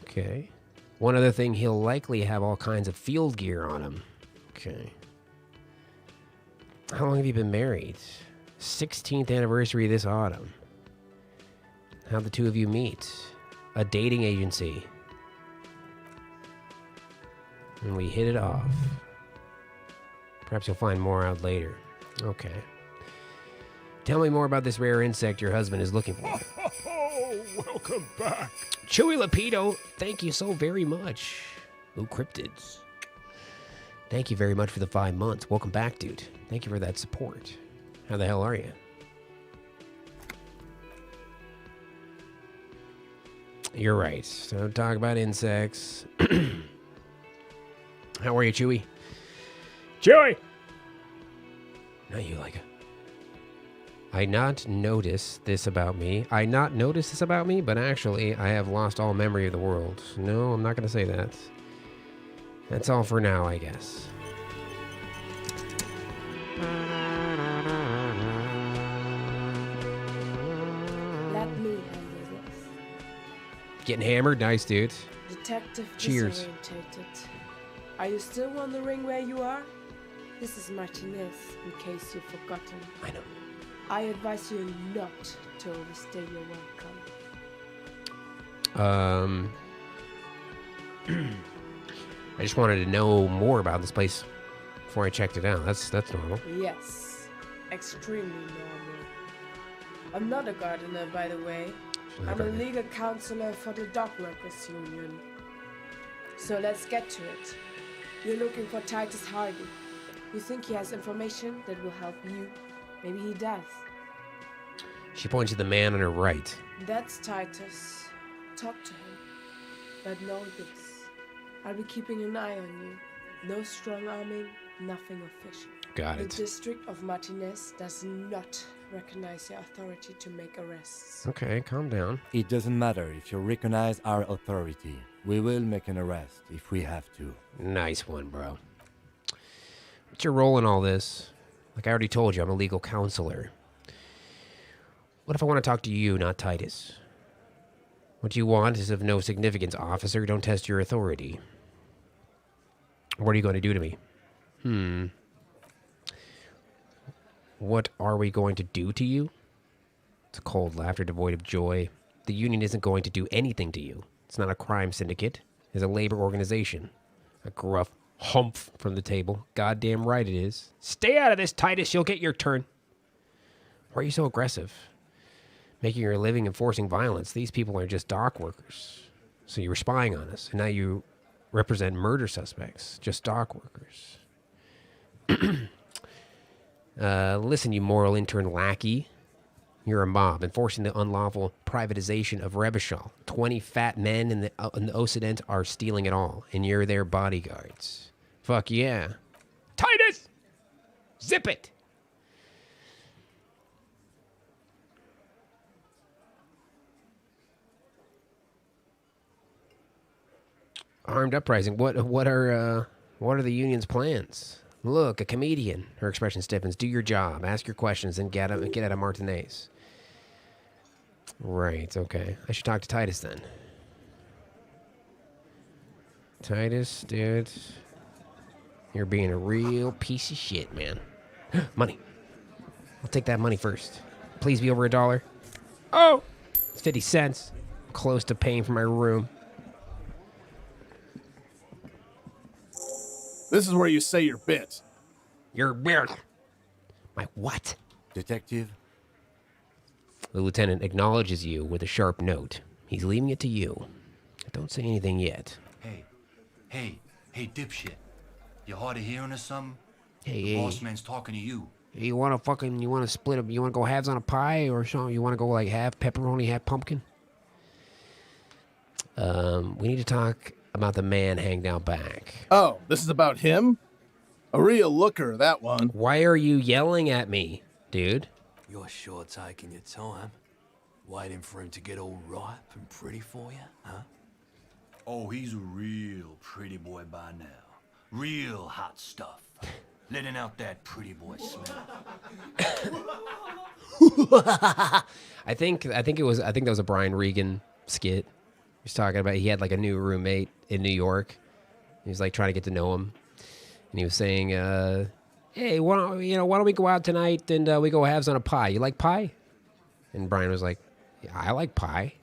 Okay. One other thing, he'll likely have all kinds of field gear on him. Okay. How long have you been married? 16th anniversary this autumn. How'd the two of you meet? A dating agency. And we hit it off. Perhaps you'll find more out later. Okay. Tell me more about this rare insect your husband is looking for.
Oh, welcome back.
Chewy Lapido, thank you so very much. Ooh, cryptids. Thank you very much for the 5 months. Welcome back, dude. Thank you for that support. How the hell are you? You're right. Don't talk about insects. How are you, Chewy?
Chewy!
Not you, like. I not notice this about me, but actually, I have lost all memory of the world. No, I'm not going to say that. That's all for now, I guess.
Let me handle this.
Getting hammered? Nice, dude.
Detective
Cheers.
Disorientated. Are you still wondering where you are? This is Martinez, in case you've forgotten.
I know.
I advise you not to overstay your welcome.
I just wanted to know more about this place before I checked it out. That's normal.
Yes, extremely normal. I'm not a gardener, by the way. I'm a legal counselor for the Dockworkers Union. So let's get to it. You're looking for Titus Hardy. You think he has information that will help you? Maybe he does.
She points to the man on her right.
That's Titus. Talk to him. But know this. I'll be keeping an eye on you. No strong arming, nothing official.
Got it.
The district of Martinez does not recognize your authority to make arrests.
Okay, calm down.
It doesn't matter if you recognize our authority. We will make an arrest if we have to.
Nice one, bro. What's your role in all this? Like I already told you, I'm a legal counselor. What if I want to talk to you, not Titus? What you want is of no significance, officer. Don't test your authority. What are you going to do to me? What are we going to do to you? It's a cold laughter devoid of joy. The union isn't going to do anything to you. It's not a crime syndicate. It's a labor organization. A gruff humph from the table. Goddamn right it is. Stay out of this, Titus. You'll get your turn. Why are you so aggressive? Making your living enforcing violence. These people are just dock workers. So you were spying on us. And now you represent murder suspects. Just dock workers. Listen, you moral intern lackey. You're a mob, enforcing the unlawful privatization of Revachol. 20 fat men in the Occident are stealing it all, and you're their bodyguards. Fuck yeah. Titus! Zip it! Armed uprising. What are the union's plans? Look, a comedian. Her expression stiffens. Do your job. Ask your questions and get out of Martinez. Right, okay. I should talk to Titus then. Titus, dude. You're being a real piece of shit, man. Money. I'll take that money first. Please be over $1. Oh! It's 50 cents. Close to paying for my room.
This is where you say your bit.
Your bit. My what?
Detective?
The lieutenant acknowledges you with a sharp note. He's leaving it to you. Don't say anything yet.
Hey, dipshit. You hard of hearing or something?
Hey,
the boss man's talking to you.
You want to split up? You want to go halves on a pie or something? You want to go like half pepperoni, half pumpkin? We need to talk about the man hanging out back.
Oh, this is about him? A real looker, that one.
Why are you yelling at me, dude?
You're sure taking your time, waiting for him to get all ripe and pretty for you, huh?
Oh, he's a real pretty boy by now. Real hot stuff. Letting out that pretty boy smell.
I think that was a Brian Regan skit. He was talking about he had like a new roommate in New York. He was like trying to get to know him, and he was saying, "Hey, why don't we go out tonight and we go halves on a pie? You like pie?" And Brian was like, "Yeah, I like pie."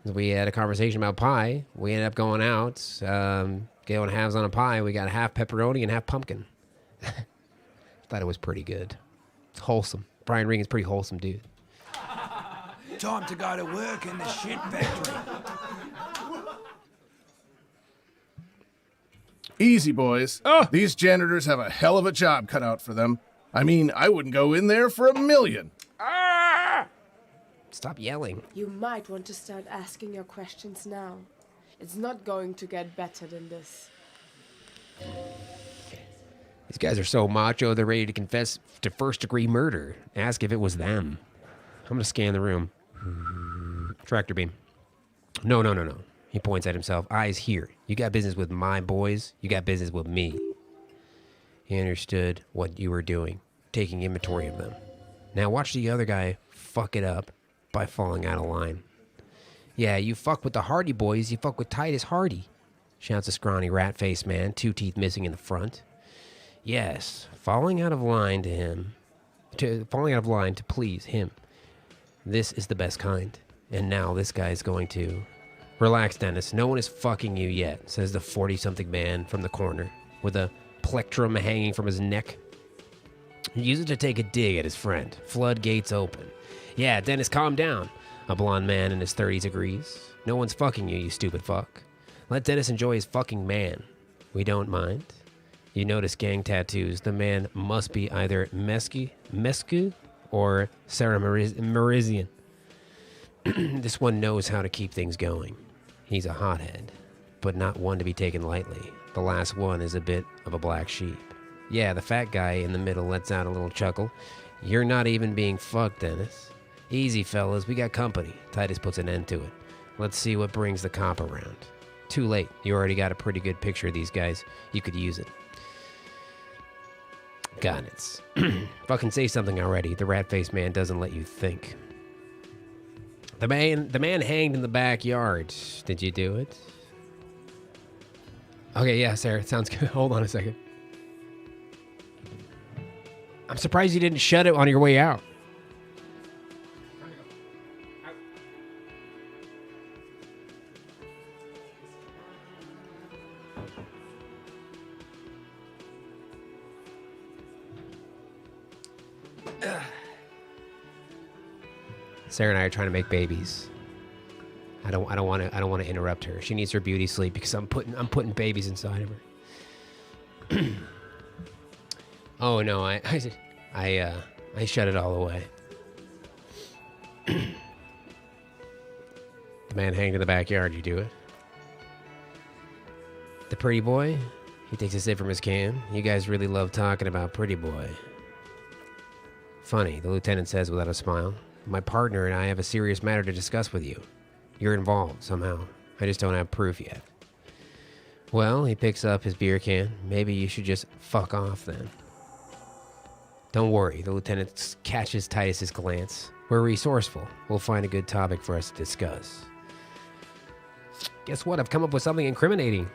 So we had a conversation about pie. We ended up going out, going halves on a pie. We got half pepperoni and half pumpkin. Thought it was pretty good. It's wholesome. Brian Regan's pretty wholesome dude.
Time to go to work in the shit factory.
Easy, boys. These janitors have a hell of a job cut out for them. I mean, I wouldn't go in there for $1 million.
Stop yelling.
You might want to start asking your questions now. It's not going to get better than this.
These guys are so macho, they're ready to confess to first-degree murder. Ask if it was them. I'm going to scan the room. Tractor beam. No. He points at himself. Eyes here. You got business with my boys. You got business with me. He understood what you were doing. Taking inventory of them. Now watch the other guy fuck it up by falling out of line. Yeah, you fuck with the Hardy Boys, you fuck with Titus Hardy, shouts a scrawny rat-faced man, 2 teeth missing in the front. Yes, falling out of line to please him. This is the best kind. And now this guy's going to... Relax, Dennis. No one is fucking you yet, says the 40-something man from the corner, with a plectrum hanging from his neck. He uses it to take a dig at his friend. Floodgates open. Yeah, Dennis, calm down. A blonde man in his 30s agrees. No one's fucking you, you stupid fuck. Let Dennis enjoy his fucking man. We don't mind. You notice gang tattoos. The man must be either Mescu or Sarah Merizian. This one knows how to keep things going. He's a hothead, but not one to be taken lightly. The last one is a bit of a black sheep. Yeah, the fat guy in the middle lets out a little chuckle. You're not even being fucked, Dennis. Easy, fellas, we got company. Titus puts an end to it. Let's see what brings the cop around. Too late. You already got a pretty good picture of these guys. You could use it. God, it's... Fucking say something already. The rat-faced man doesn't let you think. The man hanged in the backyard. Did you do it? Okay, yeah, Sarah, it sounds good. Hold on a second. I'm surprised you didn't shut it on your way out. Sarah and I are trying to make babies. I don't want to interrupt her. She needs her beauty sleep because I'm putting babies inside of her. Oh no, I shut it all away. The man hanged in the backyard. You do it. The pretty boy. He takes a sip from his can. You guys really love talking about pretty boy. Funny, the lieutenant says without a smile. My partner and I have a serious matter to discuss with you. You're involved somehow. I just don't have proof yet. Well, he picks up his beer can. Maybe you should just fuck off then. Don't worry, the lieutenant catches Titus's glance. We're resourceful. We'll find a good topic for us to discuss. Guess what? I've come up with something incriminating.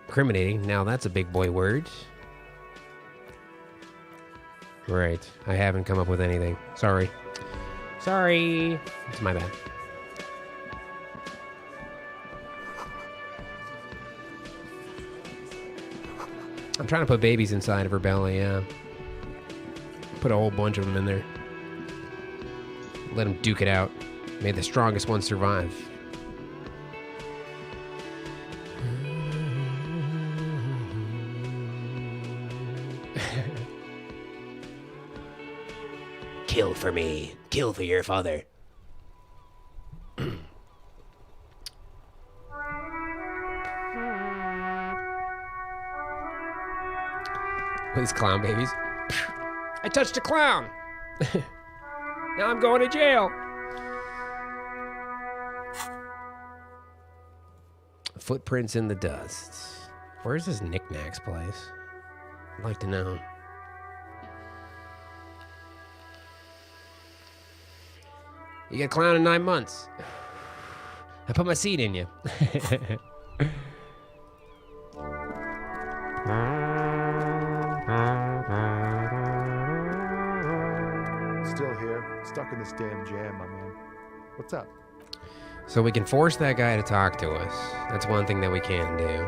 Incriminating? Now that's a big boy word. Right. I haven't come up with anything. Sorry. Sorry. It's my bad. I'm trying to put babies inside of her belly, yeah. Put a whole bunch of them in there. Let them duke it out. May the strongest one survive. Kill for me. Kill for your father. These clown babies. I touched a clown. Now I'm going to jail. Footprints in the dust. Where's this knickknacks place? I'd like to know. You get a clown in 9 months. I put my seed in you.
Still here, stuck in this damn jam, my man. What's up?
So we can force that guy to talk to us. That's one thing that we can do.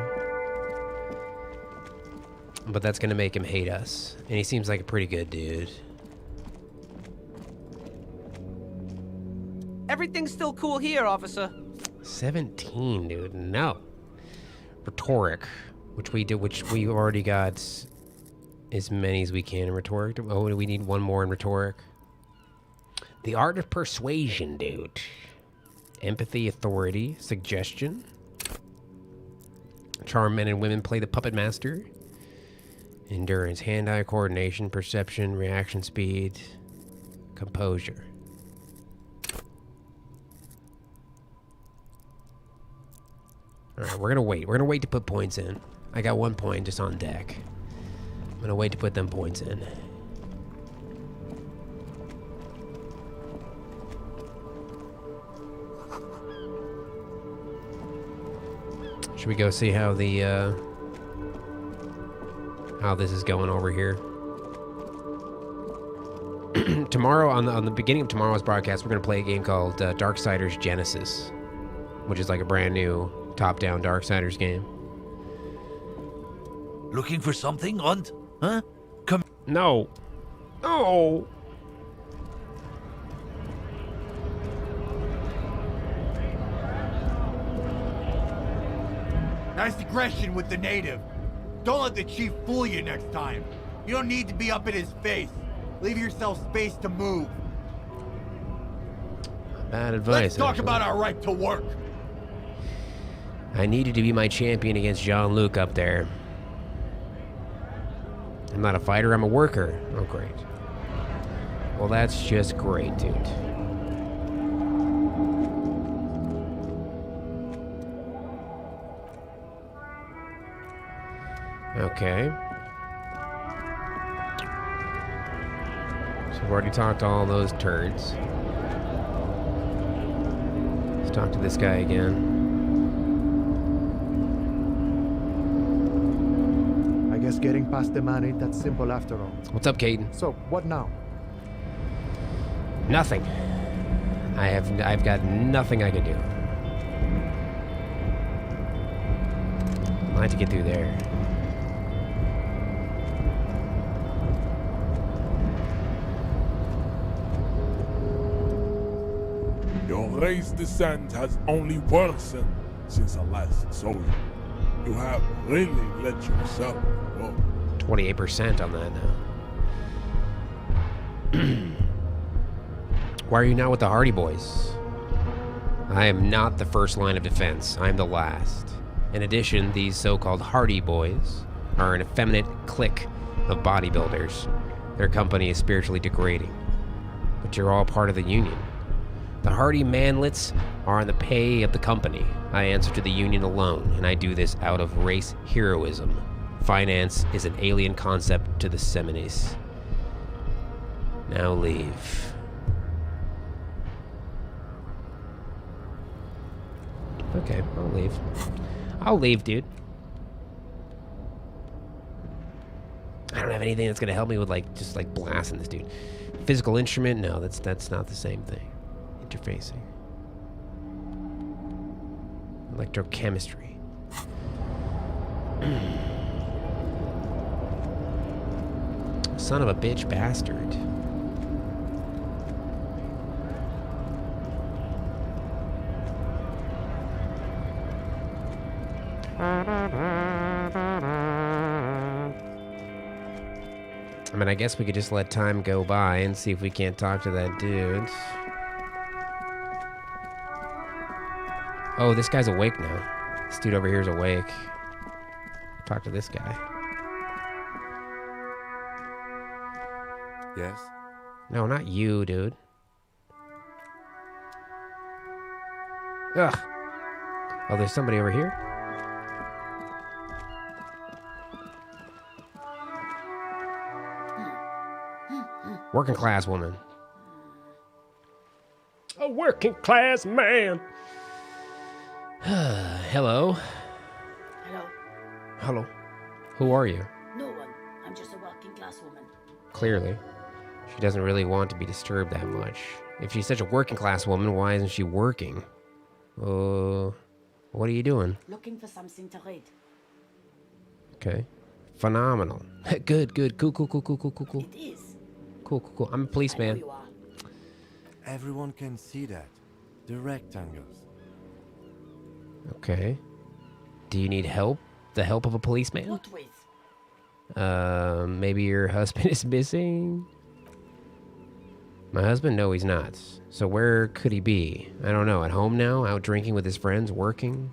But that's gonna make him hate us. And he seems like a pretty good dude.
Everything's still cool here, officer.
17, dude. No. Rhetoric, which we already got as many as we can in rhetoric. Oh, we need one more in rhetoric. The art of persuasion, dude. Empathy, authority, suggestion. Charm men and women, play the puppet master. Endurance, hand-eye coordination, perception, reaction speed, composure. Alright, we're gonna wait. We're gonna wait to put points in. I got 1 point just on deck. I'm gonna wait to put them points in. Should we go see how the, how this is going over here? Tomorrow, on the beginning of tomorrow's broadcast, we're going to play a game called Darksiders Genesis, which is like a brand new top-down Darksiders game.
Looking for something, Hunt? Huh? Come.
No. No.
Nice aggression with the native. Don't let the chief fool you next time. You don't need to be up in his face. Leave yourself space to move.
Bad advice.
Let's talk
actually.
about our right to work.
I needed to be my champion against Jean-Luc up there. I'm not a fighter, I'm a worker. Oh, great. Well, that's just great, dude. Okay. So we've already talked to all those turds. Let's talk to this guy again.
I guess getting past the man ain't that simple after all.
What's up, Caden?
So, what now?
Nothing. I've got nothing I can do. I have to get through there.
Your race descent has only worsened since I last saw you. You have really let yourself go.
28% on that now. Why are you not with the Hardy Boys? I am not the first line of defense. I am the last. In addition, these so-called Hardy Boys are an effeminate clique of bodybuilders. Their company is spiritually degrading. But you're all part of the union. The Hardy Manlets are on the pay of the company. I answer to the union alone, and I do this out of race heroism. Finance is an alien concept to the Seminis. Now leave. Okay, I'll leave. I'll leave, dude. I don't have anything that's gonna help me with just blasting this dude. Physical instrument? No, that's not the same thing. Interfacing. Electrochemistry. Son of a bitch bastard. I mean, I guess we could just let time go by and see if we can't talk to that dude. Oh, this guy's awake now. This dude over here is awake. Talk to this guy.
Yes?
No, not you, dude. Ugh. Oh, there's somebody over here? Working class woman.
A working class man.
Hello.
Hello.
Hello. Who are you?
No one. I'm just a working class woman.
Clearly. She doesn't really want to be disturbed that much. If she's such a working class woman, why isn't she working? What are you doing?
Looking for something to read.
Okay. Phenomenal. Good. Cool.
It is.
Cool. I'm a policeman.
Everyone can see that. The rectangles.
Okay. Do you need help? The help of a policeman?
What with?
Maybe your husband is missing? My husband? No, he's not. So where could he be? I don't know. At home now? Out drinking with his friends? Working?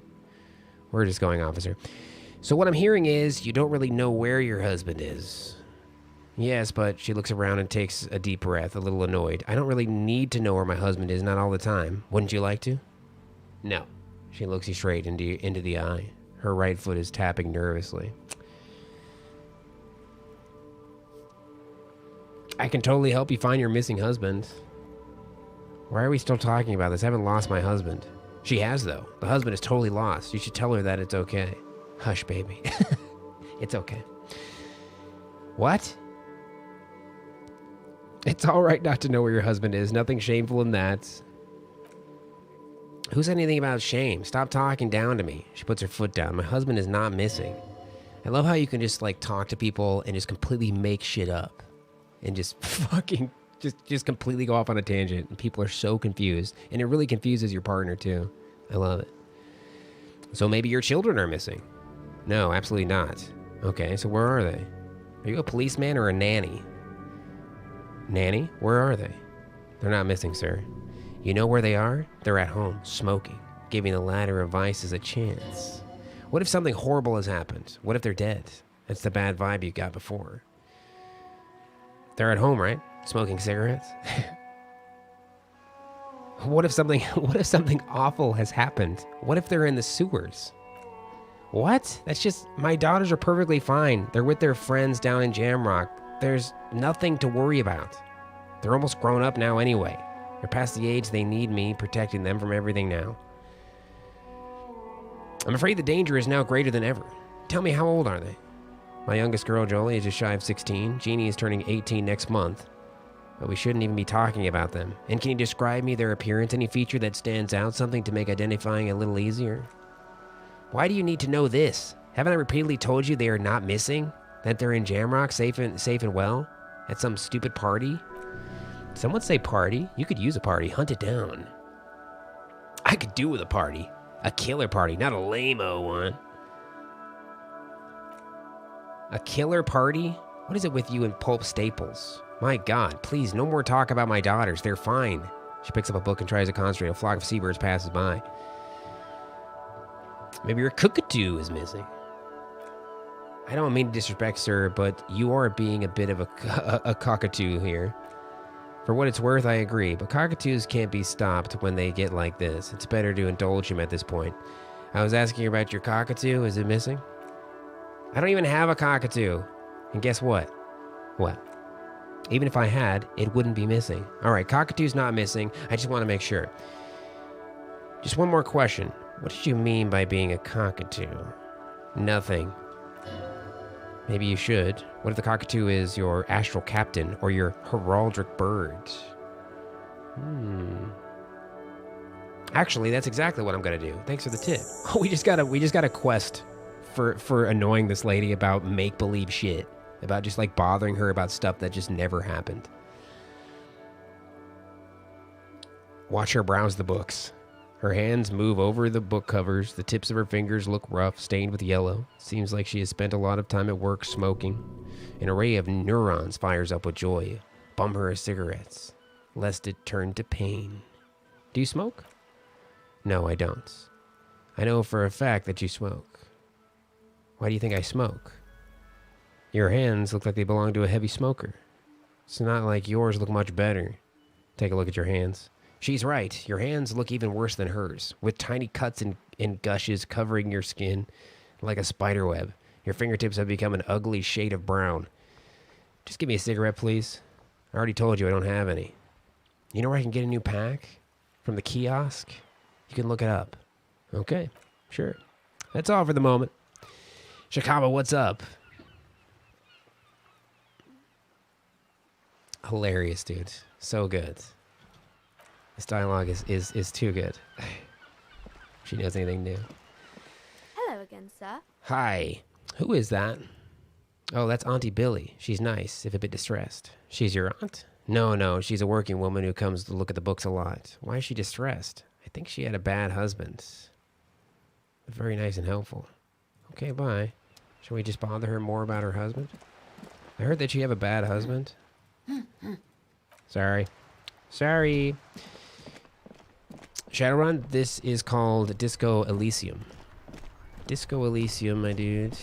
We're just going, officer. So what I'm hearing is you don't really know where your husband is. Yes, but she looks around and takes a deep breath, a little annoyed. I don't really need to know where my husband is, not all the time. Wouldn't you like to? No. She looks you straight into the eye. Her right foot is tapping nervously. I can totally help you find your missing husband. Why are we still talking about this? I haven't lost my husband. She has, though. The husband is totally lost. You should tell her that it's okay. Hush, baby. It's okay. What? It's all right not to know where your husband is. Nothing shameful in that. Who said anything about shame? Stop talking down to me. She puts her foot down. My husband is not missing. I love how you can just like talk to people and just completely make shit up. And just fucking just completely go off on a tangent. And people are so confused. And it really confuses your partner too. I love it. So maybe your children are missing. No, absolutely not. Okay, so where are they? Are you a policeman or a nanny? Nanny? Where are they? They're not missing, sir. You know where they are? They're at home, smoking, giving the ladder of vices a chance. What if something horrible has happened? What if they're dead? That's the bad vibe you got before. They're at home, right? Smoking cigarettes? What if something awful has happened? What if they're in the sewers? What? That's just, my daughters are perfectly fine. They're with their friends down in Jamrock. There's nothing to worry about. They're almost grown up now anyway. They're past the age they need me protecting them from everything now. I'm afraid the danger is now greater than ever. Tell me, how old are they? My youngest girl, Jolie, is just shy of 16. Jeannie is turning 18 next month. But we shouldn't even be talking about them. And can you describe me their appearance? Any feature that stands out? Something to make identifying a little easier? Why do you need to know this? Haven't I repeatedly told you they are not missing? That they're in Jamrock, safe and well? At some stupid party? Someone say party? You could use a party. Hunt it down. I could do with a party. A killer party, not a lame-o one. A killer party? What is it with you and Pulp Staples? My God, please, no more talk about my daughters. They're fine. She picks up a book and tries to concentrate. A flock of seabirds passes by. Maybe your cockatoo is missing. I don't mean to disrespect, sir, but you are being a bit of a cockatoo here. For what it's worth, I agree, but cockatoos can't be stopped when they get like this. It's better to indulge him at this point. I was asking you about your cockatoo. Is it missing? I don't even have a cockatoo. And guess what? What? Even if I had, it wouldn't be missing. All right, cockatoo's not missing. I just want to make sure. Just one more question. What did you mean by being a cockatoo? Nothing. Maybe you should. What if the cockatoo is your astral captain or your heraldic bird? Actually, that's exactly what I'm gonna do. Thanks for the tip. We just got a quest for annoying this lady about make-believe shit. About just like bothering her about stuff that just never happened. Watch her browse the books. Her hands move over the book covers. The tips of her fingers look rough, stained with yellow. Seems like she has spent a lot of time at work smoking. An array of neurons fires up with joy. Bum her of cigarettes, lest it turn to pain. Do you smoke? No, I don't. I know for a fact that you smoke. Why do you think I smoke? Your hands look like they belong to a heavy smoker. It's not like yours look much better. Take a look at your hands. She's right. Your hands look even worse than hers, with tiny cuts and gushes covering your skin like a spider web. Your fingertips have become an ugly shade of brown. Just give me a cigarette, please. I already told you I don't have any. You know where I can get a new pack? From the kiosk? You can look it up. Okay, sure. That's all for the moment. Chicago, what's up? Hilarious, dude. So good. This dialogue is too good. She knows anything new.
Hello again, sir.
Hi. Who is that? Oh, that's Auntie Billy. She's nice, if a bit distressed. She's your aunt? No, she's a working woman who comes to look at the books a lot. Why is she distressed? I think she had a bad husband. Very nice and helpful. Okay, bye. Shall we just bother her more about her husband? I heard that she have a bad husband. Sorry. Shadowrun, this is called Disco Elysium. Disco Elysium, my dude.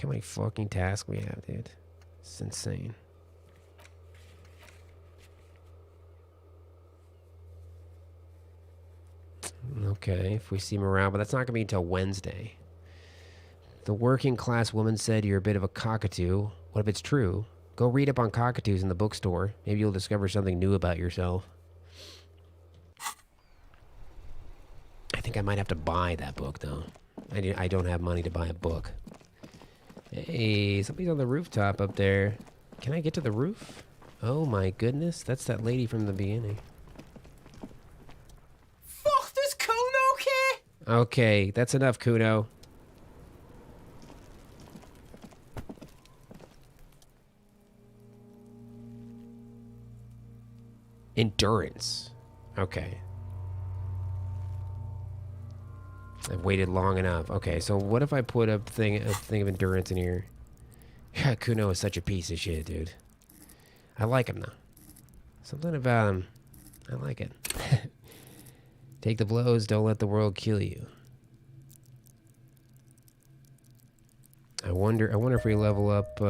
How many fucking tasks we have, dude? It's insane. Okay, if we see morale, but that's not going to be until Wednesday. The working class woman said you're a bit of a cockatoo. What if it's true? Go read up on cockatoos in the bookstore. Maybe you'll discover something new about yourself. think I might have to buy that book, though. I don't have money to buy a book. Hey, somebody's on the rooftop up there. Can I get to the roof? Oh my goodness, that's that lady from the beginning.
Fuck, does Kuno care?
Okay, that's enough, Kuno. Endurance. Okay. I've waited long enough. Okay, so what if I put a thing of endurance in here? Kuno is such a piece of shit, dude. I like him though. Something about him. I like it. Take the blows, don't let the world kill you. I wonder if we level up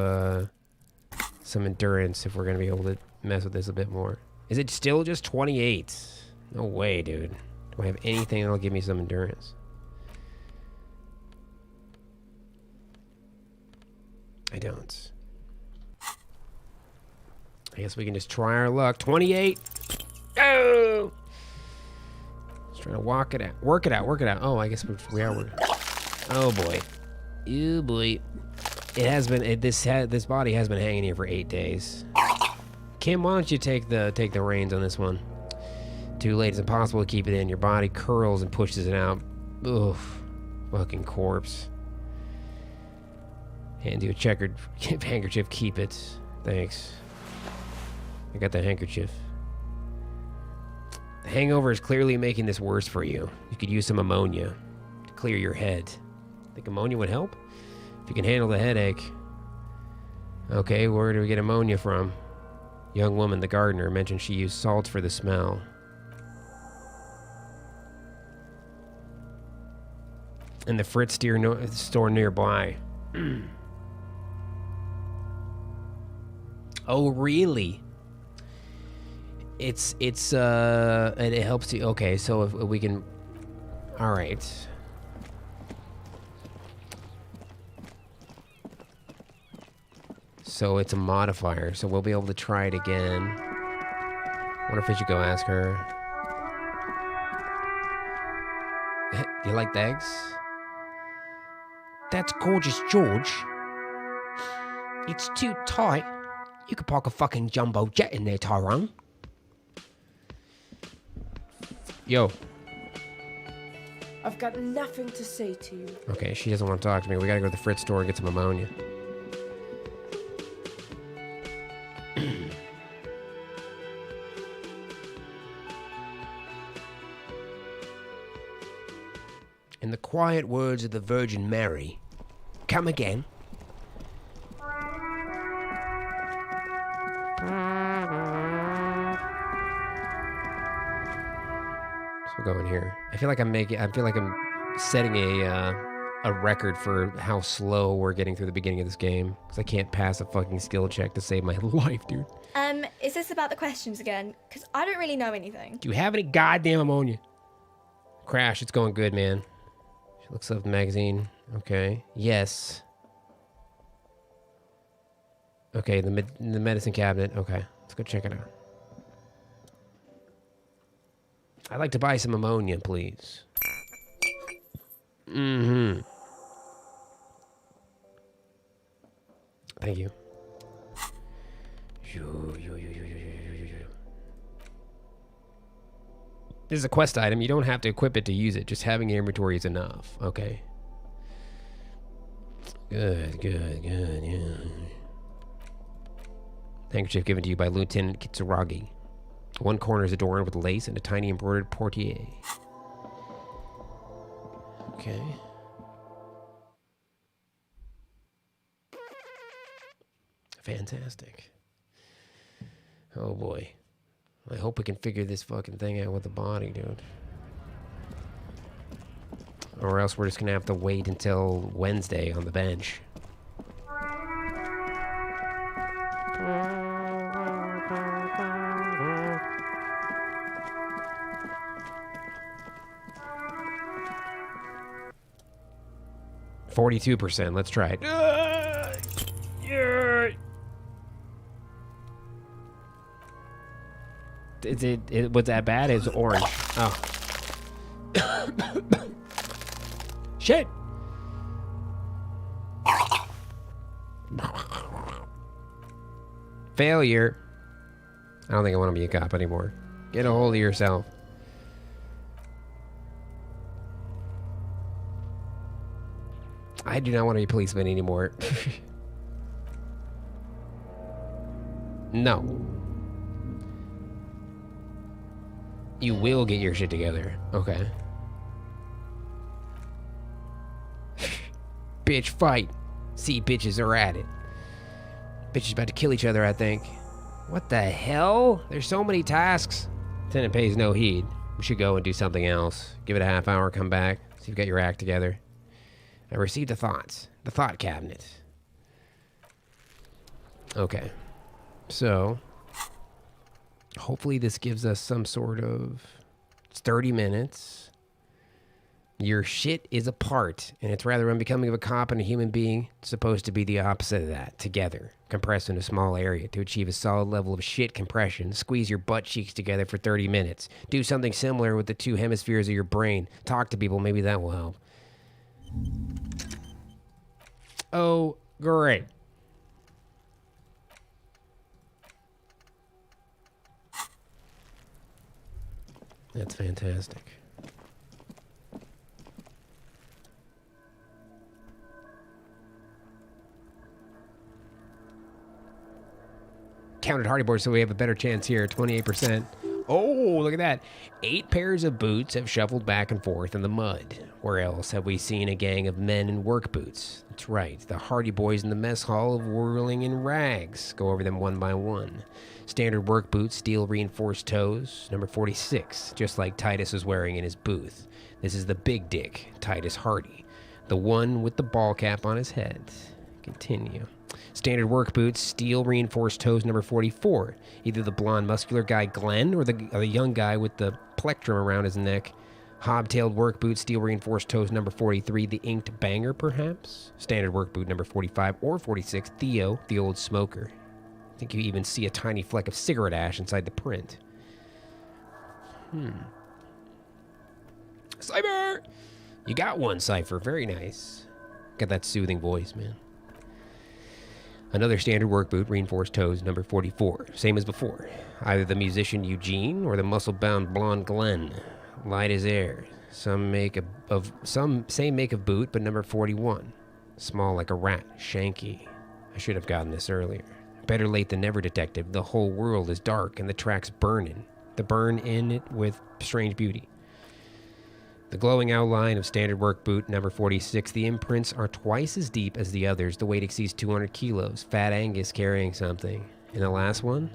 some endurance, if we're gonna be able to mess with this a bit more. Is it still just 28? No way, dude. Do I have anything that'll give me some endurance? I don't. I guess we can just try our luck. 28! Oh! Just trying to work it out. Oh, I guess we are working. Oh boy. Oh boy. It has been, this body has been hanging here for 8 days. Kim, why don't you take the reins on this one? Too late. It's impossible to keep it in. Your body curls and pushes it out. Oof. Fucking corpse. Hand you a checkered handkerchief. Keep it. Thanks. I got the handkerchief. The hangover is clearly making this worse for you. You could use some ammonia to clear your head. Think ammonia would help? If you can handle the headache. Okay, where do we get ammonia from? Young woman, the gardener, mentioned she used salt for the smell. And the Fritz store nearby. Oh, really? It helps you. Okay, so if we can. All right. So it's a modifier, so we'll be able to try it again. Wonder if we should go ask her. Do you like the eggs? That's gorgeous, George. It's too tight. You could park a fucking jumbo jet in there, Tyrone. Yo.
I've got nothing to say to you.
Okay, she doesn't want to talk to me. We gotta go to the Fritz store and get some ammonia. In the quiet words of the Virgin Mary, come again. So we'll go in here. I feel like I'm setting a record for how slow we're getting through the beginning of this game, because I can't pass a fucking skill check to save my life, dude.
Is this about the questions again? Because I don't really know anything.
Do you have any goddamn ammonia? Crash, it's going good, man. She looks up the magazine. Okay. Yes. Okay, the medicine cabinet. Okay, let's go check it out. I'd like to buy some ammonia, please. Mm-hmm. Thank you. This is a quest item. You don't have to equip it to use it. Just having an inventory is enough. Okay. Good, yeah. Handkerchief given to you by Lieutenant Kitsuragi. One corner is adorned with lace and a tiny embroidered portiere. Okay. Fantastic. Oh boy. I hope we can figure this fucking thing out with the body, dude. Or else we're just gonna have to wait until Wednesday on the bench. %. Let's try it. Was that bad? It's orange. Oh. Shit! Failure. I don't think I want to be a cop anymore. Get a hold of yourself. I do not want to be a policeman anymore. No. You will get your shit together. Okay. Bitch fight. See, bitches are at it. Bitches about to kill each other, I think. What the hell? There's so many tasks. Tenant pays no heed. We should go and do something else. Give it a half hour, come back. See if you got your act together. I received the thoughts. The thought cabinet. Okay. So, hopefully this gives us some sort of... It's 30 minutes. Your shit is apart, and it's rather unbecoming of a cop and a human being. It's supposed to be the opposite of that. Together. Compressed in a small area to achieve a solid level of shit compression. Squeeze your butt cheeks together for 30 minutes. Do something similar with the two hemispheres of your brain. Talk to people, maybe that will help. Oh, great. That's fantastic. Counted Hardy Boys, so we have a better chance here. 28%. Oh, look at that. 8 pairs of boots have shuffled back and forth in the mud. Where else have we seen a gang of men in work boots? That's right. The Hardy Boys in the mess hall of whirling in rags. Go over them one by one. Standard work boots, steel reinforced toes, number 46, just like Titus was wearing in his booth. This is the big dick, Titus Hardy, the one with the ball cap on his head. Continue. Standard work boots, steel reinforced toes, number 44. Either the blonde muscular guy Glenn or the young guy with the plectrum around his neck. Hobtailed work boots, steel reinforced toes, number 43. The inked banger, perhaps? Standard work boot, number 45 or 46. Theo, the old smoker. I think you even see a tiny fleck of cigarette ash inside the print. Cypher! You got one, Cypher. Very nice. Got that soothing voice, man. Another standard work boot, reinforced toes, number 44. Same as before. Either the musician Eugene or the muscle-bound blonde Glenn. Light as air. Same make of boot, but number 41. Small like a rat. Shanky. I should have gotten this earlier. Better late than never, detective. The whole world is dark and the track's burning. The burn in it with strange beauty. The glowing outline of standard work boot number 46. The imprints are twice as deep as the others. The weight exceeds 200 kilos. Fat Angus carrying something. And the last one?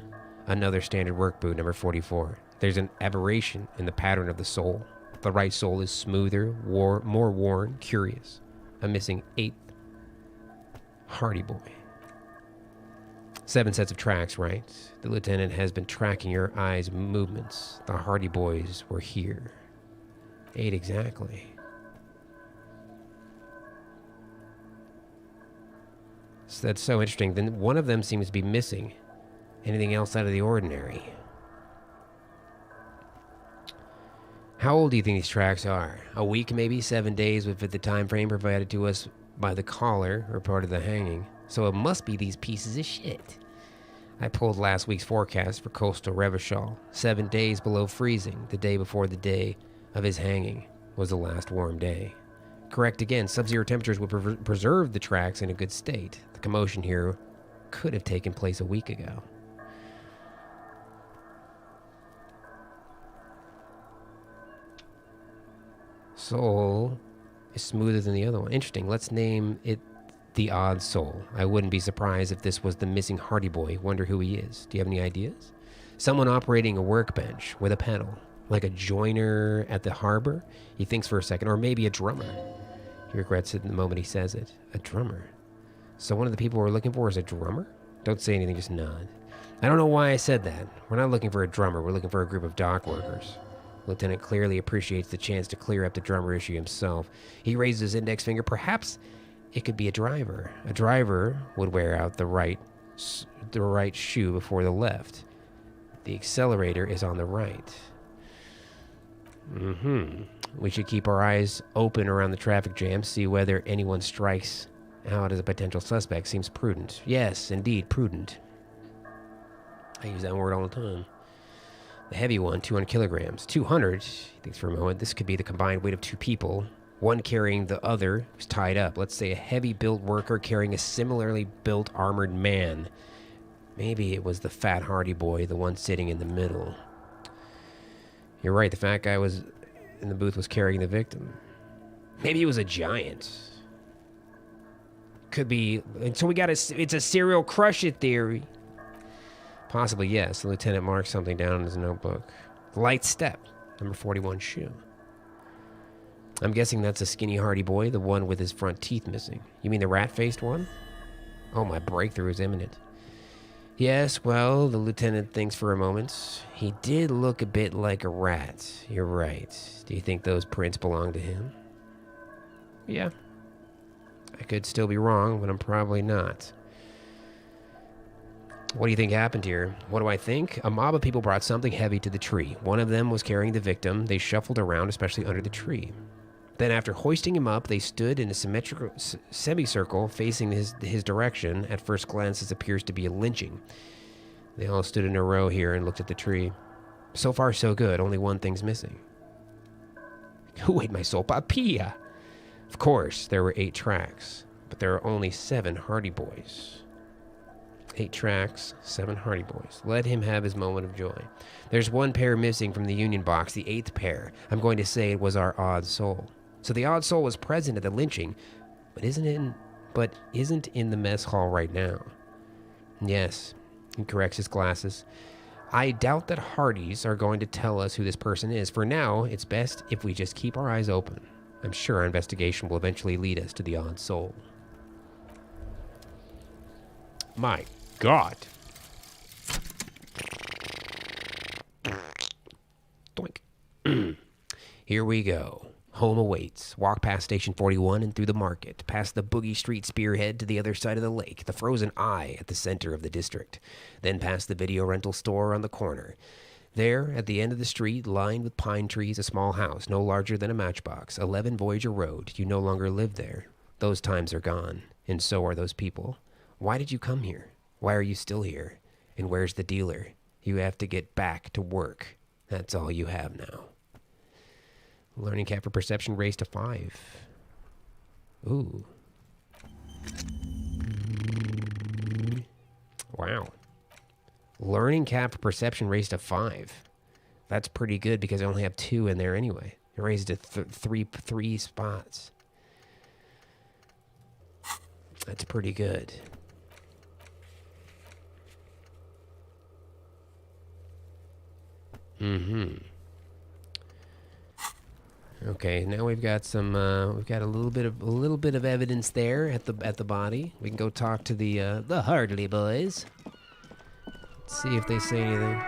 Another standard work boot number 44. There's an aberration in the pattern of the sole. The right sole is smoother, more worn, curious. A missing 8th Hardy Boy. 7 sets of tracks, right? The lieutenant has been tracking your eyes' movements. The Hardy Boys were here. 8 exactly. So that's so interesting. Then one of them seems to be missing. Anything else out of the ordinary? How old do you think these tracks are? A week, maybe? 7 days would fit the time frame provided to us by the caller, or part of the hanging. So it must be these pieces of shit. I pulled last week's forecast for coastal Revachol. 7 days below freezing. The day before the day of his hanging was the last warm day. Correct again. Sub-zero temperatures would preserve the tracks in a good state. The commotion here could have taken place a week ago. Soul is smoother than the other one. Interesting. Let's name it the Odd Soul. I wouldn't be surprised if this was the missing Hardy Boy. Wonder who he is. Do you have any ideas? Someone operating a workbench with a pedal. Like a joiner at the harbor? He thinks for a second. Or maybe a drummer. He regrets it in the moment he says it. A drummer. So one of the people we're looking for is a drummer? Don't say anything, just nod. I don't know why I said that. We're not looking for a drummer. We're looking for a group of dock workers. Lieutenant clearly appreciates the chance to clear up the drummer issue himself. He raises his index finger. Perhaps it could be a driver. A driver would wear out the right shoe before the left. The accelerator is on the right. We should keep our eyes open around the traffic jam, see whether anyone strikes out as a potential suspect. Seems prudent. Yes, indeed, prudent. I use that word all the time. The heavy one, 200 kilograms. 200? He thinks for a moment. This could be the combined weight of two people. One carrying the other who's tied up. Let's say a heavy-built worker carrying a similarly built armored man. Maybe it was the fat hardy boy, the one sitting in the middle. You're right, the fat guy was in the booth was carrying the victim. Maybe he was a giant. Could be. And so we got it's a serial crusher theory. Possibly, yes. The lieutenant marked something down in his notebook. Light step, number 41 shoe. I'm guessing that's a skinny hardy boy, the one with his front teeth missing. You mean the rat-faced one? Oh, my breakthrough is imminent. Yes, well, the lieutenant thinks for a moment. He did look a bit like a rat. You're right. Do you think those prints belong to him? Yeah. I could still be wrong, but I'm probably not. What do you think happened here? What do I think? A mob of people brought something heavy to the tree. One of them was carrying the victim. They shuffled around, especially under the tree. Then after hoisting him up, they stood in a symmetrical semicircle facing his direction. At first glance, this appears to be a lynching. They all stood in a row here and looked at the tree. So far, so good. Only one thing's missing. Who ate my sopapilla? Of course, there were 8 tracks, but there are only 7 Hardy Boys. 8 tracks, 7 Hardy Boys. Let him have his moment of joy. There's 1 pair missing from the union box, the 8th pair. I'm going to say it was our odd soul. So the odd soul was present at the lynching, but isn't in the mess hall right now. Yes, he corrects his glasses. I doubt that Hardys are going to tell us who this person is. For now, it's best if we just keep our eyes open. I'm sure our investigation will eventually lead us to the odd soul. My God. Doink. Here we go. Home awaits. Walk past Station 41 and through the market, past the Boogie Street spearhead to the other side of the lake, the frozen eye at the center of the district, then past the video rental store on the corner. There, at the end of the street, lined with pine trees, a small house, no larger than a matchbox, 11 Voyager Road. You no longer live there. Those times are gone, and so are those people. Why did you come here? Why are you still here? And where's the dealer? You have to get back to work. That's all you have now. Learning cap for perception raised to 5. Ooh. Wow. Learning cap for perception raised to 5. That's pretty good because I only have 2 in there anyway. It raised to 3 spots. That's pretty good. Okay, now we've got some. We've got a little bit of evidence there at the body. We can go talk to the Hardly boys. Let's see if they say anything.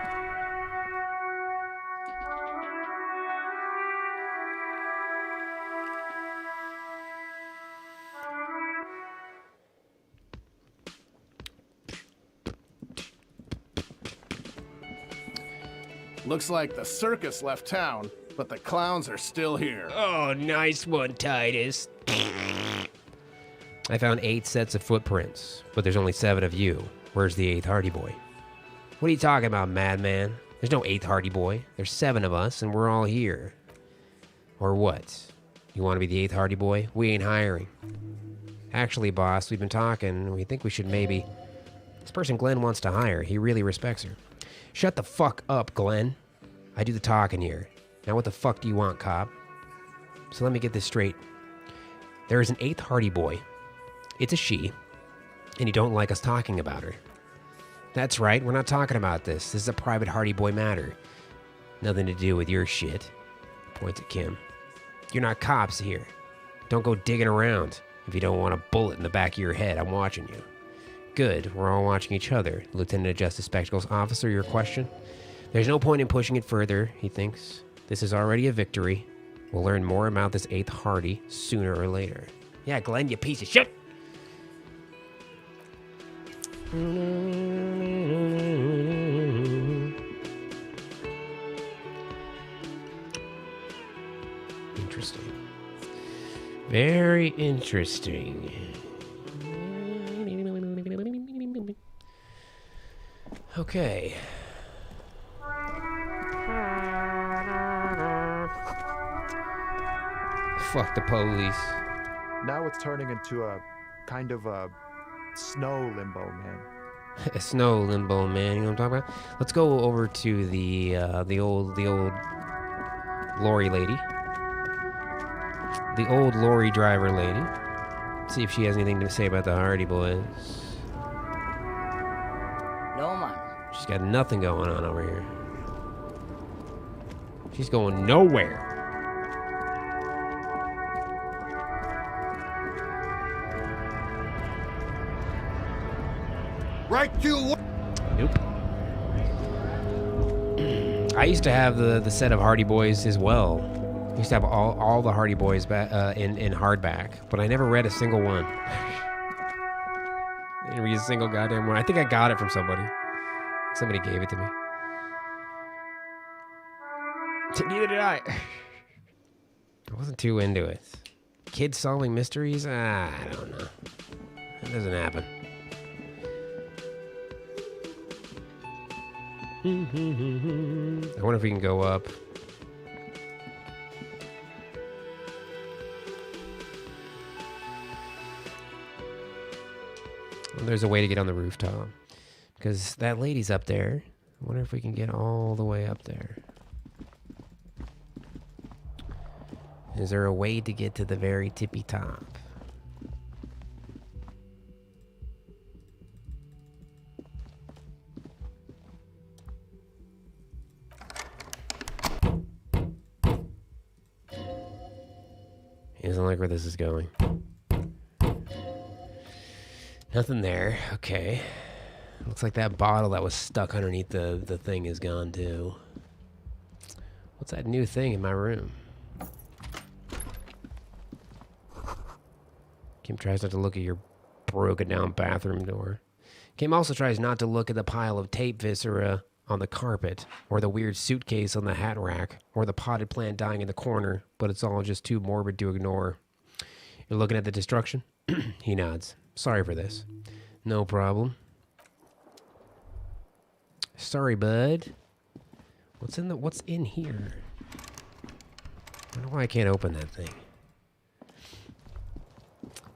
Looks like the circus left town, but the clowns are still here.
Oh, nice one, Titus. I found 8 sets of footprints, but there's only 7 of you. Where's the 8th Hardy Boy? What are you talking about, madman? There's no 8th Hardy Boy. There's 7 of us, and we're all here. Or what? You want to be the 8th Hardy Boy? We ain't hiring. Actually, boss, we've been talking, and we think we should maybe... This person Glenn wants to hire. He really respects her. Shut the fuck up, Glenn. I do the talking here. Now what the fuck do you want, cop? So let me get this straight. There is an 8th Hardy Boy. It's a she. And you don't like us talking about her. That's right, we're not talking about this. This is a private Hardy Boy matter. Nothing to do with your shit. Points at Kim. You're not cops here. Don't go digging around if you don't want a bullet in the back of your head. I'm watching you. Good, we're all watching each other. Lieutenant of Justice Spectacles. Officer, your question? There's no point in pushing it further, he thinks. This is already a victory. We'll learn more about this 8th Hardy sooner or later. Yeah, Glenn, you piece of shit! interesting. Very interesting. Okay. Fuck the police.
Now it's turning into a kind of a snow limbo, man.
A snow limbo, man. You know what I'm talking about? Let's go over to the old lorry lady. The old lorry driver lady. See if she has anything to say about the Hardy Boys.
No, man.
She's got nothing going on over here. She's going nowhere.
Right to
Nope. I used to have the set of Hardy Boys as well. I used to have all the Hardy Boys in hardback, but I never read a single one. I didn't read a single goddamn one. I think I got it from somebody. Somebody gave it to me. Neither did I. I wasn't too into it. Kids solving mysteries? I don't know. That doesn't happen. I wonder if we can go up. Well, there's a way to get on the rooftop. Because that lady's up there. I wonder if we can get all the way up there. Is there a way to get to the very tippy top? He doesn't like where this is going. Nothing there. Okay. Looks like that bottle that was stuck underneath the thing is gone too. What's that new thing in my room? Kim tries not to look at your broken down bathroom door. Kim also tries not to look at the pile of tape viscera on the carpet, or the weird suitcase on the hat rack, or the potted plant dying in the corner, but it's all just too morbid to ignore. You're looking at the destruction? He nods. Sorry for this. No problem. Sorry, bud. What's in here? I don't know why I can't open that thing.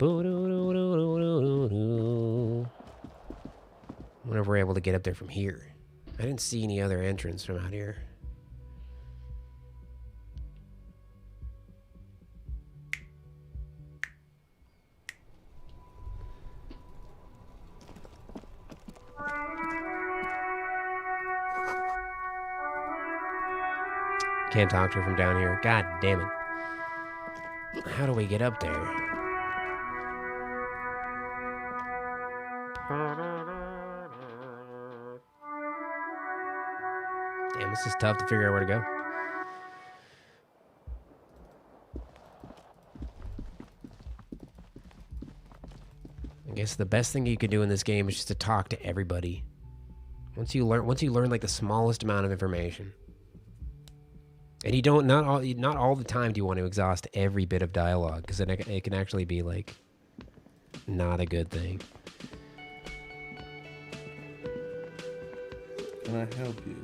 I wonder if we're able to get up there from here. I didn't see any other entrance from out here. Can't talk to her from down here. God damn it. How do we get up there? Damn, this is tough to figure out where to go. I guess the best thing you could do in this game is just to talk to everybody. Once you learn like the smallest amount of information. And you don't, not all the time do you want to exhaust every bit of dialogue, because it can actually be like not a good thing.
Can I help you?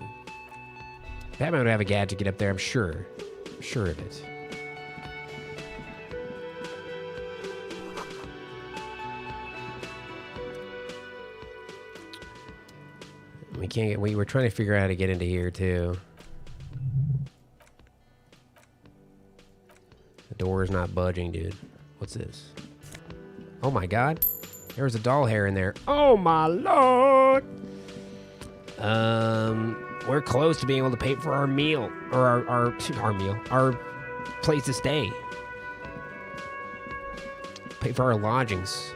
Batman would have a gadget to get up there, I'm sure. I'm sure of it. We can't get, we're trying to figure out how to get into here too. The door is not budging, dude. What's this? Oh my god. There was a doll hair in there. Oh my lord. We're close to being able to pay for our meal. Or our place to stay. Pay for our lodgings.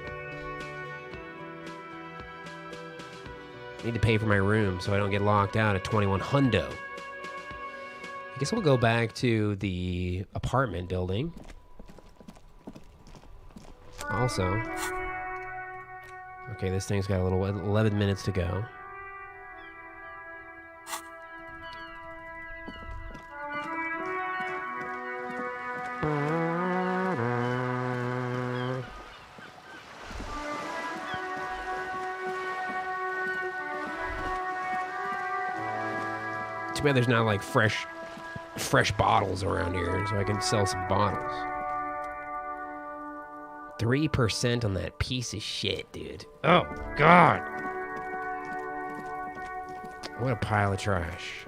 Need to pay for my room so I don't get locked out at 21 hundo. I guess we'll go back to the apartment building. Also. Okay, this thing's got a little 11 minutes to go. Too bad there's not like fresh bottles around here so I can sell some bottles. 3% on that piece of shit, dude. Oh, God. What a pile of trash.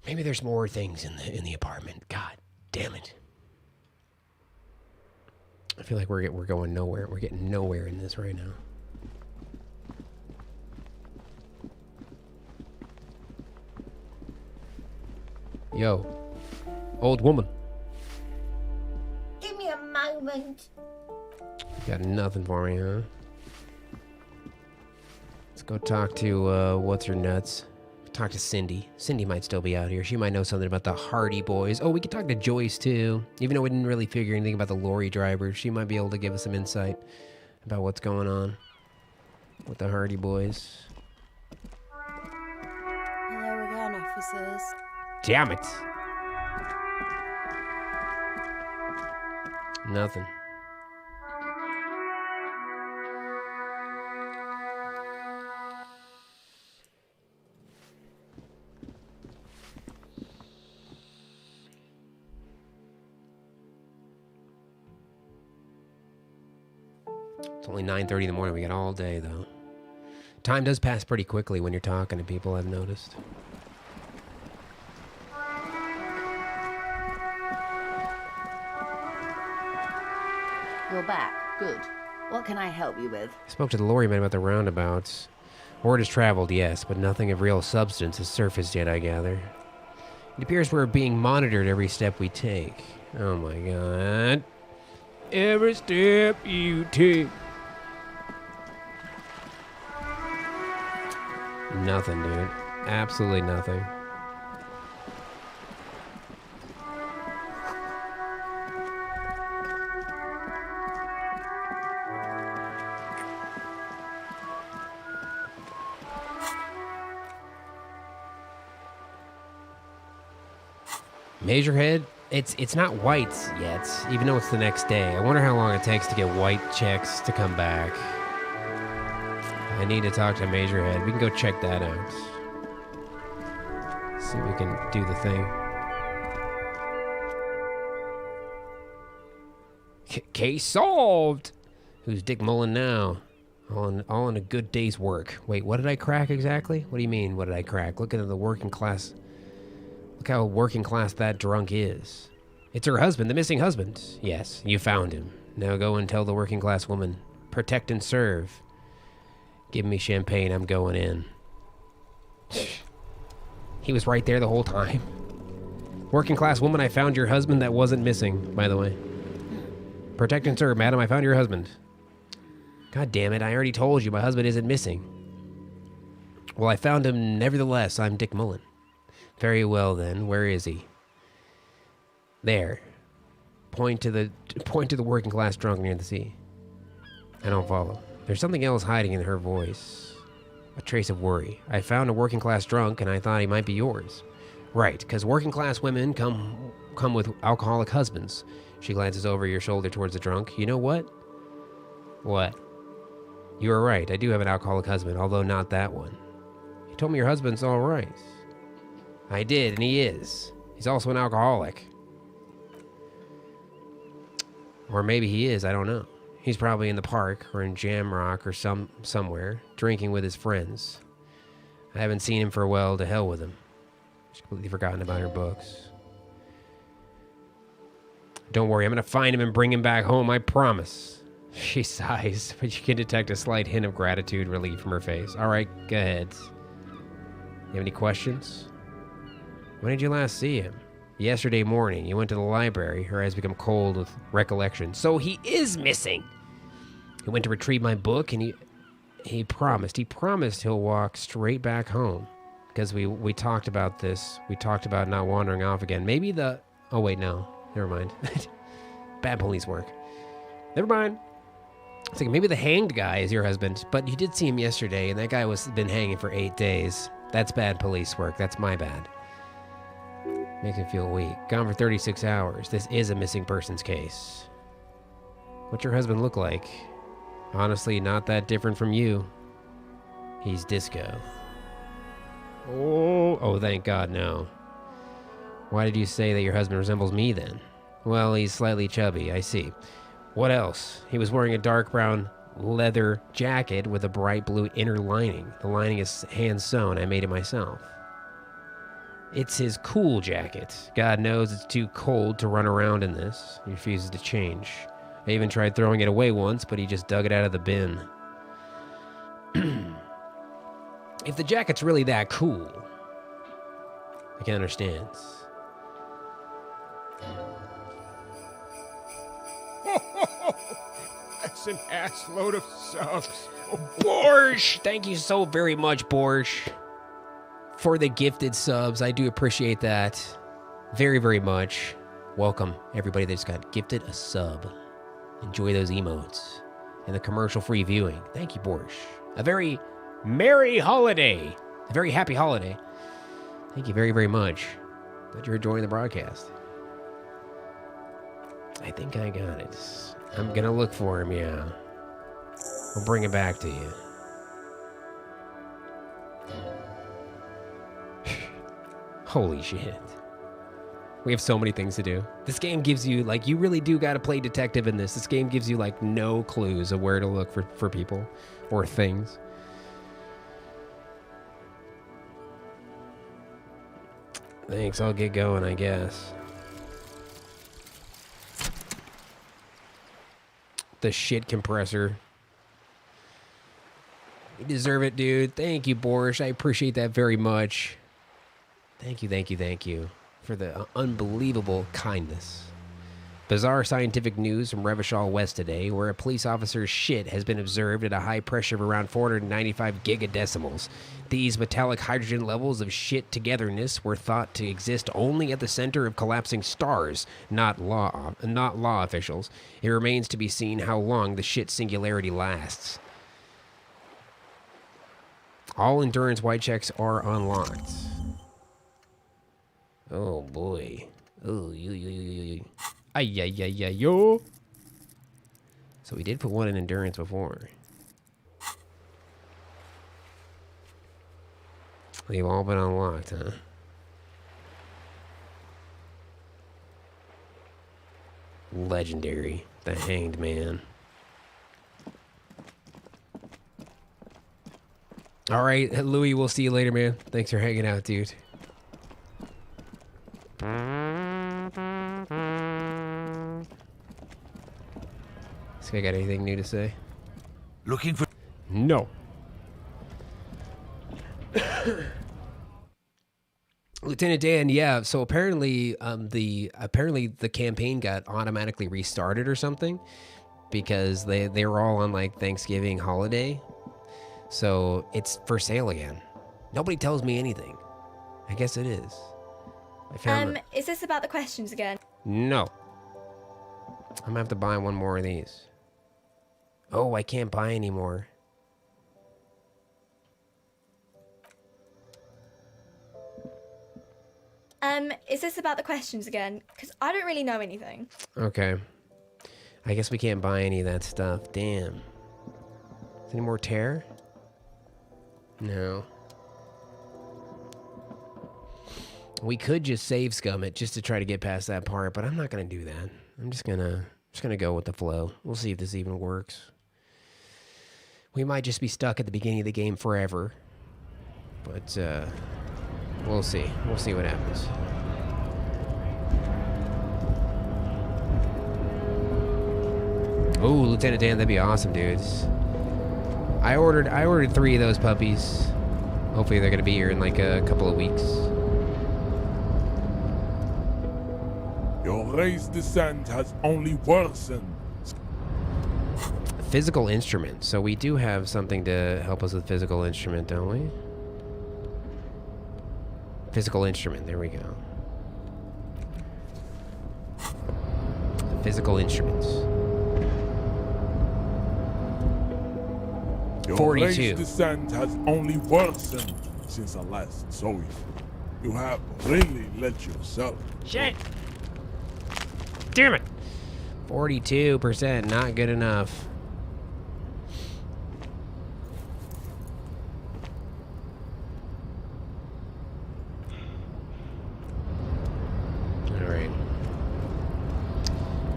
Maybe there's more things in the apartment. God damn it. I feel like we're going nowhere. We're getting nowhere in this right now. Yo, old woman.
Give me a moment.
Got nothing for me, huh? Let's go talk to, what's her nuts? Talk to Cindy. Cindy might still be out here. She might know something about the Hardy Boys. Oh, we could talk to Joyce, too. Even though we didn't really figure anything about the lorry drivers, she might be able to give us some insight about what's going on with the Hardy Boys.
Hello again, officers.
Damn it. Nothing. It's only 9:30 in the morning. We got all day, though. Time does pass pretty quickly when you're talking to people, I've noticed.
You're back. Good. What can I help you with?
I spoke to the lorryman about the roundabouts. Word has traveled, yes, but nothing of real substance has surfaced yet, I gather. It appears we're being monitored every step we take. Oh my God. Every step you take. Nothing, dude. Absolutely nothing. Majorhead, it's not white yet, even though it's the next day. I wonder how long it takes to get white checks to come back. I need to talk to Majorhead. We can go check that out. See if we can do the thing. Case solved! Who's Dick Mullen now? All in a good day's work. Wait, what did I crack exactly? What do you mean, what did I crack? Look at the working class. Look how working class that drunk is. It's her husband, the missing husband. Yes, you found him. Now go and tell the working class woman. Protect and serve. Give me champagne, I'm going in. He was right there the whole time. Working class woman, I found your husband that wasn't missing, by the way. Protect and serve, madam, I found your husband. God damn it, I already told you my husband isn't missing. Well, I found him nevertheless. I'm Dick Mullen. Very well then, where is he? There. Point to the working class drunk near the sea. I don't follow. There's something else hiding in her voice. A trace of worry. I found a working class drunk and I thought he might be yours. Right, because working class women come with alcoholic husbands. She glances over your shoulder towards the drunk. You know what? What? You are right, I do have an alcoholic husband, although not that one. You told me your husband's all right. I did, and he is. He's also an alcoholic. Or maybe he is, I don't know. He's probably in the park or in Jamrock or somewhere, drinking with his friends. I haven't seen him for a while, to hell with him. She's completely forgotten about her books. Don't worry, I'm going to find him and bring him back home, I promise. She sighs, but you can detect a slight hint of gratitude relief from her face. All right, go ahead. You have any questions? When did you last see him? Yesterday morning. You went to the library. Her eyes become cold with recollection. So he is missing. He went to retrieve my book, and he promised. He promised he'll walk straight back home. Because we talked about this. We talked about not wandering off again. Maybe the... Oh, wait, no. Never mind. Bad police work. Never mind. It's like maybe the hanged guy is your husband. But you did see him yesterday, and that guy was been hanging for 8 days. That's bad police work. That's my bad. Makes me feel weak. Gone for 36 hours. This is a missing persons case. What's your husband look like? Honestly, not that different from you. He's disco. Oh, thank God, no. Why did you say that your husband resembles me then? Well, he's slightly chubby, I see. What else? He was wearing a dark brown leather jacket with a bright blue inner lining. The lining is hand sewn. I made it myself. It's his cool jacket. God knows it's too cold to run around in this. He refuses to change. I even tried throwing it away once, but he just dug it out of the bin. If the jacket's really that cool, I can understand.
That's an ass load of subs.
Borsch! Thank you so very much, Borsch, for the gifted subs. I do appreciate that very, very much. Welcome, everybody that just got gifted a sub. Enjoy those emotes and the commercial-free viewing. Thank you, Borsch. A very merry holiday. A very happy holiday. Thank you very, very much. Glad you're enjoying the broadcast. I think I got it. I'm gonna look for him, yeah. We'll bring it back to you. Holy shit. We have so many things to do. This game gives you, like, you really do gotta play detective in this. This game gives you, like, no clues of where to look for people or things. Thanks, I'll get going, I guess. The shit compressor. You deserve it, dude. Thank you, Borscht. I appreciate that very much. Thank you for the unbelievable kindness. Bizarre scientific news from Revachol West today, where a police officer's shit has been observed at a high pressure of around 495 gigadecimals. These metallic hydrogen levels of shit togetherness were thought to exist only at the center of collapsing stars, not law officials. It remains to be seen how long the shit singularity lasts. All endurance white checks are unlocked. Oh boy. Oh, yo. So we did put one in endurance before. They've all been unlocked, huh? Legendary. The Hanged Man. All right, Louis, we'll see you later, man. Thanks for hanging out, dude. This guy got anything new to say?
Looking for...
No. Lieutenant Dan, yeah, so apparently the campaign got automatically restarted or something because they were all on like Thanksgiving holiday. So it's for sale again. Nobody tells me anything. I guess it is. I found
is this about the questions again?
No. I'm gonna have to buy one more of these. Oh, I can't buy anymore.
Is this about the questions again? Because I don't really know anything.
Okay. I guess we can't buy any of that stuff. Damn. Is any more tear? No. We could just save scum it just to try to get past that part, but I'm not gonna do that. I'm just gonna go with the flow. We'll see if this even works. We might just be stuck at the beginning of the game forever. But we'll see. We'll see what happens. Oh, Lieutenant Dan, that'd be awesome, dudes. I ordered 3 of those puppies. Hopefully they're gonna be here in like a couple of weeks.
Your race descent has only worsened.
Physical instrument. So we do have something to help us with physical instrument, don't we? Physical instrument. There we go. Physical instruments.
Your
42.
race descent has only worsened since I last saw you. You have really let yourself.
Shit! Damn it! 42%, not good enough.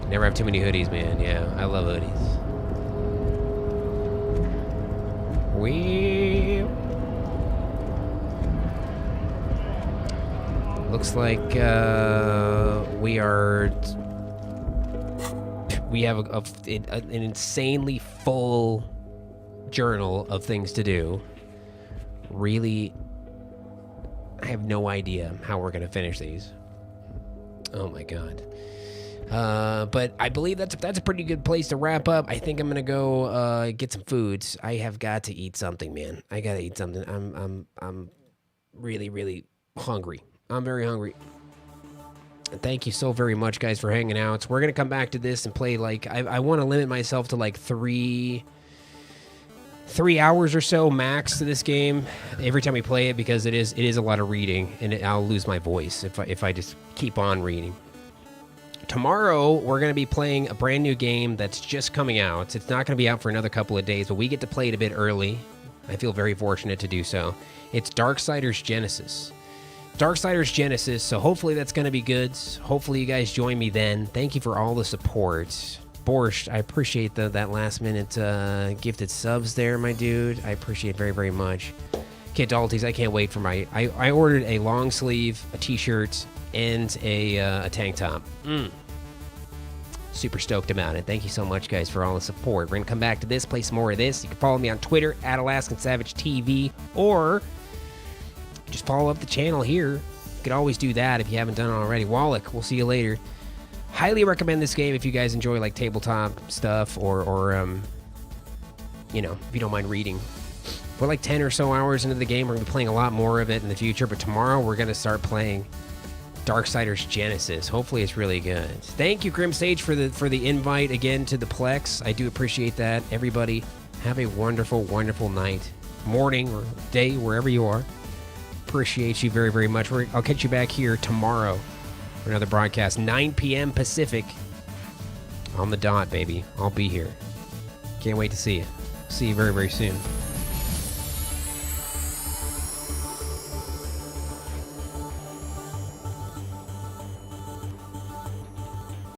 Never have too many hoodies, man. Yeah, I love hoodies. Looks like we have an insanely full journal of things to do. Really, I have no idea how we're gonna finish these. Oh my god. But I believe that's a pretty good place to wrap up. I think I'm gonna go get some foods. I have got to eat something, man. I gotta eat something. I'm really, really hungry. I'm very hungry. And thank you so very much, guys, for hanging out. So we're gonna come back to this and play like I want to limit myself to like 3 hours or so max to this game every time we play it, because it is a lot of reading, and I'll lose my voice if I just keep on reading. Tomorrow, we're going to be playing a brand new game that's just coming out. It's not going to be out for another couple of days, but we get to play it a bit early. I feel very fortunate to do so. It's Darksiders Genesis. Darksiders Genesis, so hopefully that's going to be good. Hopefully you guys join me then. Thank you for all the support. Borscht, I appreciate that last-minute gifted subs there, my dude. I appreciate it very, very much. Kid Dalties, I can't wait for my... I ordered a long sleeve, a t-shirt, and a tank top. Super stoked about it. Thank you so much, guys, for all the support. We're going to come back to this, play some more of this. You can follow me on Twitter, @AlaskanSavageTV, or just follow up the channel here. You could always do that if you haven't done it already. Wallach, we'll see you later. Highly recommend this game if you guys enjoy, like, tabletop stuff, or you know, if you don't mind reading. We're like 10 or so hours into the game. We're going to be playing a lot more of it in the future, but tomorrow we're going to start playing Darksiders Genesis. Hopefully it's really good. Thank you, Grim Sage, for the invite again to the Plex. I do appreciate that. Everybody, have a wonderful, wonderful night, morning, or day, wherever you are. Appreciate you very, very much. I'll catch you back here tomorrow for another broadcast, 9 p.m. Pacific. On the dot, baby. I'll be here. Can't wait to see you. See you very, very soon.